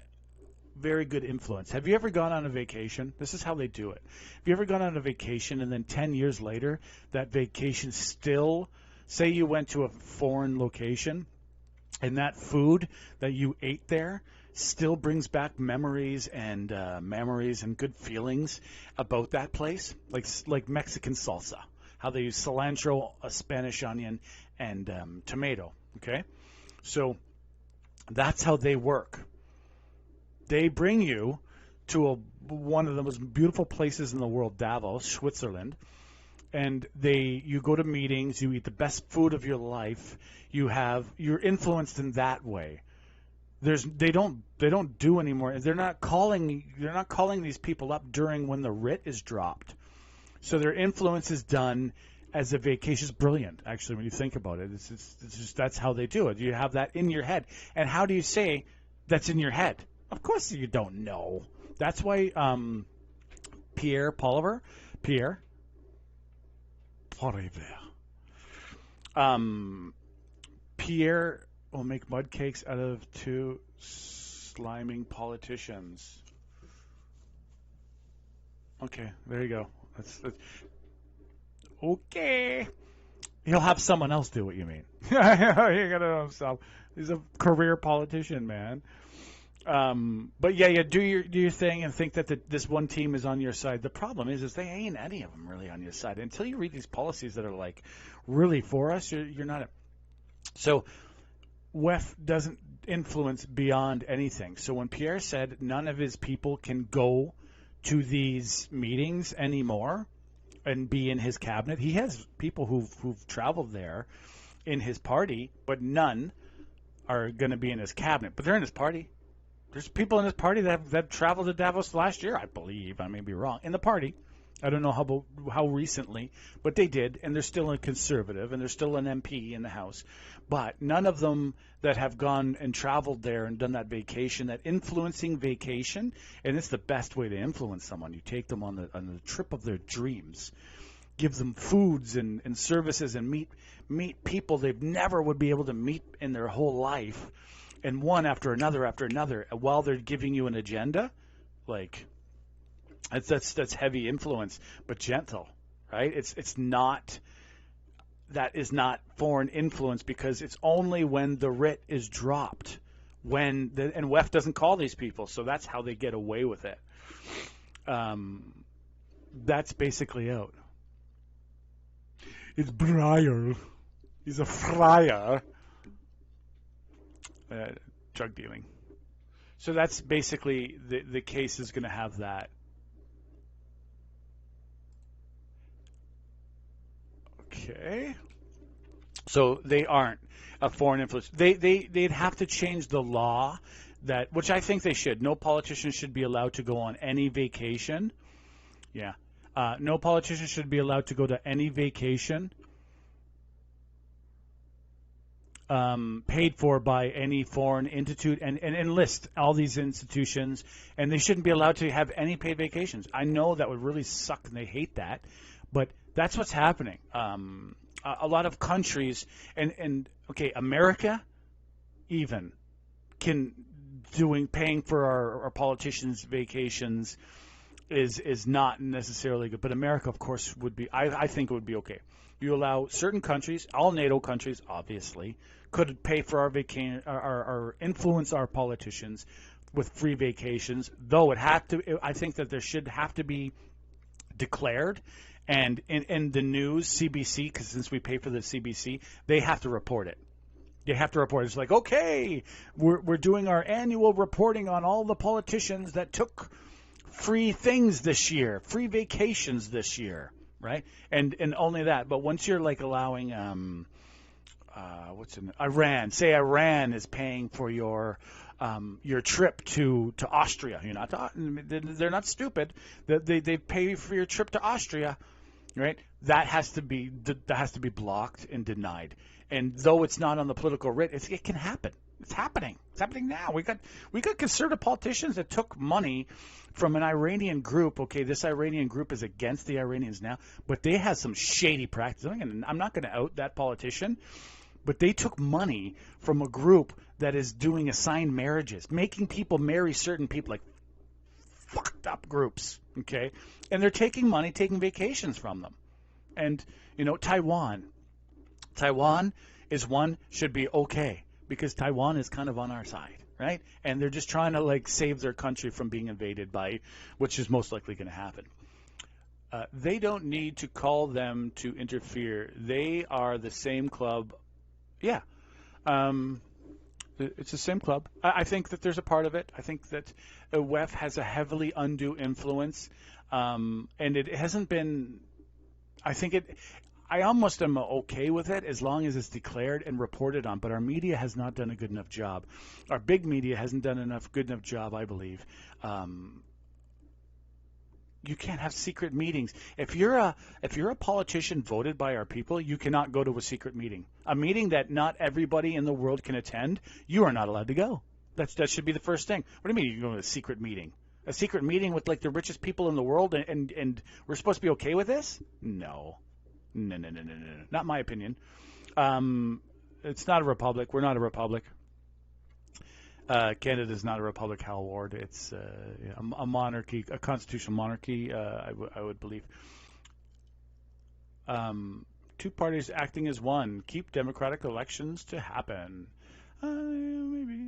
very good influence. Have you ever gone on a vacation? This is how they do it. Have you ever gone on a vacation and then 10 years later, that vacation still, say you went to a foreign location and that food that you ate there still brings back memories and good feelings about that place, like Mexican salsa, how they use cilantro, a Spanish onion, and tomato. Okay, so that's how they work. They bring you to one of the most beautiful places in the world, Davos, Switzerland, and you go to meetings, you eat the best food of your life, you're influenced in that way. They don't do anymore. They're not calling these people up during when the writ is dropped. So their influence is done as a vacation. It's brilliant, actually, when you think about it. It's just that's how they do it. You have that in your head. And how do you say that's in your head? Of course you don't know. That's why Pierre Poilievre, Poilievre. Pierre will make mud cakes out of 2 sliming politicians. Okay, there you go. That's okay. He'll have someone else do what you mean. You're gonna himself. He's a career politician, man. But yeah, do your thing and think that this one team is on your side. The problem is they ain't any of them really on your side until you read these policies that are like really for us. You're not. So WEF doesn't influence beyond anything. So when Pierre said none of his people can go to these meetings anymore and be in his cabinet, he has people who've traveled there in his party, but none are going to be in his cabinet. But they're in his party. There's people in his party that traveled to Davos last year, I believe. I may be wrong. In the party. I don't know how recently, but they did, and they're still a conservative, and they're still an MP in the House. But none of them that have gone and traveled there and done that vacation, that influencing vacation, and it's the best way to influence someone. You take them on the trip of their dreams, give them foods and services, and meet people they never would be able to meet in their whole life, and one after another, while they're giving you an agenda, like. That's heavy influence, but gentle, right? It's not. That is not foreign influence because it's only when the writ is dropped, and WEF doesn't call these people, so that's how they get away with it. That's basically out. It's Breyer. He's a friar. Drug dealing. So that's basically the case is going to have that. Okay. So they aren't a foreign influence. They'd have to change the law which I think they should. No politician should be allowed to go on any vacation. Yeah. No politician should be allowed to go to any vacation paid for by any foreign institute and enlist all these institutions, and they shouldn't be allowed to have any paid vacations. I know that would really suck and they hate that, but that's what's happening. A lot of countries, and America even paying for our politicians' vacations is not necessarily good. But America, of course, would be. I think it would be okay. You allow certain countries, all NATO countries, obviously, could pay for our vacation, or influence our politicians with free vacations. Though I think that there should have to be declared. And in the news, CBC, because since we pay for the CBC, they have to report it. They have to report it. It's like, okay, we're doing our annual reporting on all the politicians that took free things this year, free vacations this year, right? And only that. But once you're like allowing, Iran, say Iran is paying for your trip to Austria. They're not stupid. They pay for your trip to Austria. Right, that has to be blocked and denied. And though it's not on the political writ, it can happen. It's happening. It's happening now. We got conservative politicians that took money from an Iranian group. Okay, this Iranian group is against the Iranians now, but they have some shady practice. I'm not going to out that politician, but they took money from a group that is doing assigned marriages, making people marry certain people, like fucked up groups. Okay, and they're taking money, taking vacations from them. And Taiwan is should be okay because Taiwan is kind of on our side, right? And they're just trying to save their country from being invaded by, which is most likely going to happen. They don't need to call them to interfere. They are the same club. Yeah. It's the same club. I think that there's a part of it. I think that WEF has a heavily undue influence, and it hasn't been. I almost am okay with it as long as it's declared and reported on. But our media has not done a good enough job. Our big media hasn't done good enough job, I believe. You can't have secret meetings. If you're a politician voted by our people, you cannot go to a secret meeting. A meeting that not everybody in the world can attend, you are not allowed to go. That should be the first thing. What do you mean you go to a secret meeting? A secret meeting with the richest people in the world and we're supposed to be okay with this? No. No. Not my opinion. It's not a republic. We're not a republic. Canada is not a republic, Hal Ward. It's a monarchy, a constitutional monarchy, I would believe. Two parties acting as one. Keep democratic elections to happen. Maybe.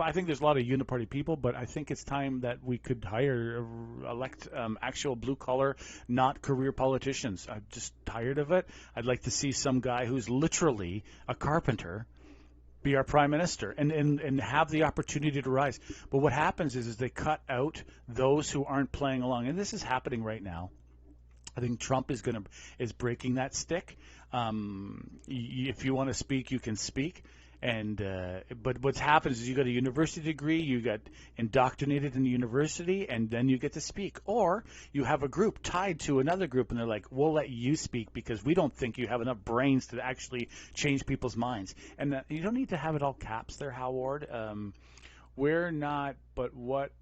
I think there's a lot of uniparty people, but I think it's time that we could elect actual blue-collar, not career politicians. I'm just tired of it. I'd like to see some guy who's literally a carpenter be our prime minister and have the opportunity to rise. But what happens is they cut out those who aren't playing along, and this is happening right now. I think Trump is breaking that stick. If you want to speak, you can speak. But what's happened is you got a university degree, you got indoctrinated in the university, and then you get to speak. Or you have a group tied to another group, and they're like, we'll let you speak because we don't think you have enough brains to actually change people's minds. And you don't need to have it all caps there, Howard. We're not, but what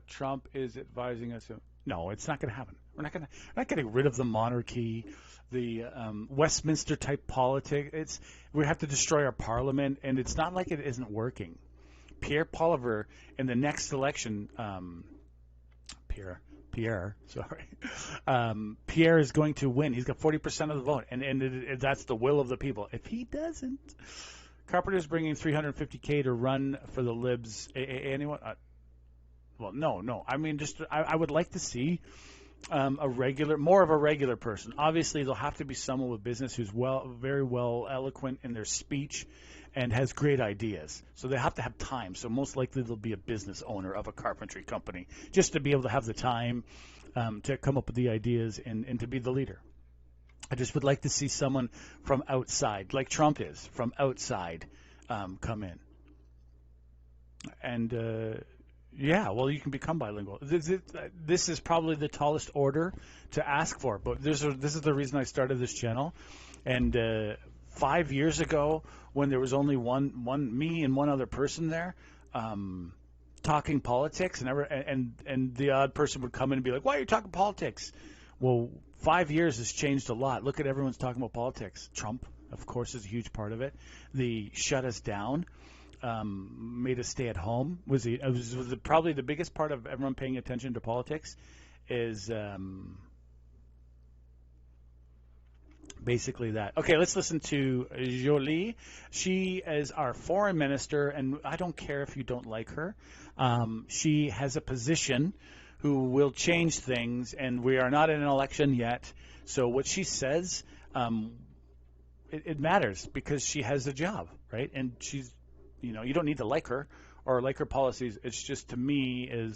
Trump is advising us? No, it's not going to happen. We're not getting rid of the monarchy, the Westminster type politics. We have to destroy our parliament, and it's not like it isn't working. Pierre Poilievre in the next election, Pierre is going to win. He's got 40% of the vote, and that's the will of the people. If he doesn't, Carpenter's bringing $350K to run for the Libs. Anyone? Well, no. I mean, I would like to see more of a regular person. Obviously, there'll have to be someone with business who's very well eloquent in their speech and has great ideas. So they have to have time. So most likely they'll be a business owner of a carpentry company just to be able to have the time to come up with the ideas and to be the leader. I just would like to see someone from outside, like Trump is, from outside, come in. And yeah, well, you can become bilingual. This is probably the tallest order to ask for, but this is the reason I started this channel. And 5 years ago, when there was only me and one other person there, talking politics, and the odd person would come in and be like, "Why are you talking politics?" Well, 5 years has changed a lot. Look at everyone's talking about politics. Trump, of course, is a huge part of it. The shut us down. Made us stay at home was probably the biggest part of everyone paying attention to politics is basically that. Okay, let's listen to Jolie. She is our foreign minister, and I don't care if you don't like her. She has a position who will change things, and we are not in an election yet. So what she says, it matters because she has a job, right? And she's you don't need to like her or like her policies. It's just, to me, you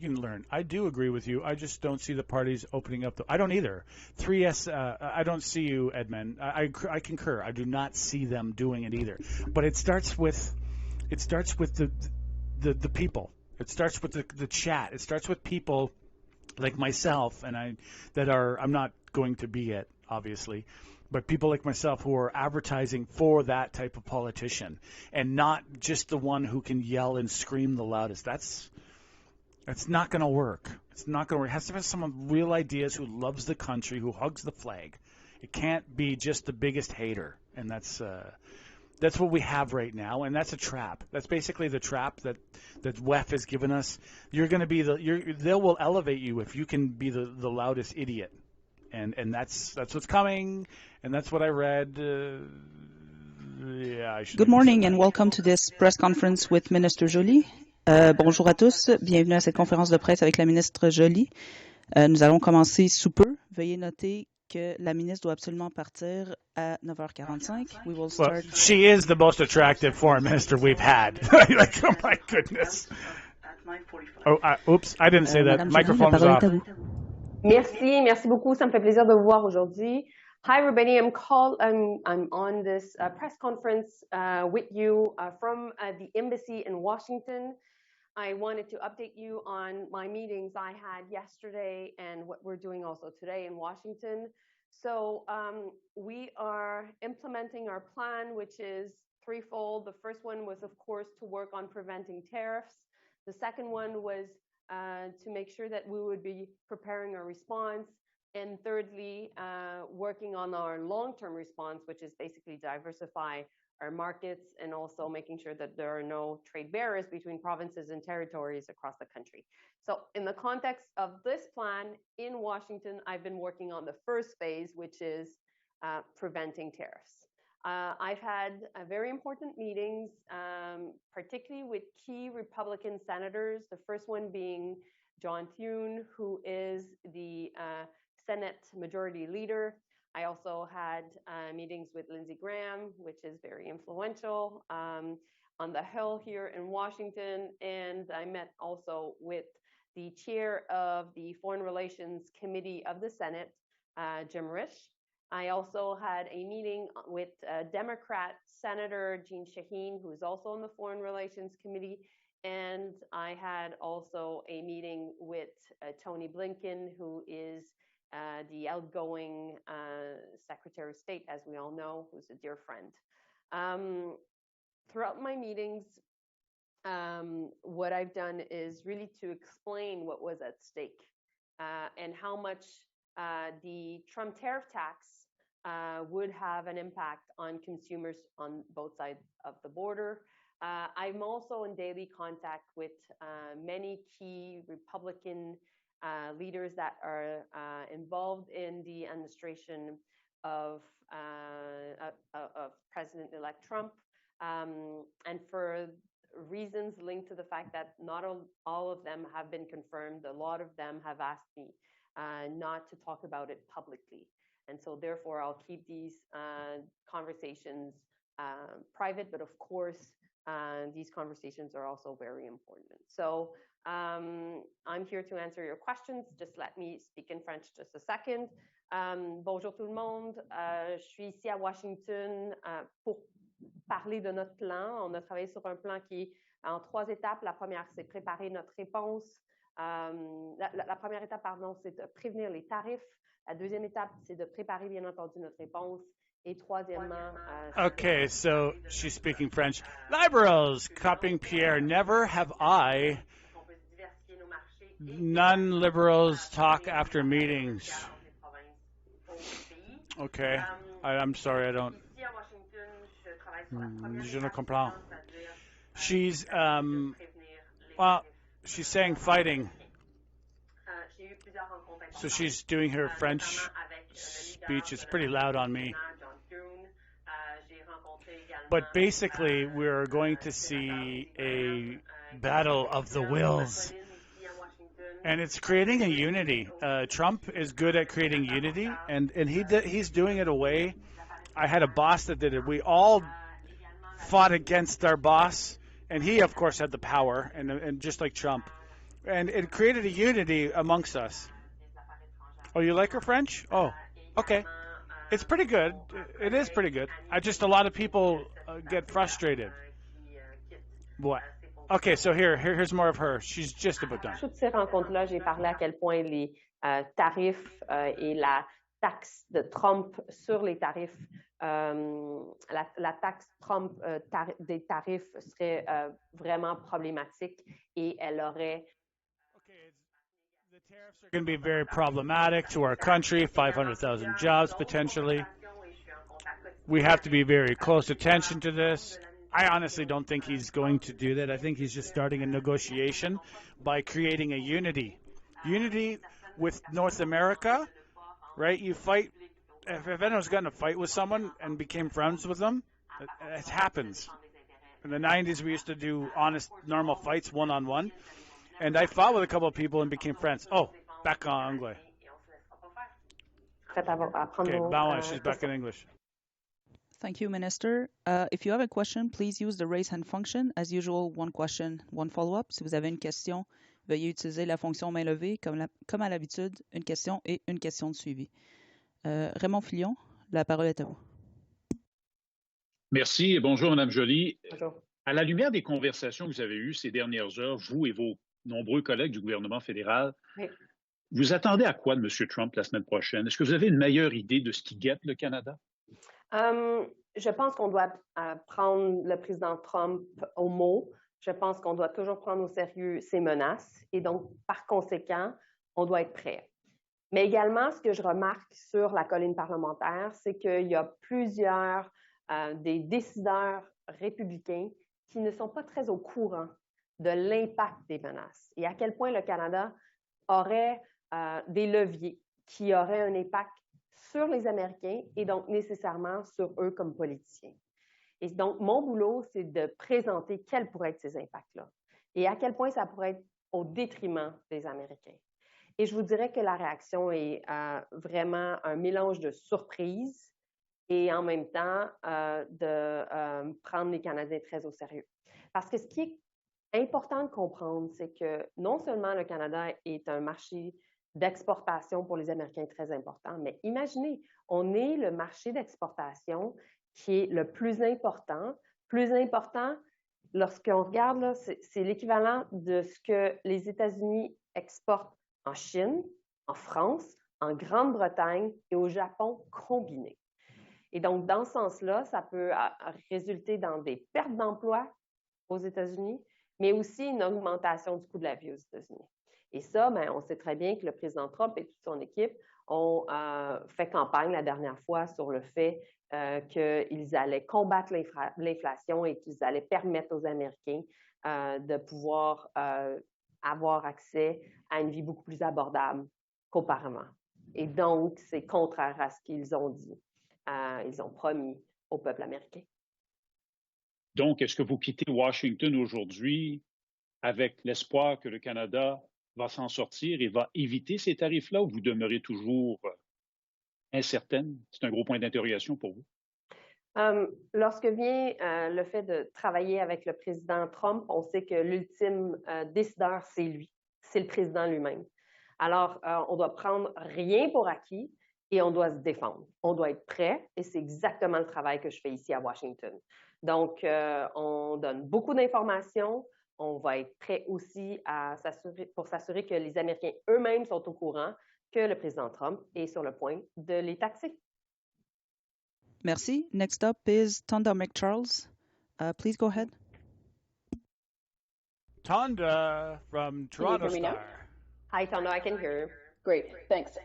can learn. I do agree with you. I just don't see the parties opening up. I don't either. 3S, I don't see you, Edmund. I concur. I do not see them doing it either. But it starts with the people. It starts with the chat. It starts with people like myself, and I'm not going to be it, obviously. But people like myself who are advertising for that type of politician and not just the one who can yell and scream the loudest. That's not going to work. It's not going to work. It has to be someone with real ideas who loves the country, who hugs the flag. It can't be just the biggest hater. And that's what we have right now, and that's a trap. That's basically the trap that WEF has given us. You're going to be they will elevate you if you can be the loudest idiot. And that's what's coming, and that's what I read. Good morning and welcome to this press conference with Minister Joly. Bonjour à tous, bienvenue à cette conférence de presse avec la ministre Joly. Nous allons commencer sous peu. Veuillez noter que la ministre doit absolument partir à 9h45. We will start. Well, she is the most attractive foreign minister we've had. Like, oh my goodness. Oh, oops, I didn't say that. Madame Microphone was off. Merci beaucoup. Ça me fait plaisir de vous voir aujourd'hui. Hi, everybody. I'm on this press conference with you from the embassy in Washington. I wanted to update you on my meetings I had yesterday and what we're doing also today in Washington. So we are implementing our plan, which is threefold. The first one was, of course, to work on preventing tariffs. The second one was to make sure that we would be preparing a response. And thirdly, working on our long-term response, which is basically diversify our markets and also making sure that there are no trade barriers between provinces and territories across the country. So in the context of this plan in Washington, I've been working on the first phase, which is preventing tariffs. I've had very important meetings, particularly with key Republican senators, the first one being John Thune, who is the Senate Majority Leader. I also had meetings with Lindsey Graham, which is very influential on the Hill here in Washington. And I met also with the chair of the Foreign Relations Committee of the Senate, Jim Risch. I also had a meeting with Democrat Senator Jeanne Shaheen, who is also on the Foreign Relations Committee. And I had also a meeting with Tony Blinken, who is the outgoing Secretary of State, as we all know, who's a dear friend. Throughout my meetings, what I've done is really to explain what was at stake and how much the Trump tariff tax would have an impact on consumers on both sides of the border. I'm also in daily contact with many key Republican leaders that are involved in the administration of President-elect Trump. And for reasons linked to the fact that not all of them have been confirmed, a lot of them have asked me not to talk about it publicly. And so therefore, I'll keep these conversations private, but of course, these conversations are also very important. So I'm here to answer your questions. Just let me speak in French just a second. Bonjour tout le monde. Je suis ici à Washington pour parler de notre plan. On a travaillé sur un plan qui est en 3 étapes. La première, c'est préparer notre réponse. La première étape, pardon, c'est de prévenir les tarifs. La deuxième étape, c'est de préparer, bien entendu, notre réponse. Et troisièmement... Okay, so she's speaking French. Liberals, copying Pierre. Never have I... Non-liberals talk after meetings. Okay, I'm sorry, I don't... Je ne comprends. She's, well, she's saying fighting. So she's doing her French speech. It's pretty loud on me. But basically, we're going to see a battle of the wills. And it's creating a unity. Trump is good at creating unity, and he's doing it away. I had a boss that did it. We all fought against our boss, and he, of course, had the power, and just like Trump. And it created a unity amongst us. Oh, you like her French? Oh, okay. It's pretty good. It is pretty good. A lot of people get frustrated. What? Okay, so here's more of her. She's just about done. Toutes ces rencontres-là, j'ai parlé à quel point les tarifs et la taxe de Trump sur les tarifs, la taxe Trump des tarifs serait vraiment problématique et elle aurait... The tariffs are going to be very problematic to our country, 500,000 jobs potentially. We have to be very close attention to this. I honestly don't think he's going to do that. I think he's just starting a negotiation by creating a unity. Unity with North America, right? You fight, if anyone's gotten a fight with someone and became friends with them, it happens. In the 90s, we used to do honest, normal fights one-on-one. And I fought with a couple of people and became friends. Oh, back en anglais. Okay, she's back in English. Thank you, Minister. If you have a question, please use the raise hand function. As usual, one question, one follow-up. Si vous avez une question, veuillez utiliser la fonction main levée. Comme à l'habitude, une question et une question de suivi. Raymond Fillon, la parole est à vous. Merci et bonjour, Mme Joly. Bonjour. À la lumière des conversations que vous avez eues ces dernières heures, vous et vos nombreux collègues du gouvernement fédéral, oui. Vous attendez à quoi de M. Trump la semaine prochaine? Est-ce que vous avez une meilleure idée de ce qui guette le Canada? Je pense qu'on doit prendre le président Trump au mot. Je pense qu'on doit toujours prendre au sérieux ses menaces. Et donc, par conséquent, on doit être prêt. Mais également, ce que je remarque sur la colline parlementaire, c'est qu'il y a plusieurs des décideurs républicains qui ne sont pas très au courant de l'impact des menaces et à quel point le Canada aurait des leviers qui auraient un impact sur les Américains et donc nécessairement sur eux comme politiciens. Et donc, mon boulot, c'est de présenter quels pourraient être ces impacts-là et à quel point ça pourrait être au détriment des Américains. Et je vous dirais que la réaction est vraiment un mélange de surprise et en même temps de prendre les Canadiens très au sérieux. Parce que ce qui est important de comprendre, c'est que non seulement le Canada est un marché d'exportation pour les Américains très important, mais imaginez, on est le marché d'exportation qui est le plus important lorsqu'on regarde, là, c'est l'équivalent de ce que les États-Unis exportent en Chine, en France, en Grande-Bretagne et au Japon combinés. Et donc, dans ce sens-là, ça peut résulter dans des pertes d'emplois aux États-Unis, mais aussi une augmentation du coût de la vie aux États-Unis. Et ça, on sait très bien que le président Trump et toute son équipe ont fait campagne la dernière fois sur le fait qu'ils allaient combattre l'inflation et qu'ils allaient permettre aux Américains de pouvoir avoir accès à une vie beaucoup plus abordable qu'auparavant. Et donc, c'est contraire à ce qu'ils ont dit. Ils ont promis au peuple américain. Donc, est-ce que vous quittez Washington aujourd'hui avec l'espoir que le Canada va s'en sortir et va éviter ces tarifs-là ou vous demeurez toujours incertaine? C'est un gros point d'interrogation pour vous. Lorsque vient le fait de travailler avec le président Trump, on sait que l'ultime décideur, c'est lui, c'est le président lui-même. Alors, on doit prendre rien pour acquis et on doit se défendre. On doit être prêt et c'est exactement le travail que je fais ici à Washington. Donc, on donne beaucoup d'informations. On va être prêt aussi pour s'assurer que les Américains eux-mêmes sont au courant que le président Trump est sur le point de les taxer. Merci. Next up is Tonda McCharles. Please go ahead. Tonda from Toronto Star. Hi, Tonda. I can hear you. Great. Thanks.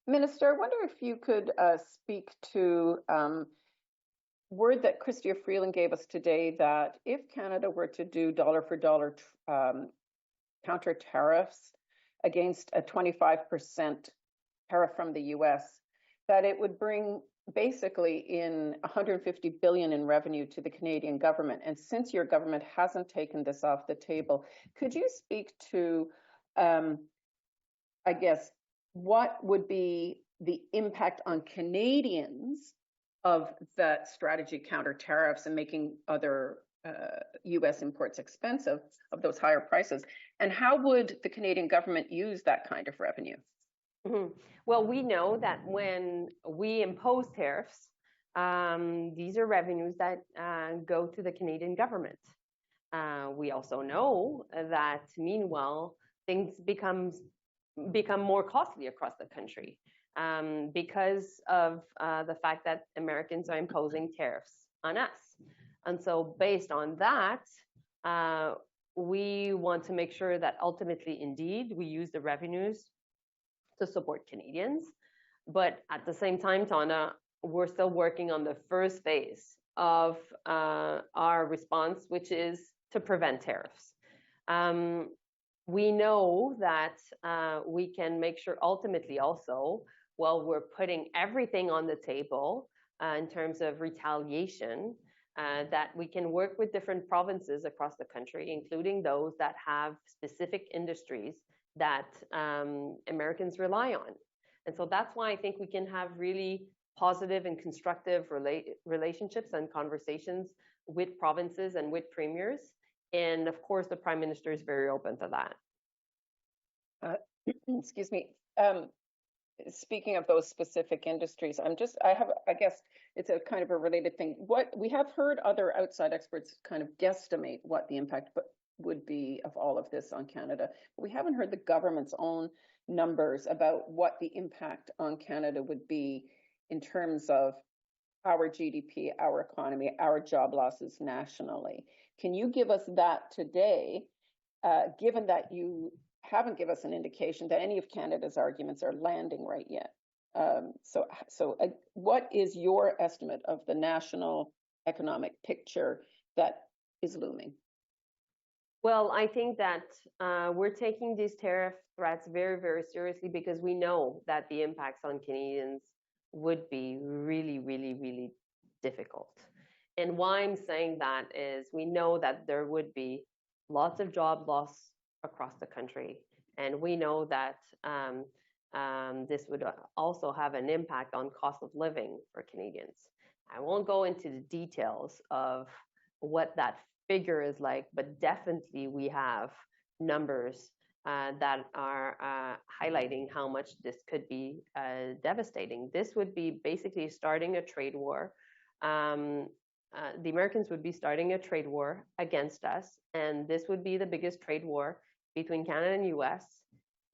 Minister, I wonder if you could speak to word that Chrystia Freeland gave us today that if Canada were to do dollar-for-dollar counter tariffs against a 25% tariff from the U.S., that it would bring basically in $150 billion in revenue to the Canadian government. And since your government hasn't taken this off the table, could you speak to, I guess, what would be the impact on Canadians of that strategy counter tariffs and making other U.S. imports expensive of those higher prices? And how would the Canadian government use that kind of revenue? Mm-hmm. Well, we know that when we impose tariffs, these are revenues that go to the Canadian government. We also know that, meanwhile, things become more costly across the country because of the fact that Americans are imposing tariffs on us. And so based on that, we want to make sure that ultimately, indeed, we use the revenues to support Canadians. But at the same time, Tana, we're still working on the first phase of our response, which is to prevent tariffs. We know that we can make sure ultimately also, while we're putting everything on the table in terms of retaliation, that we can work with different provinces across the country, including those that have specific industries that Americans rely on. And so that's why I think we can have really positive and constructive relationships and conversations with provinces and with premiers. And of course, the Prime Minister is very open to that. Excuse me. Speaking of those specific industries, I guess it's a kind of a related thing. What we have heard other outside experts kind of guesstimate what the impact would be of all of this on Canada. But we haven't heard the government's own numbers about what the impact on Canada would be in terms of our GDP, our economy, our job losses nationally. Can you give us that today, given that you haven't given us an indication that any of Canada's arguments are landing right yet. So what is your estimate of the national economic picture that is looming? Well, I think that we're taking these tariff threats very, very seriously because we know that the impacts on Canadians would be really, really, really difficult. And why I'm saying that is we know that there would be lots of job loss across the country. And we know that this would also have an impact on cost of living for Canadians. I won't go into the details of what that figure is like, but definitely we have numbers that are highlighting how much this could be devastating. This would be basically starting a trade war. The Americans would be starting a trade war against us, and this would be the biggest trade war between Canada and US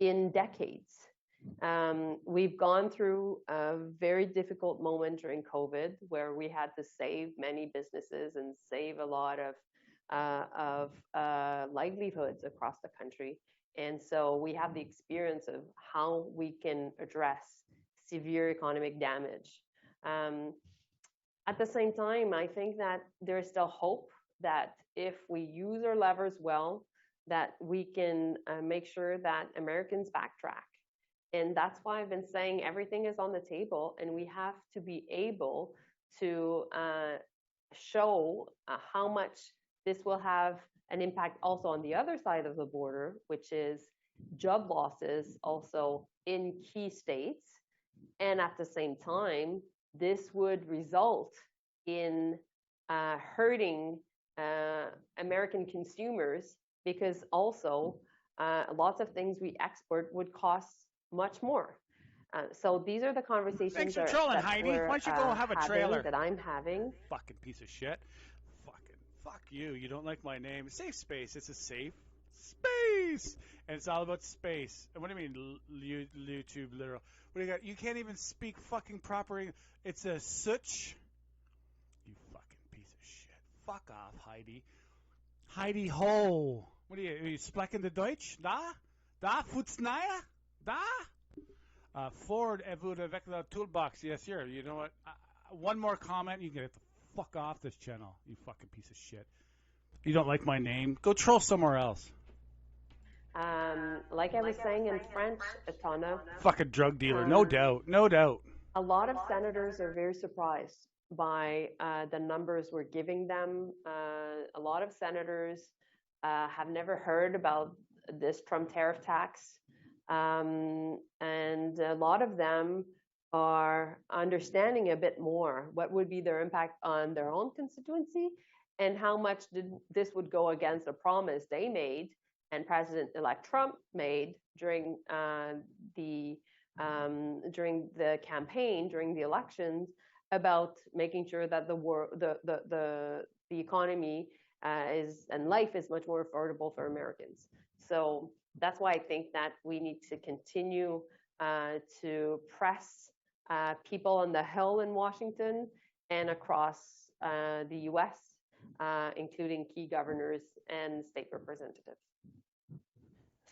in decades. We've gone through a very difficult moment during COVID where we had to save many businesses and save a lot of livelihoods across the country. And so we have the experience of how we can address severe economic damage. At the same time, I think that there is still hope that if we use our levers well, that we can make sure that Americans backtrack. And that's why I've been saying everything is on the table, and we have to be able to show how much this will have an impact also on the other side of the border, which is job losses also in key states. And at the same time, this would result in hurting American consumers because also lots of things we export would cost much more. So these are the conversations Thanks for trolling, Heidi. Why don't you go have a trailer? That I'm having. Fucking piece of shit. Fuck you. You don't like my name. Safe space. It's a safe space. And it's all about space. And what do you mean, YouTube literal? What do you got? You can't even speak fucking proper. It's a such. You fucking piece of shit. Fuck off, Heidi. Heidi Ho. What are you sprechen de Deutsch? Da? Futznaya? Da? Ford with a Vector toolbox. Yes, sir. You know what? One more comment. You can get the fuck off this channel. You fucking piece of shit. You don't like my name? Go troll somewhere else. Like I was saying in French, Atana. Fucking drug dealer. No doubt. No doubt. A lot of senators are very surprised by the numbers we're giving them. A lot of senators have never heard about this Trump tariff tax. And a lot of them are understanding a bit more what would be their impact on their own constituency and how much this would go against a promise they made and President-elect Trump made during the campaign, during the elections, about making sure that the economy and life is much more affordable for Americans. So that's why I think that we need to continue to press people on the Hill in Washington and across the U.S., including key governors and state representatives.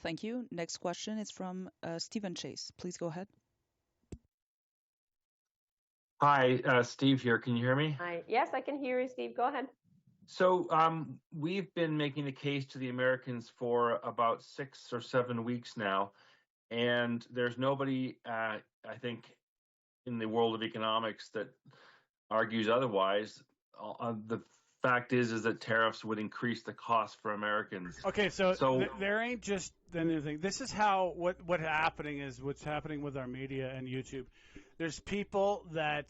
Thank you. Next question is from Stephen Chase. Please go ahead. Hi, Steve here. Can you hear me? Hi. Yes, I can hear you, Steve. Go ahead. So we've been making the case to the Americans for about 6 or 7 weeks now, and there's nobody, I think, in the world of economics that argues otherwise. The fact is that tariffs would increase the cost for Americans. Okay, so there ain't just anything. This is how what's happening with our media and YouTube. There's people that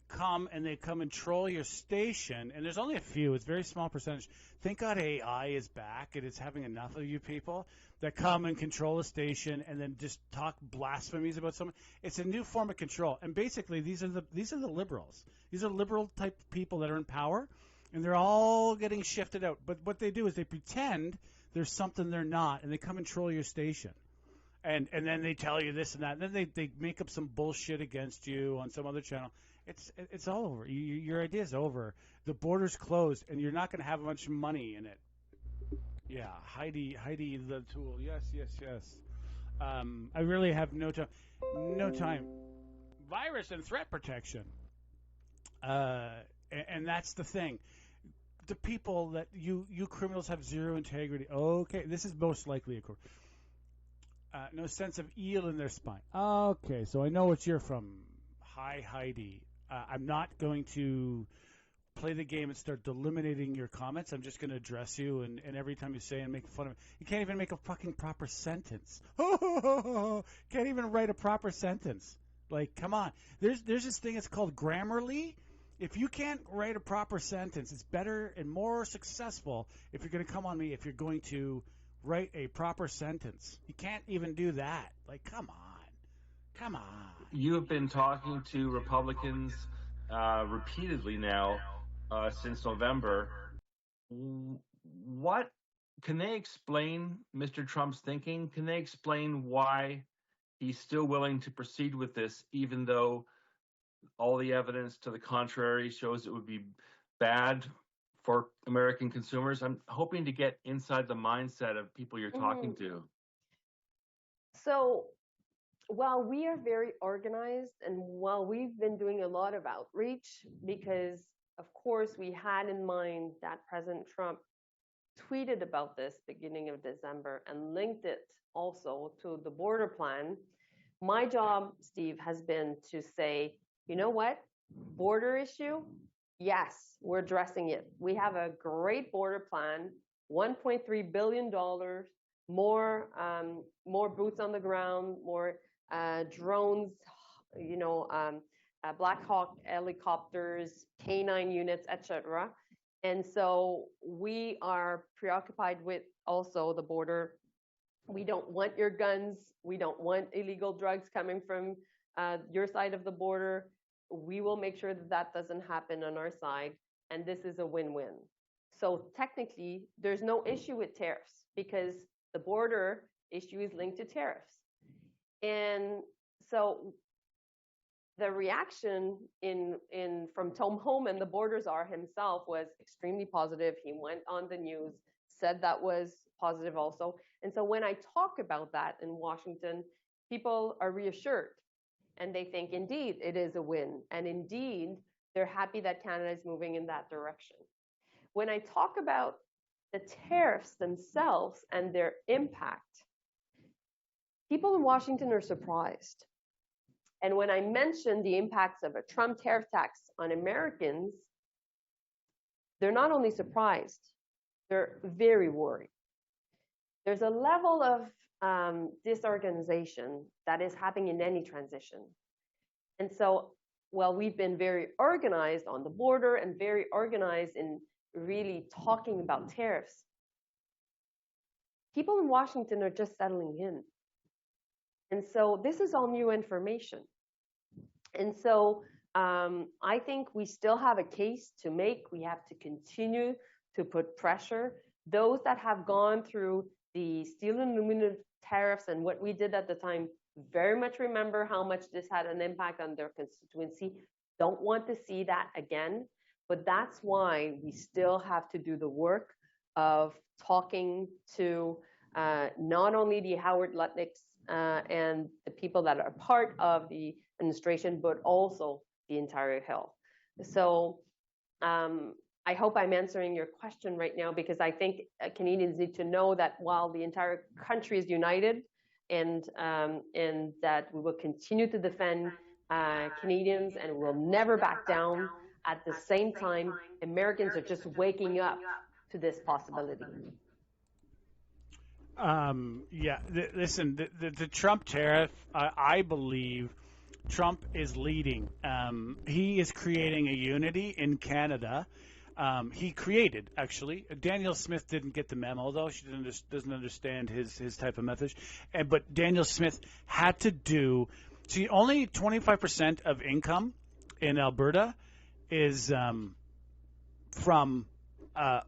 come and troll your station, and there's only a few. It's a very small percentage. Thank God AI is back, and it's having enough of you people that come and control a station and then just talk blasphemies about someone. It's a new form of control, and basically these are the liberals. These are liberal type people that are in power, and they're all getting shifted out. But what they do is they pretend there's something they're not, and they come and troll your station. And then they tell you this and that. And then they make up some bullshit against you on some other channel. It's all over. Your idea is over. The border's closed, and you're not going to have much money in it. Yeah, Heidi the tool. Yes. I really have no time. Virus and threat protection. And that's the thing. The people that you criminals have zero integrity. Okay, this is most likely, of course. No sense of eel in their spine. Okay, so I know what you're from. Hi, Heidi. I'm not going to play the game and start eliminating your comments. I'm just going to address you, and every time you say and make fun of it. You can't even make a fucking proper sentence. Can't even write a proper sentence. Like, come on. There's this thing, it's called Grammarly. If you can't write a proper sentence, it's better and more successful if you're going to come on me, if you're going to write a proper sentence. You can't even do that. Like, come on. You have been talking to Republicans repeatedly now since November. What can they explain Mr. Trump's thinking? Can they explain why he's still willing to proceed with this, even though all the evidence to the contrary shows it would be bad for American consumers? I'm hoping to get inside the mindset of people you're talking to. So while we are very organized and while we've been doing a lot of outreach, because of course we had in mind that President Trump tweeted about this beginning of December and linked it also to the border plan, my job, Steve, has been to say, you know what? Border issue? Yes, we're addressing it. We have a great border plan, $1.3 billion, more boots on the ground, more drones, Black Hawk helicopters, K9 units, etc. And so we are preoccupied with also the border. We don't want your guns. We don't want illegal drugs coming from your side of the border. We will make sure that that doesn't happen on our side. And this is a win-win. So technically, there's no issue with tariffs because the border issue is linked to tariffs. And so the reaction from Tom Homan, the border czar himself, was extremely positive. He went on the news, said that was positive also. And so when I talk about that in Washington, people are reassured and they think, indeed, it is a win. And indeed, they're happy that Canada is moving in that direction. When I talk about the tariffs themselves and their impact, people in Washington are surprised. And when I mention the impacts of a Trump tariff tax on Americans, they're not only surprised, they're very worried. There's a level of disorganization that is happening in any transition. And so, while we've been very organized on the border and very organized in really talking about tariffs, people in Washington are just settling in. And so this is all new information. And so I think we still have a case to make. We have to continue to put pressure. Those that have gone through the steel and aluminum tariffs and what we did at the time very much remember how much this had an impact on their constituency. Don't want to see that again. But that's why we still have to do the work of talking to not only the Howard Lutnicks and the people that are part of the administration, but also the entire Hill. So I hope I'm answering your question right now, because I think Canadians need to know that while the entire country is united and that we will continue to defend Canadians and we'll never back down, at the same time, Americans are just waking up to this possibility. Listen, the Trump tariff, I believe Trump is leading. He is creating a unity in Canada. He created, actually. Danielle Smith didn't get the memo, though. She doesn't understand his type of message. But Danielle Smith had to do. See, only 25% of income in Alberta is from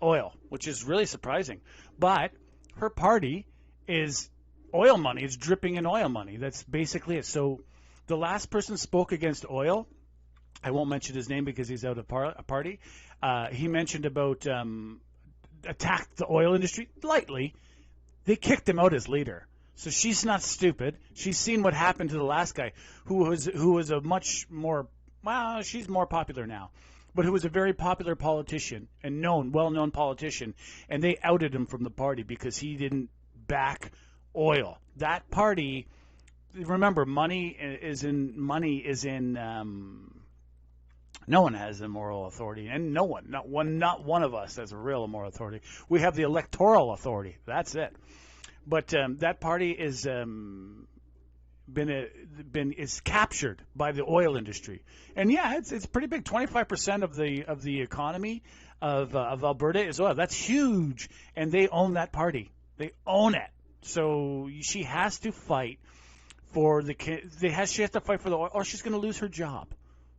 oil, which is really surprising. But her party is oil money. It's dripping in oil money. That's basically it. So the last person spoke against oil, I won't mention his name because he's out of party. He mentioned about attacked the oil industry lightly. They kicked him out as leader. So she's not stupid. She's seen what happened to the last guy, who was a much more, well, she's more popular now, but who was a very popular politician and well-known politician, and they outed him from the party because he didn't back oil. That party, remember, money is in. No one has a moral authority, and not one of us has a real moral authority. We have the electoral authority. That's it. But that party is is captured by the oil industry, and yeah, it's pretty big. 25% of the economy of Alberta is oil. That's huge, and they own that party. They own it. So she has to fight for she has to fight for the oil, or she's going to lose her job.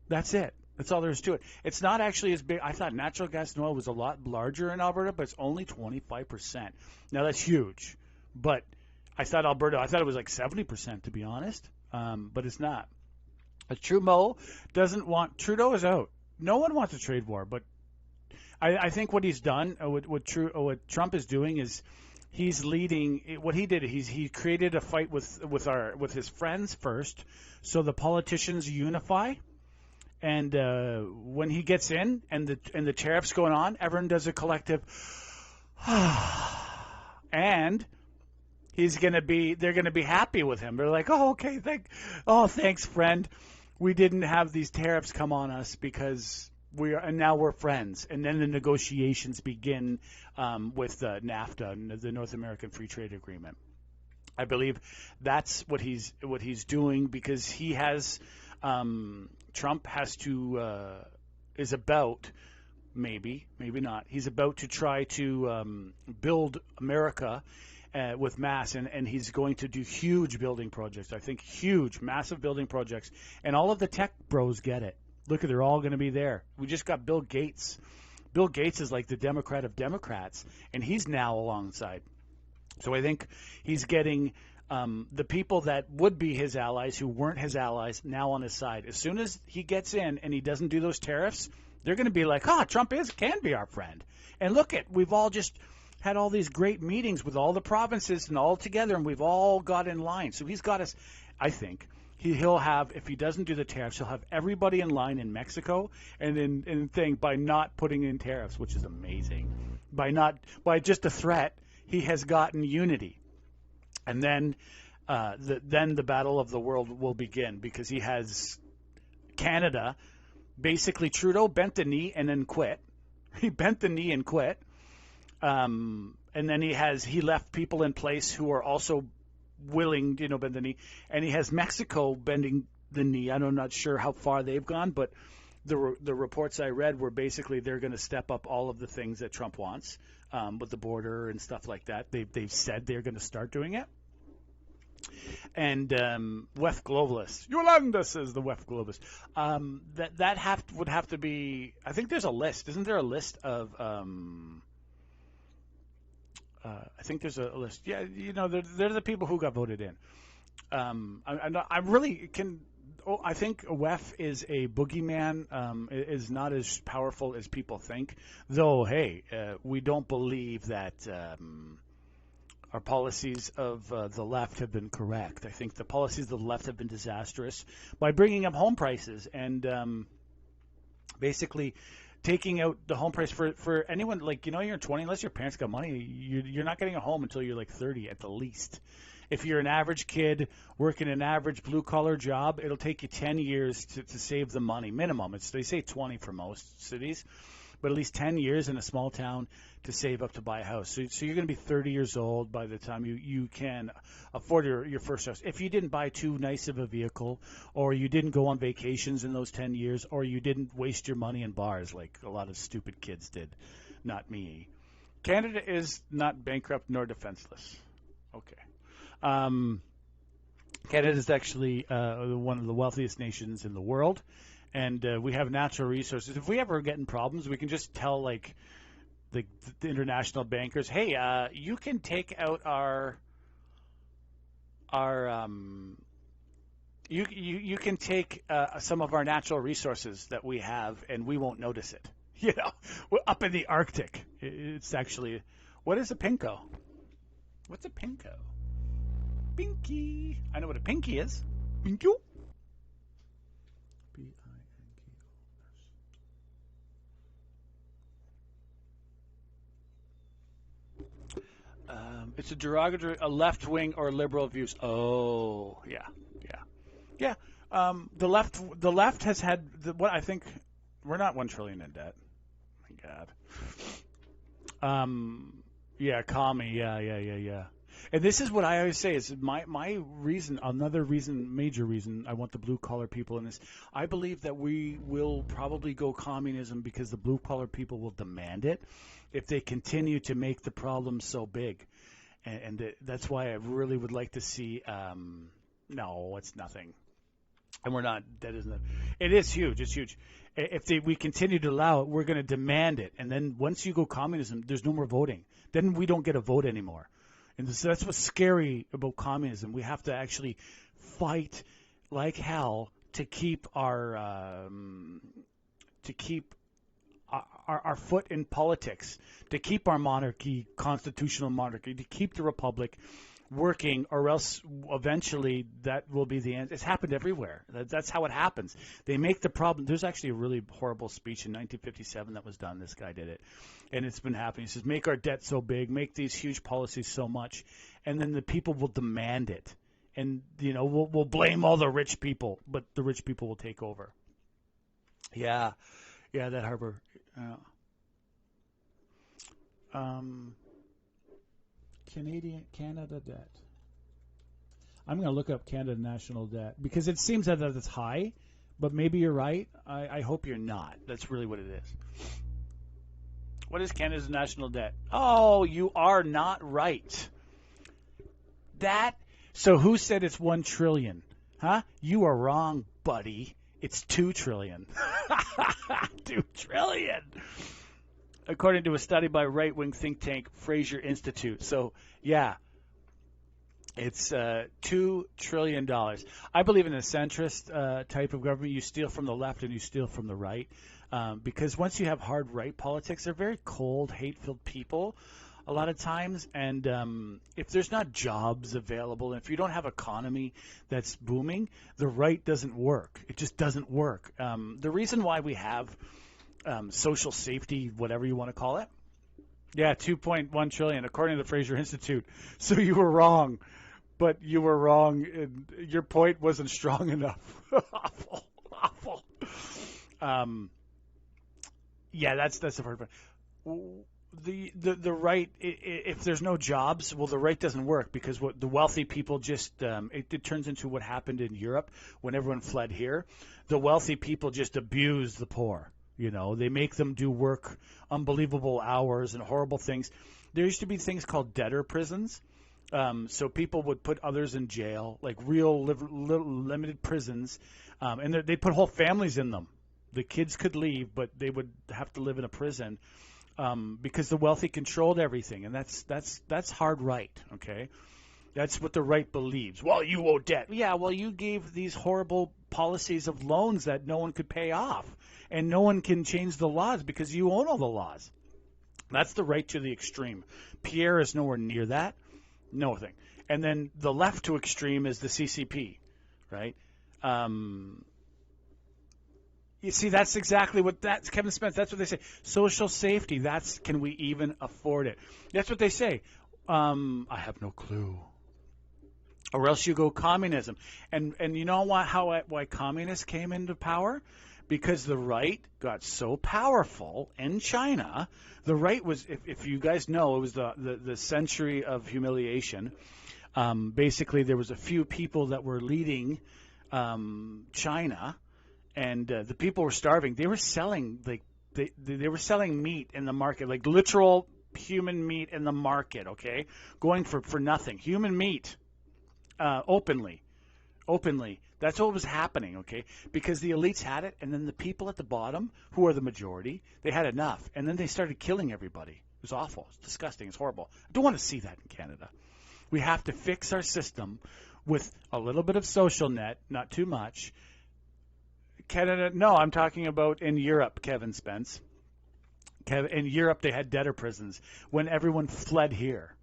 That's it. That's all there is to it. It's not actually as big. I thought natural gas and oil was a lot larger in Alberta, but it's only 25%. Now that's huge. But I thought it was like 70%, to be honest. But it's not. Trudeau is out. No one wants a trade war, but I think what he's done, what Trump is doing is he's leading. What he did, he created a fight with his friends first, so the politicians unify. And when he gets in and the tariffs going on, everyone does a collective, and they're gonna be happy with him. They're like, oh, okay, thanks, friend. We didn't have these tariffs come on us because and now we're friends. And then the negotiations begin with NAFTA, the North American Free Trade Agreement. I believe that's what he's doing, because he has Trump is about, maybe not. He's about to try to build America with mass, and he's going to do huge building projects. I think huge, massive building projects, and all of the tech bros get it. Look, they're all going to be there. We just got Bill Gates. Bill Gates is like the Democrat of Democrats, and he's now alongside. So I think he's getting the people that would be his allies, who weren't his allies, now on his side. As soon as he gets in and he doesn't do those tariffs, they're going to be like, Trump can be our friend. And look we've all just had all these great meetings with all the provinces and all together, and we've all got in line. So he's got us, I think, he'll have, if he doesn't do the tariffs, he'll have everybody in line in Mexico and by not putting in tariffs, which is amazing. By just a threat, he has gotten unity. And then the battle of the world will begin, because he has Canada. Basically, Trudeau bent the knee and then quit. He bent the knee and quit. And then he left people in place who are also willing, bend the knee. And he has Mexico bending the knee. I'm not sure how far they've gone, but the reports I read were basically they're going to step up all of the things that Trump wants with the border and stuff like that. They've said they're going to start doing it. And West Globalists, Yolanda says the West Globalists. Would have to be. I think there's a list. Isn't there a list of? I think there's a list. Yeah, they're the people who got voted in. I think WEF is a boogeyman. Is not as powerful as people think. Though, hey, we don't believe that our policies of the left have been correct. I think the policies of the left have been disastrous by bringing up home prices and basically taking out the home price for anyone, you're 20, unless your parents got money, you're not getting a home until you're like 30 at the least. If you're an average kid working an average blue-collar job, it'll take you 10 years to save the money, minimum. They say 20 for most cities, but at least 10 years in a small town to save up to buy a house. So you're going to be 30 years old by the time you can afford your first house. If you didn't buy too nice of a vehicle, or you didn't go on vacations in those 10 years, or you didn't waste your money in bars like a lot of stupid kids did. Not me. Canada is not bankrupt nor defenseless. Okay. Canada is actually one of the wealthiest nations in the world, and we have natural resources. If we ever get in problems, we can just tell the international bankers, hey, you can take out you can take some of our natural resources that we have, and we won't notice it. You know, we're up in the Arctic. It's actually, what is a pinko? What's a pinko? Pinky. I know what a pinky is. Pinky. It's a derogatory, a left-wing or liberal views. Oh, yeah. The left has had what I think we're not $1 trillion in debt. My God. Yeah, commie. Yeah. And this is what I always say is my reason, another reason, major reason I want the blue-collar people in this. I believe that we will probably go communism because the blue-collar people will demand it if they continue to make the problem so big. And that's why I really would like to see no, it's nothing. And we're not, that isn't, it is huge. It's huge. If we continue to allow it, we're going to demand it. And then once you go communism, there's no more voting. Then we don't get a vote anymore. And so that's what's scary about communism. We have to actually fight like hell to keep our foot in politics, to keep our monarchy, constitutional monarchy, to keep the republic working, or else eventually that will be the end. It's happened everywhere. That's how it happens. They make the problem. There's actually a really horrible speech in 1957 that was done. This guy did it, and it's been happening. He says, make our debt so big, make these huge policies so much, and then the people will demand it. And, you know, we'll blame all the rich people, but the rich people will take over. Yeah, that harbor. Canada debt. I'm going to look up Canada national debt because it seems that it's high, but maybe you're right. I hope you're not. That's really what it is. What is Canada's national debt? Oh, you are not right. So who said it's $1 trillion? Huh? You are wrong, buddy. It's $2 trillion. $2 trillion. According to a study by right-wing think tank Fraser Institute. So, yeah, it's $2 trillion. I believe in a centrist type of government. You steal from the left and you steal from the right. Because once you have hard right politics, they're very cold, hate-filled people a lot of times. And if there's not jobs available, and if you don't have economy that's booming, the right doesn't work. It just doesn't work. The reason why we have social safety, whatever you want to call it. Yeah, $2.1 trillion, according to the Fraser Institute. So you were wrong, but you were wrong. And your point wasn't strong enough. Awful. Yeah, that's the hard part. The right, if there's no jobs, well, the right doesn't work because what the wealthy people just it turns into what happened in Europe when everyone fled here. The wealthy people just abuse the poor. You know, they make them do work unbelievable hours and horrible things. There used to be things called debtor prisons. So people would put others in jail, like real limited prisons, and they put whole families in them. The kids could leave, but they would have to live in a prison because the wealthy controlled everything, and that's hard right, okay? That's what the right believes. Well, you owe debt. Yeah, well, you gave these horrible policies of loans that no one could pay off, and no one can change the laws because you own all the laws. That's the right to the extreme. Pierre is nowhere near that. Nothing. And then the left to extreme is the CCP, right? You see, that's exactly what that's Kevin Spence. That's what they say. Social safety. That's can we even afford it? That's what they say. I have no clue. Or else you go communism. And you know why communists came into power? Because the right got so powerful in China. The right was, if you guys know, it was the century of humiliation. Basically, there was a few people that were leading China, and the people were starving. They were selling they were selling meat in the market, like literal human meat in the market. Okay, going for nothing, human meat, openly. That's what was happening, okay? Because the elites had it, and then the people at the bottom, who are the majority, they had enough. And then they started killing everybody. It was awful. It's disgusting. It's horrible. I don't want to see that in Canada. We have to fix our system with a little bit of social net, not too much. Canada, no, I'm talking about in Europe, Kevin Spence. In Europe, they had debtor prisons when everyone fled here.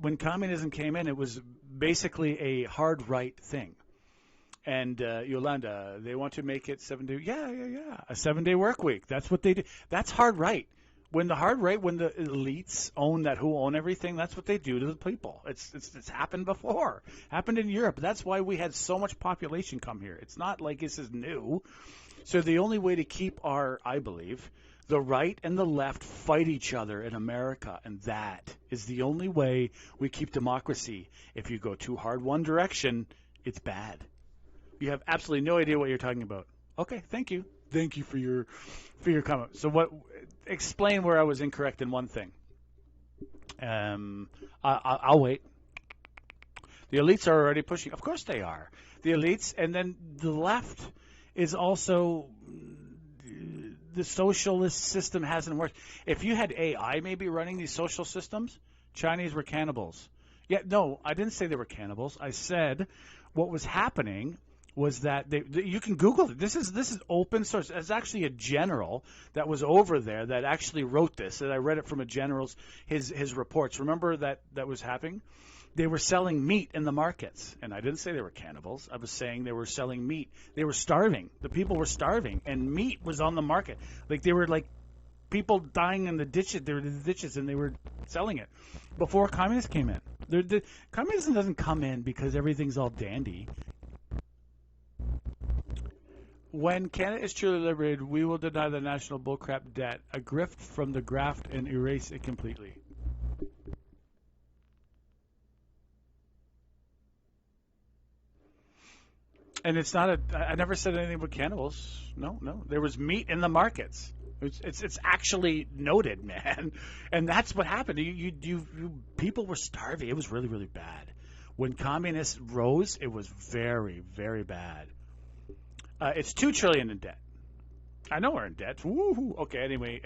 When communism came in, it was basically a hard right thing. And Yolanda, they want to make it 7 day. Yeah, a 7-day work week. That's what they do. That's hard right. When the elites who own everything, that's what they do to the people. It's happened before. Happened in Europe. That's why we had so much population come here. It's not like this is new. So the only way to keep I believe, the right and the left fight each other in America, and that is the only way we keep democracy. If you go too hard one direction, it's bad. You have absolutely no idea what you're talking about. Okay, thank you. Thank you for your comment. So explain where I was incorrect in one thing. I'll wait. The elites are already pushing. Of course they are. The elites, and then the left is also, the socialist system hasn't worked. If you had AI maybe running these social systems, Chinese were cannibals. Yeah, no, I didn't say they were cannibals. I said what was happening was that you can Google it. This is open source. There's actually a general that was over there that actually wrote this. And I read it from a general's his reports. Remember that was happening? They were selling meat in the markets, and I didn't say they were cannibals. I was saying they were selling meat. They were starving. The people were starving, and meat was on the market. Like they were like people dying in the ditches. They were in the ditches, and they were selling it before communism came in. The communism doesn't come in because everything's all dandy. When Canada is truly liberated, we will deny the national bullcrap debt, a grift from the graft, and erase it completely. And it's not I never said anything about cannibals. No. There was meat in the markets. It's actually noted, man. And that's what happened. You people were starving. It was really, really bad. When communists rose, it was very, very bad. It's $2 trillion in debt. I know we're in debt. Woo-hoo. Okay, anyway,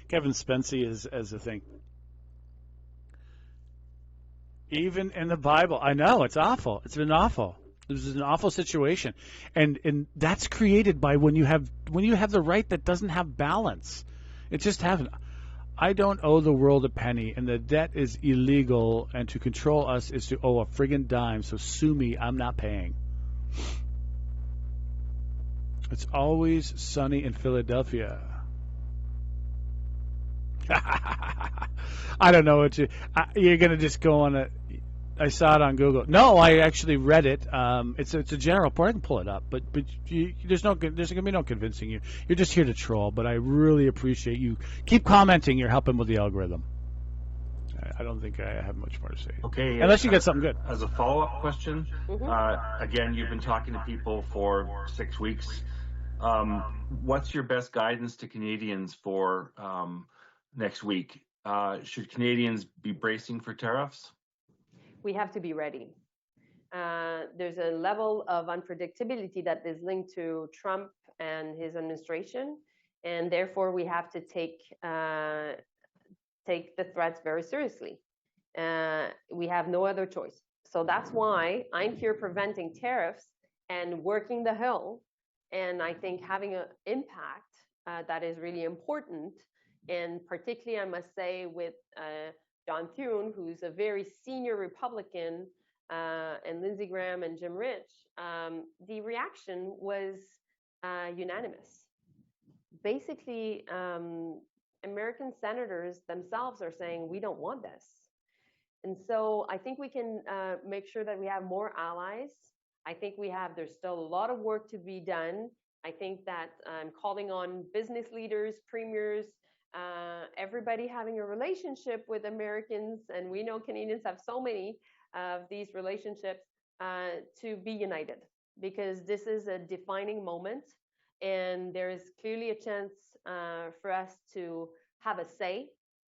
Kevin Spacey is as a thing. Even in the Bible, I know it's awful. It's been awful. This is an awful situation, and that's created by when you have the right that doesn't have balance. It just happened. I don't owe the world a penny, and the debt is illegal, and to control us is to owe a friggin' dime. So sue me. I'm not paying. It's always sunny in Philadelphia. I don't know what you're going to just go on a. I saw it on Google. No, I actually read it. It's a general report. I can pull it up, but there's going to be no convincing you. You're just here to troll. But I really appreciate you. Keep commenting. You're helping with the algorithm. I don't think I have much more to say. Okay. Unless you get something good. As a follow-up question, again, you've been talking to people for 6 weeks. What's your best guidance to Canadians for next week? Should Canadians be bracing for tariffs? We have to be ready. There's a level of unpredictability that is linked to Trump and his administration, and therefore we have to take the threats very seriously. We have no other choice. So that's why I'm here preventing tariffs and working the Hill, and I think having an impact that is really important, and particularly I must say with John Thune, who's a very senior Republican, and Lindsey Graham and Jim Rich, the reaction was unanimous. Basically, American senators themselves are saying, we don't want this. And so I think we can make sure that we have more allies. I think there's still a lot of work to be done. I think that I'm calling on business leaders, premiers, everybody having a relationship with Americans, and we know Canadians have so many of these relationships, to be united, because this is a defining moment, and there is clearly a chance for us to have a say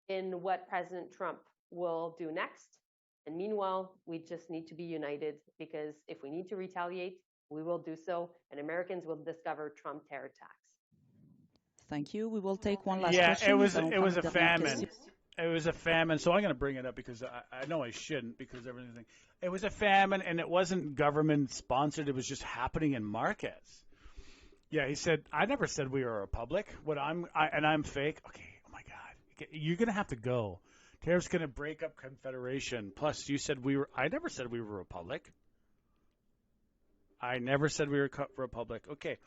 in what President Trump will do next. And meanwhile, we just need to be united, because if we need to retaliate, we will do so, and Americans will discover Trump terror attacks. Thank you. We will take one last question. question. It was a famine. It was a famine, so I'm going to bring it up because I know I shouldn't, because everything. It was a famine, and it wasn't government sponsored. It was just happening in markets. Yeah, he said, I never said we were a republic. I'm fake. Okay, oh You're going to have to go. Tariff's going to break up Confederation. Plus, you said we were. I never said we were a republic. I never said we were a republic. Okay.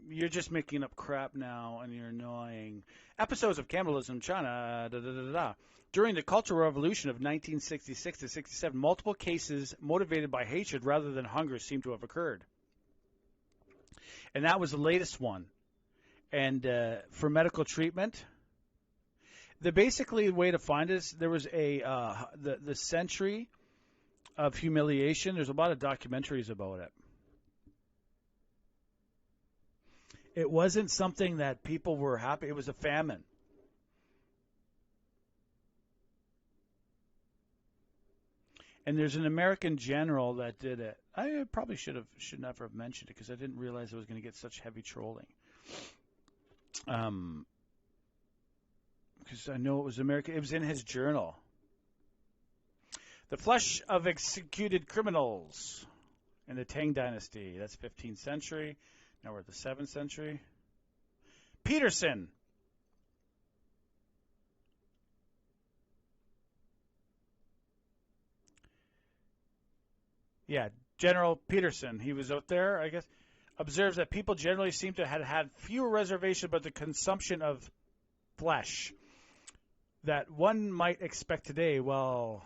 You're just making up crap now, and you're annoying. Episodes of cannibalism, China. During the Cultural Revolution of 1966 to 67, multiple cases motivated by hatred rather than hunger seem to have occurred. And that was the latest one. And for medical treatment, the way to find this, there was the century of humiliation. There's a lot of documentaries about it. It wasn't something that people were happy. It was a famine. And there's an American general that did it. I probably should never have mentioned it because I didn't realize it was going to get such heavy trolling. Because I know it was American. It was in his journal. The flesh of executed criminals in the Tang Dynasty. That's 15th century. Now we're at the 7th century. Peterson. Yeah, General Peterson. He was out there, I guess. Observes that people generally seem to have had fewer reservations about the consumption of flesh that one might expect today. Well,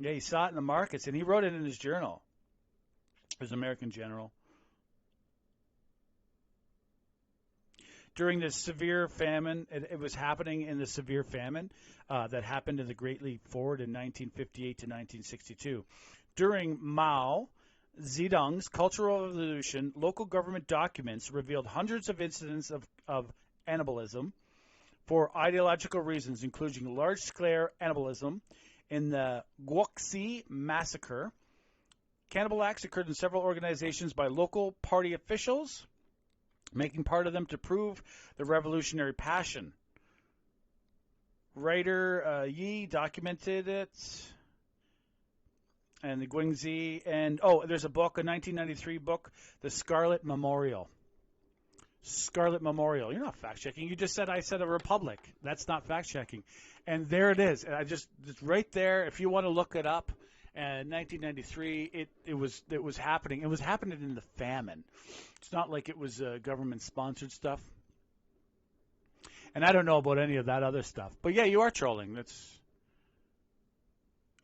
yeah, he saw it in the markets, and he wrote it in his journal. He was an American general. During the severe famine, it was happening in the severe famine that happened in the Great Leap Forward in 1958 to 1962. During Mao Zedong's Cultural Revolution, local government documents revealed hundreds of incidents of cannibalism for ideological reasons, including large-scale cannibalism in the Guoxi Massacre. Cannibal acts occurred in several organizations by local party officials, making part of them to prove the revolutionary passion. Writer Yi documented it, and the Guangxi, and there's a book, a 1993 book, The Scarlet Memorial. Scarlet Memorial. You're not fact-checking. You just said I said a republic. That's not fact-checking. And there it is. And it's right there. If you want to look it up, 1993, it was happening. It was happening in the famine. It's not like it was government-sponsored stuff. And I don't know about any of that other stuff. But yeah, you are trolling.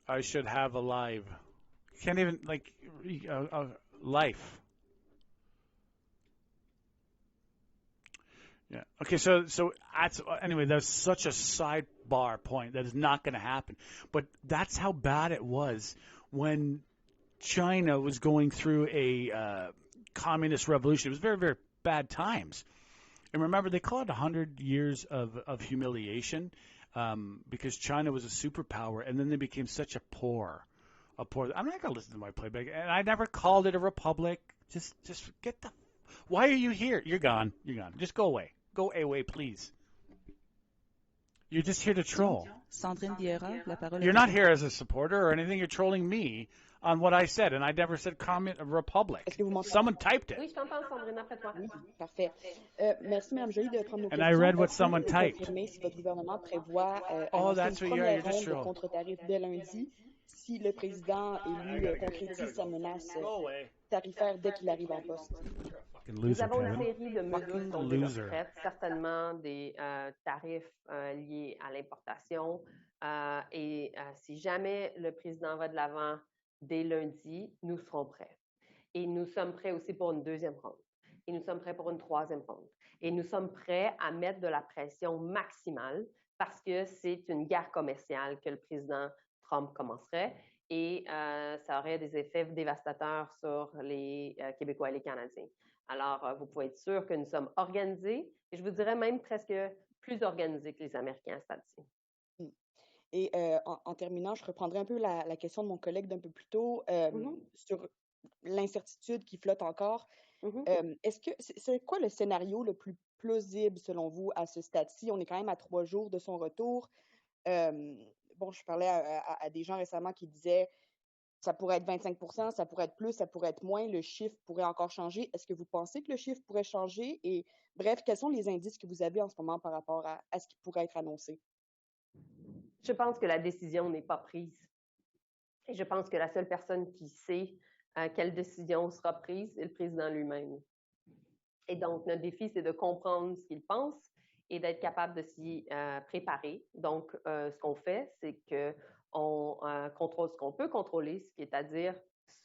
I should have a live. You can't even, life. Yeah. Okay, so anyway, that's such a sidebar point that is not going to happen. But that's how bad it was when China was going through a communist revolution. It was very, very bad times. And remember, they call it 100 years of humiliation because China was a superpower, and then they became such a poor. I'm not going to listen to my playback. And I never called it a republic. Just get the. Why are you here? You're gone. You're gone. Just go away. Go away, please. You're just here to troll. Sandrine Vieira, la parole. You're not here as a supporter or anything. You're trolling me on what I said, and I never said republic. Someone typed it. Oui, je t'entends, Sandrine, après toi. Parfait. Merci, Mme Joly, de prendre nos questions. And I read what someone typed. Si votre gouvernement prévoit that's what you're just de contre-tarif dès lundi, si le président élu concrétise sa menace tarifaire dès qu'il arrive en poste. Nous avons une série de mesures qui sont déjà prêtes, certainement des tarifs liés à l'importation. Et si jamais le président va de l'avant dès lundi, nous serons prêts. Et nous sommes prêts aussi pour une deuxième ronde. Et nous sommes prêts pour une troisième ronde. Et nous sommes prêts à mettre de la pression maximale parce que c'est une guerre commerciale que le président Trump commencerait. Et ça aurait des effets dévastateurs sur les Québécois et les Canadiens. Alors, vous pouvez être sûr que nous sommes organisés, et je vous dirais même presque plus organisés que les Américains à ce stade-ci. Et en terminant, je reprendrai un peu la question de mon collègue d'un peu plus tôt sur l'incertitude qui flotte encore. Est-ce que c'est quoi le scénario le plus plausible selon vous à ce stade-ci? On est quand même à 3 jours de son retour. Je parlais à des gens récemment qui disaient Ça pourrait être 25%, ça pourrait être plus, ça pourrait être moins, le chiffre pourrait encore changer. Est-ce que vous pensez que le chiffre pourrait changer? Et bref, quels sont les indices que vous avez en ce moment par rapport à ce qui pourrait être annoncé? Je pense que la décision n'est pas prise. Et je pense que la seule personne qui sait quelle décision sera prise est le président lui-même. Et donc, notre défi, c'est de comprendre ce qu'il pense et d'être capable de s'y préparer. Donc, ce qu'on fait, c'est qu'on contrôle ce qu'on peut contrôler, ce qui est à dire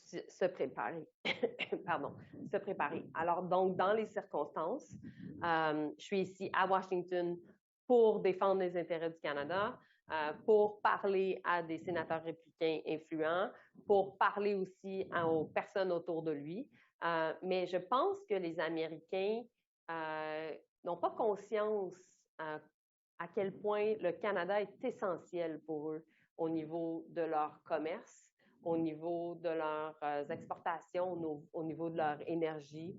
se préparer. Pardon, se préparer. Alors, donc, dans les circonstances, je suis ici à Washington pour défendre les intérêts du Canada, pour parler à des sénateurs républicains influents, pour parler aussi aux personnes autour de lui. Mais je pense que les Américains n'ont pas conscience à quel point le Canada est essentiel pour eux au niveau de leur commerce, au niveau de leurs exportations, au niveau de leur énergie,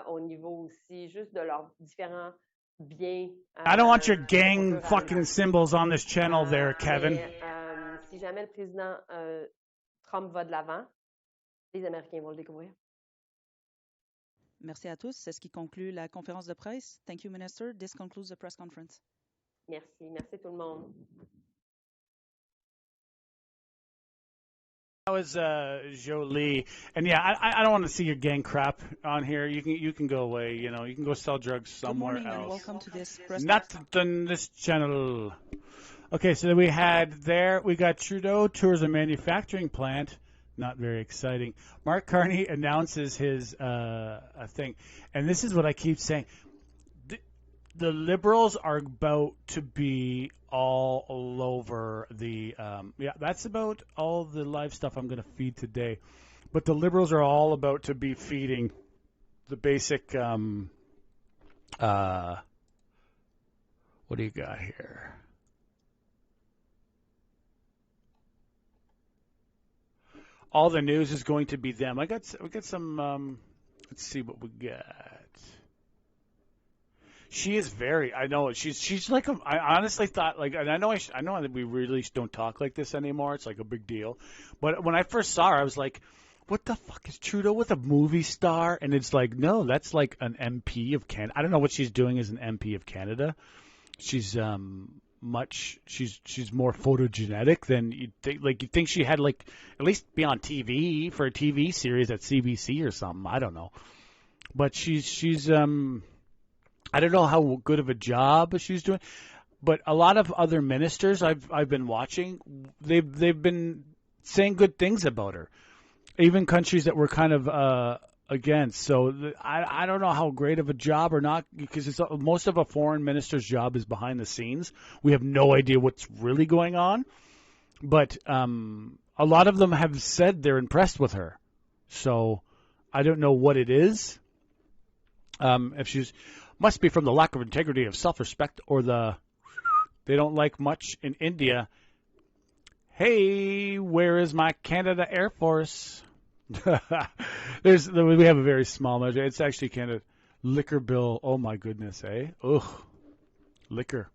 au niveau aussi juste de leurs différents biens. I don't want your gang fucking symbols on this channel there, Kevin. Mais, si jamais le président Trump va de l'avant, les Américains vont le découvrir. Merci à tous. C'est ce qui conclut la conférence de presse. Thank you, Minister. This concludes the press conference. Merci. Merci tout le monde. That was Jolie, and yeah, I don't want to see your gang crap on here. You can go away. You know, you can go sell drugs somewhere Good morning else. and welcome to this press Not on this channel. Okay, so we got Trudeau tours a manufacturing plant. Not very exciting. Mark Carney announces his thing, and this is what I keep saying. The Liberals are about to be all over the that's about all the live stuff I'm going to feed today. But the Liberals are all about to be feeding the basic what do you got here? All the news is going to be them. We got some let's see what we got. She is very. I know she's like. I honestly thought like, and I know that we really don't talk like this anymore. It's like a big deal. But when I first saw her, I was like, "What the fuck is Trudeau with a movie star?" And it's like, no, that's like an MP of Canada. I don't know what she's doing as an MP of Canada. She's she's more photogenic than you'd think. Like you'd think she had like at least be on TV for a TV series at CBC or something. I don't know. But she's I don't know how good of a job she's doing, but a lot of other ministers I've been watching, they've been saying good things about her, even countries that were kind of against. So I don't know how great of a job or not, because most of a foreign minister's job is behind the scenes. We have no idea what's really going on, but a lot of them have said they're impressed with her. So I don't know what it is. If she's must be from the lack of integrity of self-respect, or they don't like much in India. Hey, where is my Canada Air Force? We have a very small measure. It's actually Canada liquor bill. Oh my goodness, eh? Ugh, liquor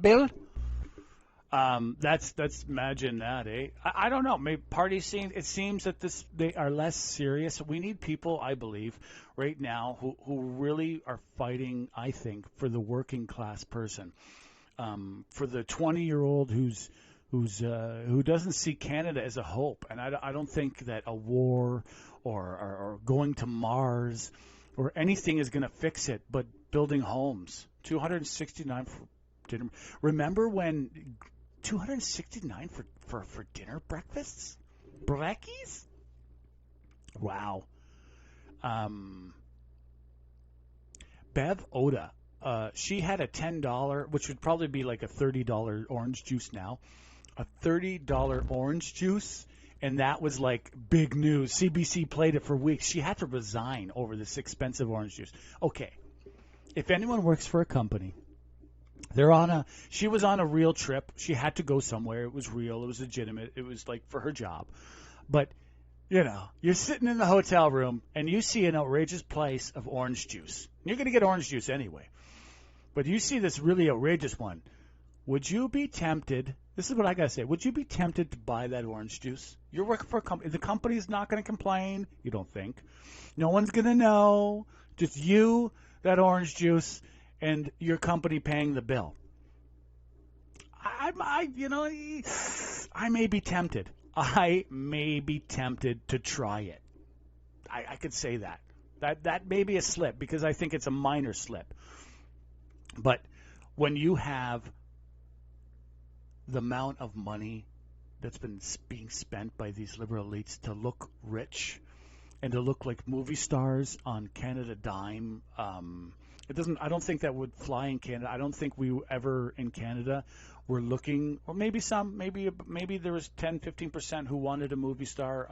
bill. That's imagine that, eh? I don't know. Maybe party scene. It seems that they are less serious. We need people, I believe, right now who really are fighting. I think for the working class person, for the 20-year-old who doesn't see Canada as a hope. And I don't think that a war or going to Mars or anything is going to fix it. But building homes, $269 for dinner. Remember when? $269 for dinner breakfasts? Brekkies? Wow. Bev Oda, she had a $10, which would probably be like a $30 orange juice now. A $30 orange juice, and that was like big news. CBC played it for weeks. She had to resign over this expensive orange juice. Okay. If anyone works for a company, she was on a real trip. She had to go somewhere. It was real. It was legitimate. It was like for her job. But, you're sitting in the hotel room and you see an outrageous price of orange juice. You're going to get orange juice anyway. But you see this really outrageous one. Would you be tempted? This is what I got to say. Would you be tempted to buy that orange juice? You're working for a company. The company's not going to complain, you don't think. No one's going to know. Just you, that orange juice, and your company paying the bill. I may be tempted. I may be tempted to try it. I could say that. That may be a slip because I think it's a minor slip. But when you have the amount of money that's been being spent by these liberal elites to look rich and to look like movie stars on Canada dime, it doesn't. I don't think that would fly in Canada. I don't think we ever in Canada were looking, or maybe some, maybe there was 10-15% who wanted a movie star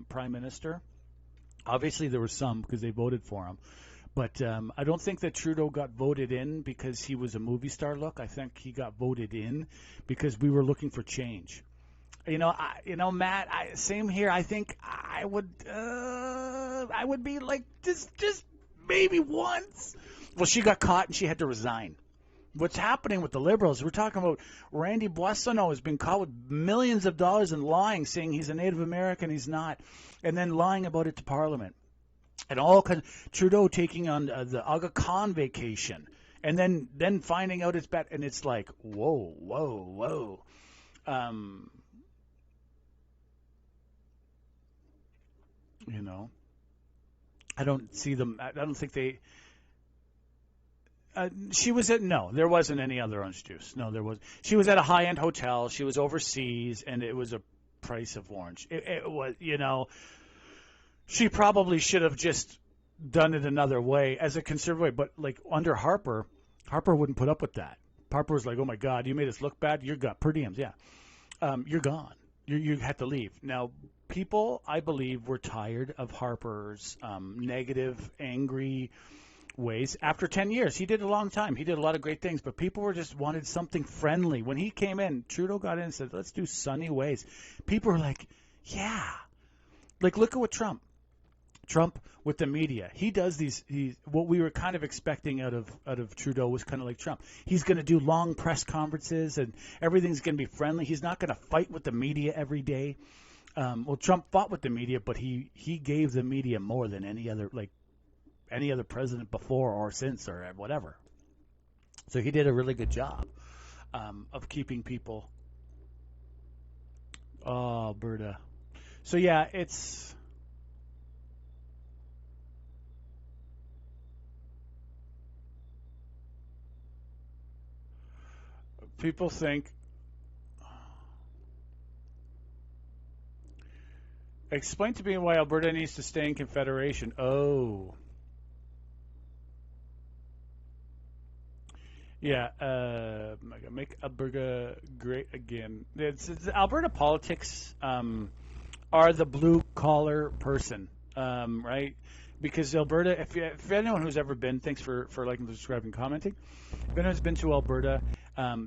prime minister. Obviously, there were some because they voted for him. But I don't think that Trudeau got voted in because he was a movie star look. I think he got voted in because we were looking for change. Matt, same here. I think I would be like just maybe once. Well, she got caught and she had to resign. What's happening with the Liberals? We're talking about Randy Boissonneau has been caught with millions of dollars in lying, saying he's a Native American, he's not, and then lying about it to Parliament. And all Trudeau taking on the Aga Khan vacation, and then finding out it's bad, and it's like whoa. I don't see them. I don't think they. She was at there wasn't any other orange juice. No, there was. She was at a high-end hotel. She was overseas, and it was a price of orange. It was, She probably should have just done it another way as a conservative way. But like under Harper wouldn't put up with that. Harper was like, "Oh my God, you made us look bad. You're gone. Per diems, yeah. You're gone. You had to leave." Now, people, I believe, were tired of Harper's negative, angry ways. After 10 years, he did a long time. He did a lot of great things, but people were just wanted something friendly. When he came in, Trudeau got in and said, "Let's do sunny ways." People were like, "Yeah." Like, look at what Trump with the media. He does what we were kind of expecting out of Trudeau was kind of like Trump. He's going to do long press conferences and everything's going to be friendly. He's not going to fight with the media every day. Well, Trump fought with the media, but he gave the media more than any other president before or since or whatever. So he did a really good job of keeping people. Oh, Alberta. So yeah, it's. People think. Explain to me why Alberta needs to stay in Confederation. Oh. Yeah, make Alberta great again. It's Alberta politics are the blue-collar person, right? Because Alberta, if anyone who's ever been, thanks for liking, subscribing, commenting. If anyone's been to Alberta,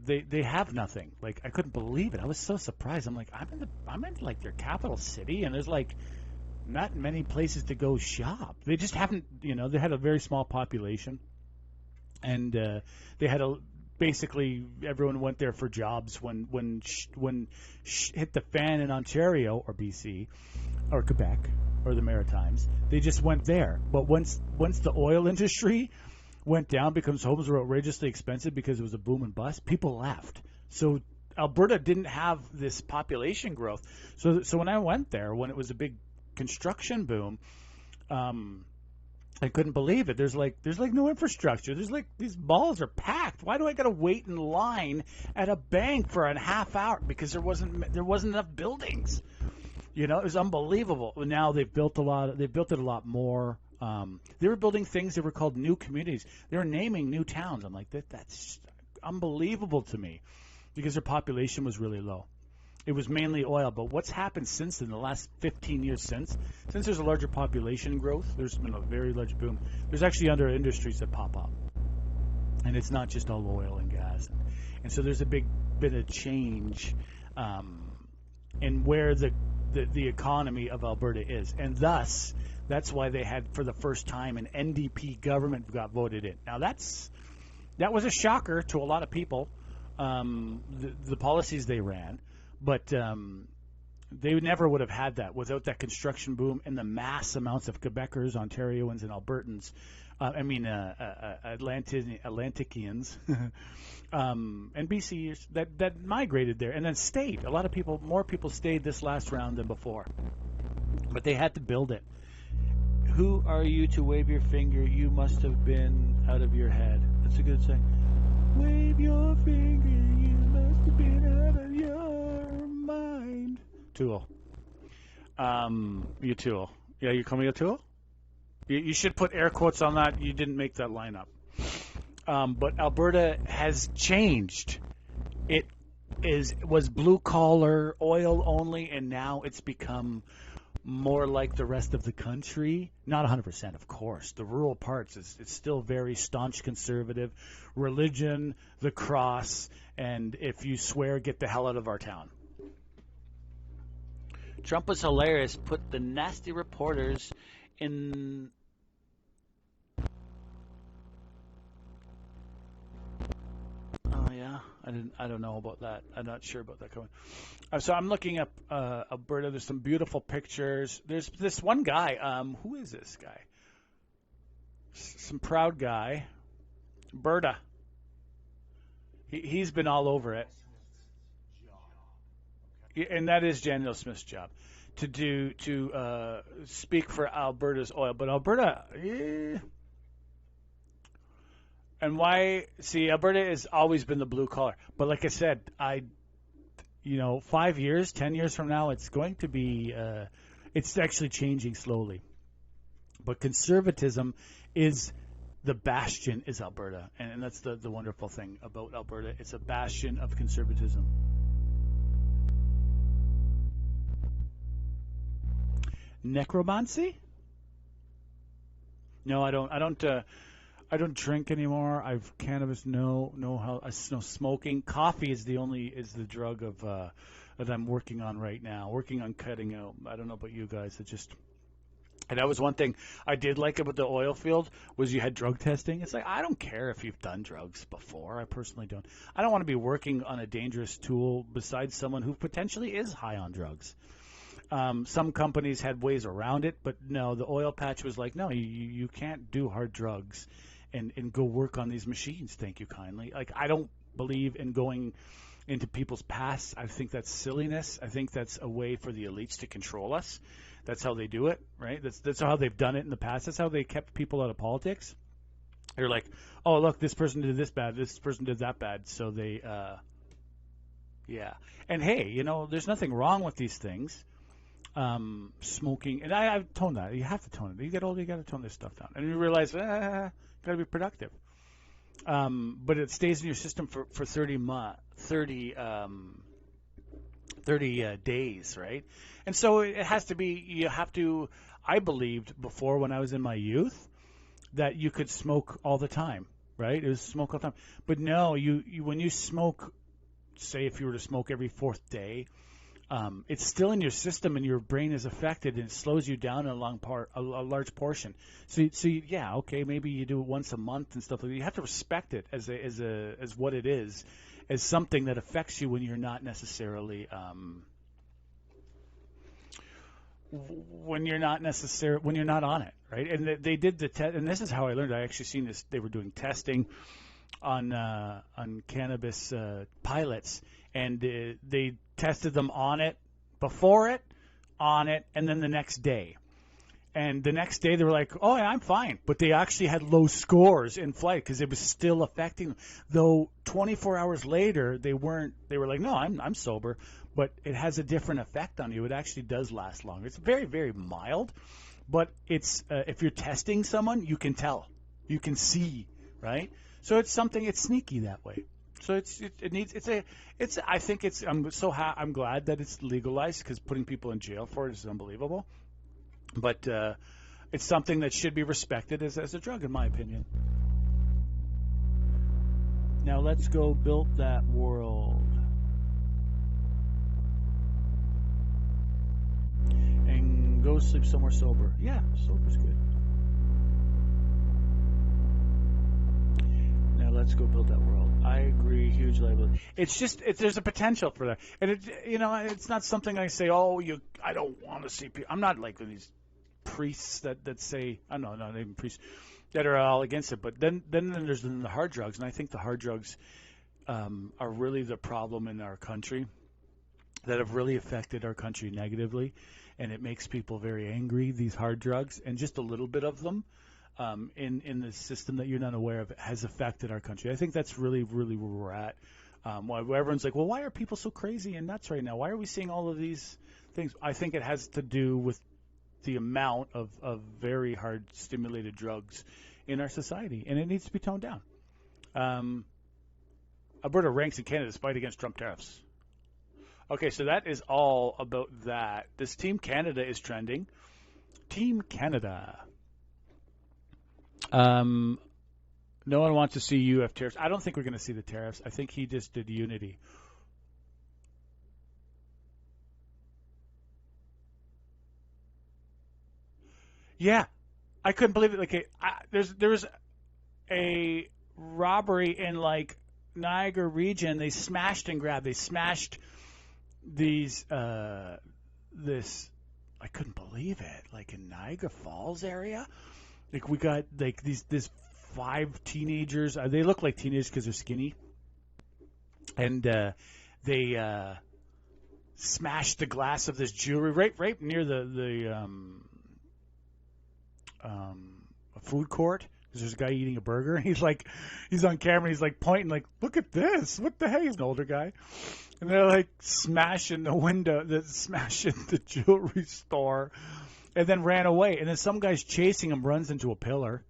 they have nothing. Like, I couldn't believe it. I was so surprised. I'm like, I'm in like their capital city, and there's like not many places to go shop. They just haven't, they had a very small population, and they had basically everyone went there for jobs when hit the fan in Ontario or BC or Quebec or the Maritimes. They just went there. But once the oil industry went down because homes were outrageously expensive because it was a boom and bust, people left. So Alberta didn't have this population growth. So when I went there, when it was a big construction boom, I couldn't believe it. There's like no infrastructure. There's like these malls are packed. Why do I got to wait in line at a bank for a half hour? Because there wasn't enough buildings. It was unbelievable. Now they've built a lot. They've built it a lot more. They were building things that were called new communities. They were naming new towns. I'm like, that's unbelievable to me, because their population was really low. It was mainly oil. But what's happened since in the last 15 years since there's a larger population growth, there's been a very large boom. There's actually other industries that pop up, and it's not just all oil and gas. And so there's a big bit of change in where the economy of Alberta is, and thus that's why they had, for the first time, an NDP government got voted in. Now that was a shocker to a lot of people, the policies they ran, but they never would have had that without that construction boom and the mass amounts of Quebecers, Ontarians, and Albertans. Atlanteans and BCers that migrated there and then stayed. A lot of people, more people stayed this last round than before. But they had to build it. Who are you to wave your finger? You must have been out of your head. That's a good saying. Wave your finger. You must have been out of your mind. Tool. You Tool. Yeah, you call me a Tool? You should put air quotes on that. You didn't make that line up. But Alberta has changed. It was blue collar, oil only, and now it's become more like the rest of the country. Not 100%, of course. The rural parts, it's still very staunch conservative. Religion, the cross, and if you swear, get the hell out of our town. Trump was hilarious. Put the nasty reporters in... Oh, yeah? I don't know about that. I'm not sure about that coming. So I'm looking up Alberta. There's some beautiful pictures. There's this one guy. Who is this guy? Some proud guy. Berta. He's been all over it. And that is Danielle Smith's job to speak for Alberta's oil. But Alberta, and why? See, Alberta has always been the blue collar. But like I said, 5 years, 10 years from now, it's going to be, it's actually changing slowly. But conservatism is the bastion is Alberta, and that's the wonderful thing about Alberta. It's a bastion of conservatism. Necromancy? No, I don't drink anymore. I've cannabis. No smoking. Coffee is the drug of that I'm working on right now. Working on cutting out. I don't know about you guys. And that was one thing I did like about the oil field was you had drug testing. It's like I don't care if you've done drugs before. I personally don't. I don't want to be working on a dangerous tool besides someone who potentially is high on drugs. Some companies had ways around it, but no, the oil patch was like, no, you can't do hard drugs and go work on these machines. Thank you kindly. Like, I don't believe in going into people's pasts. I think that's silliness. I think that's a way for the elites to control us. That's how they do it, right? That's how they've done it in the past. That's how they kept people out of politics. They're like, oh, look, this person did this bad, this person did that bad. So they, yeah. And hey, there's nothing wrong with these things. Smoking, and I've toned that. You have to tone it. You get older, you got to tone this stuff down, and you realize, got to be productive. But it stays in your system for 30 days, right? And so it has to be. You have to. I believed before when I was in my youth that you could smoke all the time, right? It was smoke all the time. But no, you when you smoke, say if you were to smoke every fourth day. It's still in your system, and your brain is affected, and it slows you down a large portion. So yeah, okay, maybe you do it once a month and stuff like that. You have to respect it as what it is, as something that affects you when you're not necessarily when you're not on it, right? And they did the test, and this is how I learned. I actually seen this. They were doing testing on cannabis pilots, and they tested them on it, before it, on it, and then the next day. And the next day they were like, oh, yeah, I'm fine. But they actually had low scores in flight because it was still affecting them. Though 24 hours later, they were like, no, I'm sober. But it has a different effect on you. It actually does last longer. It's very, very mild. But it's if you're testing someone, you can tell. You can see, right? So it's sneaky that way. So I'm glad that it's legalized because putting people in jail for it is unbelievable. But it's something that should be respected as a drug, in my opinion. Now let's go build that world. And go sleep somewhere sober. Yeah, sober's good. Now let's go build that world. I agree, huge liability. It's just there's a potential for that, and it's not something I say. I don't want to see people. I'm not like these priests that say, no, not even priests that are all against it. But then there's the hard drugs, and I think the hard drugs are really the problem in our country that have really affected our country negatively, and it makes people very angry. These hard drugs, and just a little bit of them. In the system that you're not aware of, has affected our country. I think that's really, really where we're at. Why everyone's like, well, why are people so crazy and nuts right now? Why are we seeing all of these things? I think it has to do with the amount of very hard stimulated drugs in our society, and it needs to be toned down. Alberta ranks in Canada's fight against Trump tariffs. Okay, so that is all about that. This Team Canada is trending. Team Canada. No one wants to see UF tariffs. I don't think we're going to see the tariffs. I think he just did unity. Yeah, I couldn't believe it. Like, there was a robbery in like Niagara region. They smashed and grabbed. They smashed these this. I couldn't believe it. Like in Niagara Falls area. Like we got like this 5 teenagers. They look like teenagers because they're skinny, and they smashed the glass of this jewelry right near the food court. Because there's a guy eating a burger, and he's on camera. He's like pointing, like, look at this. What the heck? He's an older guy, and they're like smashing the window, smashing the jewelry store. And then ran away. And then some guy's chasing him, runs into a pillar.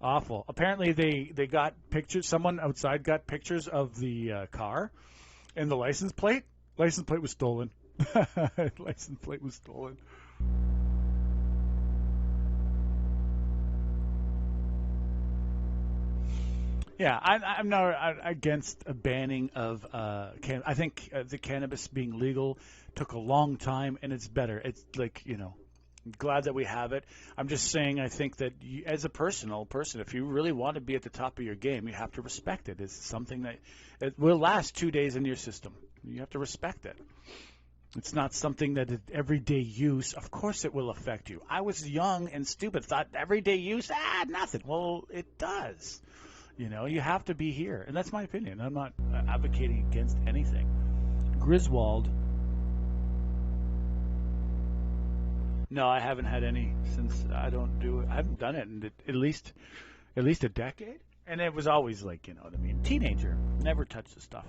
Awful. Apparently they got pictures. Someone outside got pictures of the car and the license plate. License plate was stolen. License plate was stolen. Yeah, I'm not against a banning of I think the cannabis being legal took a long time, and it's better. It's like, I'm glad that we have it. I'm just saying, I think that you, as a personal person, if you really want to be at the top of your game, you have to respect it. It's something that it will last 2 days in your system. You have to respect it. It's not something that everyday use, of course it will affect you. I was young and stupid, thought everyday use, nothing. Well, it does. You have to be here. And that's my opinion. I'm not advocating against anything. Griswold. No, I haven't had any since I haven't done it in at least a decade. And it was always like, what I mean? Teenager. Never touched the stuff.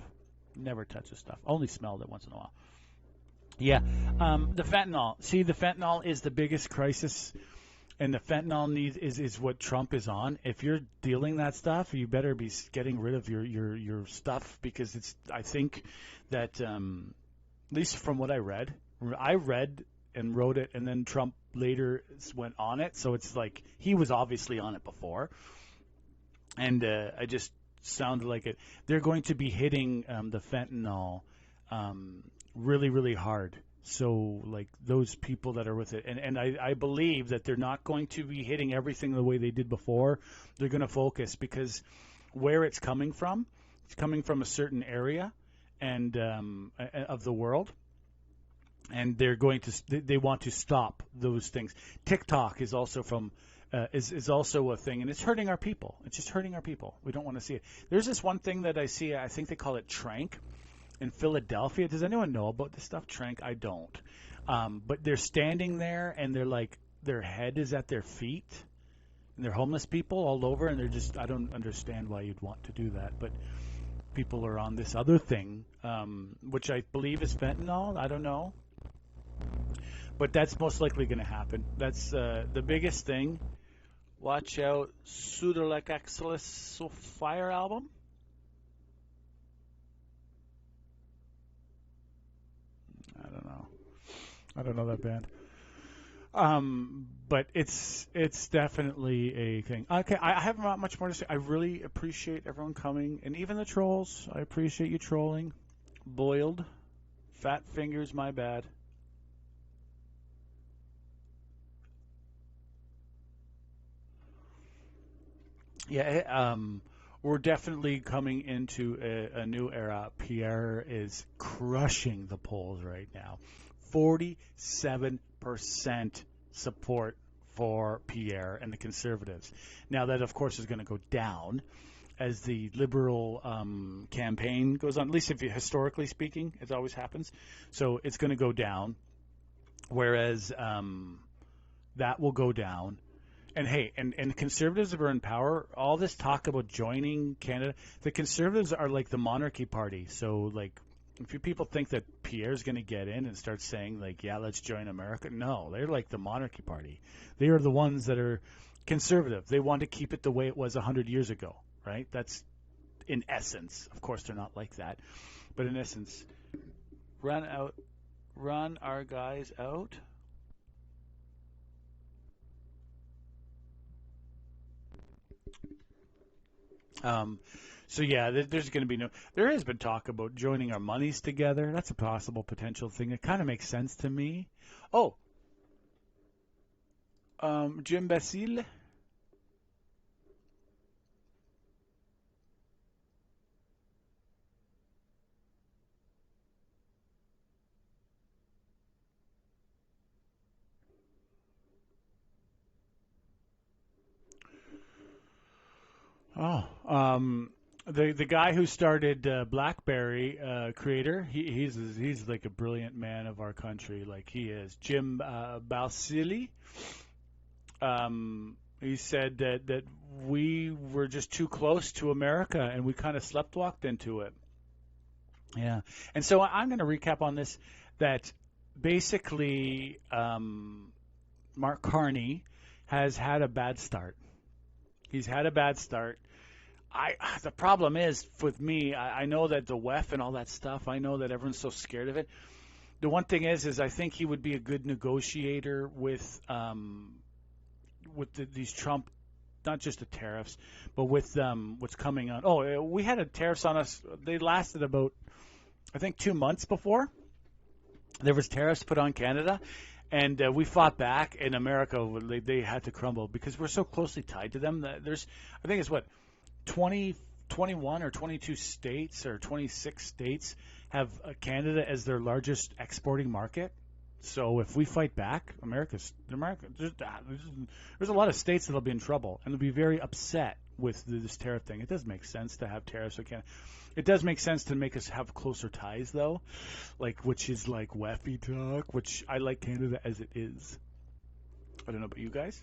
Only smelled it once in a while. Yeah. The fentanyl. See, the fentanyl is the biggest crisis, and the fentanyl is what Trump is on. If you're dealing that stuff, you better be getting rid of your stuff, because I think that, at least from what I read and wrote it, and then Trump later went on it. So it's like he was obviously on it before. And I just sounded like it. They're going to be hitting the fentanyl really, really hard. So like those people that are with it. And I believe that they're not going to be hitting everything the way they did before. They're going to focus, because where it's coming from a certain area and of the world. And they want to stop those things. TikTok is also is also a thing, and it's hurting our people. It's just hurting our people. We don't want to see it. There's this one thing that I see. I think they call it trank in Philadelphia. Does anyone know about this stuff? Trank? I don't. But they're standing there, and they're like, their head is at their feet, and they're homeless people all over, and they're just. I don't understand why you'd want to do that, but people are on this other thing, which I believe is fentanyl. I don't know. But that's most likely going to happen. That's the biggest thing. Watch out, Suderlek Excellis Fire album. I don't know that band. But it's definitely a thing. Okay, I have not much more to say. I really appreciate everyone coming, and even the trolls. I appreciate you trolling. Boiled, fat fingers, my bad. Yeah, we're definitely coming into a new era. Pierre is crushing the polls right now. 47% support for Pierre and the Conservatives. Now that, of course, is going to go down as the Liberal campaign goes on, at least if you, historically speaking, it always happens. So it's going to go down, whereas that will go down. And hey, and Conservatives are in power. All this talk about joining Canada, the Conservatives are like the monarchy party. So like, if you people think that Pierre's going to get in and start saying like, yeah, let's join America, no, they're like the monarchy party. They are the ones that are conservative. They want to keep it the way it was 100 years ago, right? That's in essence. Of course, they're not like that, but in essence, run our guys out. So yeah, there's going to be there has been talk about joining our monies together. That's a possible potential thing. It kind of makes sense to me. Oh, Jim Basile. The guy who started BlackBerry, creator, he's like a brilliant man of our country, like he is. Jim Balsillie. He said that we were just too close to America and we kind of sleptwalked into it. Yeah, and so I'm going to recap on this. That basically, Mark Carney has had a bad start. He's had a bad start. The problem is with me, I know that the WEF and all that stuff, I know that everyone's so scared of it. The one thing is I think he would be a good negotiator with these Trump, not just the tariffs, but with what's coming on. Oh, we had tariffs on us. They lasted about, I think, 2 months before. There was tariffs put on Canada. And we fought back in America. They had to crumble because we're so closely tied to them. There's, I think it's 21 or 22 states or 26 states have Canada as their largest exporting market. So if we fight back, there's a lot of states that'll be in trouble and they'll be very upset with this tariff thing. It does make sense to have tariffs with Canada. It does make sense to make us have closer ties, though, which is like WEFy talk, which I like Canada as it is. I don't know about you guys,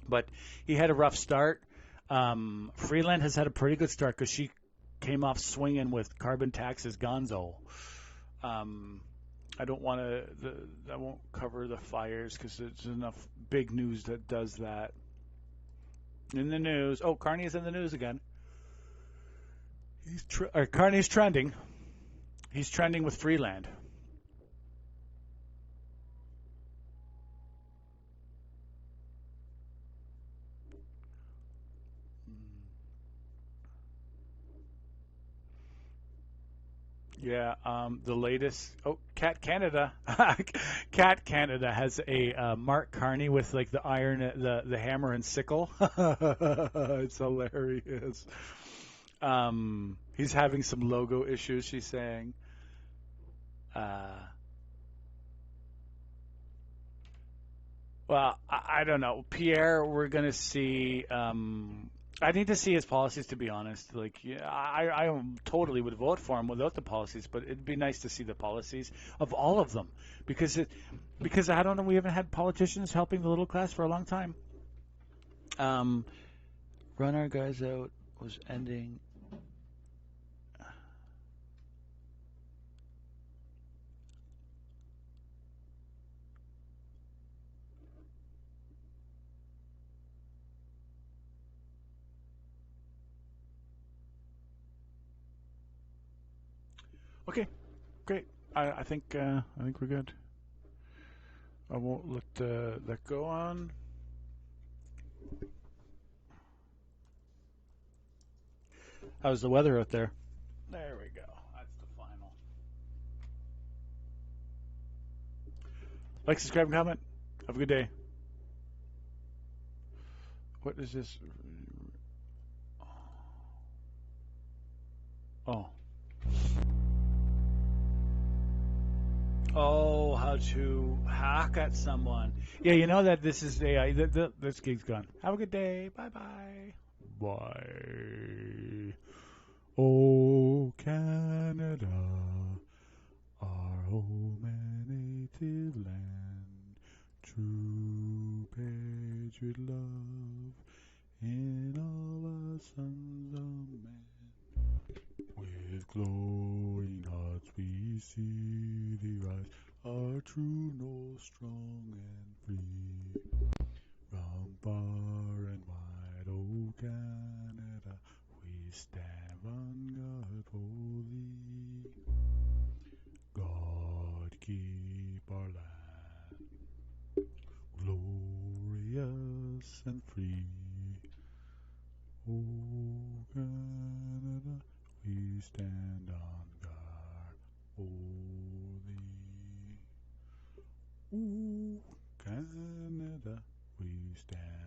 but he had a rough start. Freeland has had a pretty good start because she came off swinging with carbon taxes gonzo. I don't want to. I won't cover the fires because there's enough big news that does that. In the news, Carney is in the news again. Carney's trending. He's trending with Freeland. Yeah, the latest. Cat Canada. Cat Canada has a Mark Carney with like the iron, the hammer and sickle. It's hilarious. He's having some logo issues, she's saying. Well, I don't know. Pierre, we're going to see. I need to see his policies, to be honest. Like, yeah, I totally would vote for him without the policies, but it'd be nice to see the policies of all of them. Because I don't know, we haven't had politicians helping the little class for a long time. Run our guys out was ending. Okay, great. I think we're good. I won't let that go on. How's the weather out there? There we go. That's the final. Like, subscribe, and comment. Have a good day. What is this? Oh. Oh, how to hack at someone. Yeah, you know that this is AI. This gig's gone. Have a good day. Bye-bye. Bye. Oh, Canada, our home and native land, true patriot love in all our sons of men. With glowing hearts we see thee rise, our true north strong and free. From far and wide, O Canada, we stand vanguard for thee. God keep our land glorious and free. O Canada, we stand on guard for thee. O Canada, we stand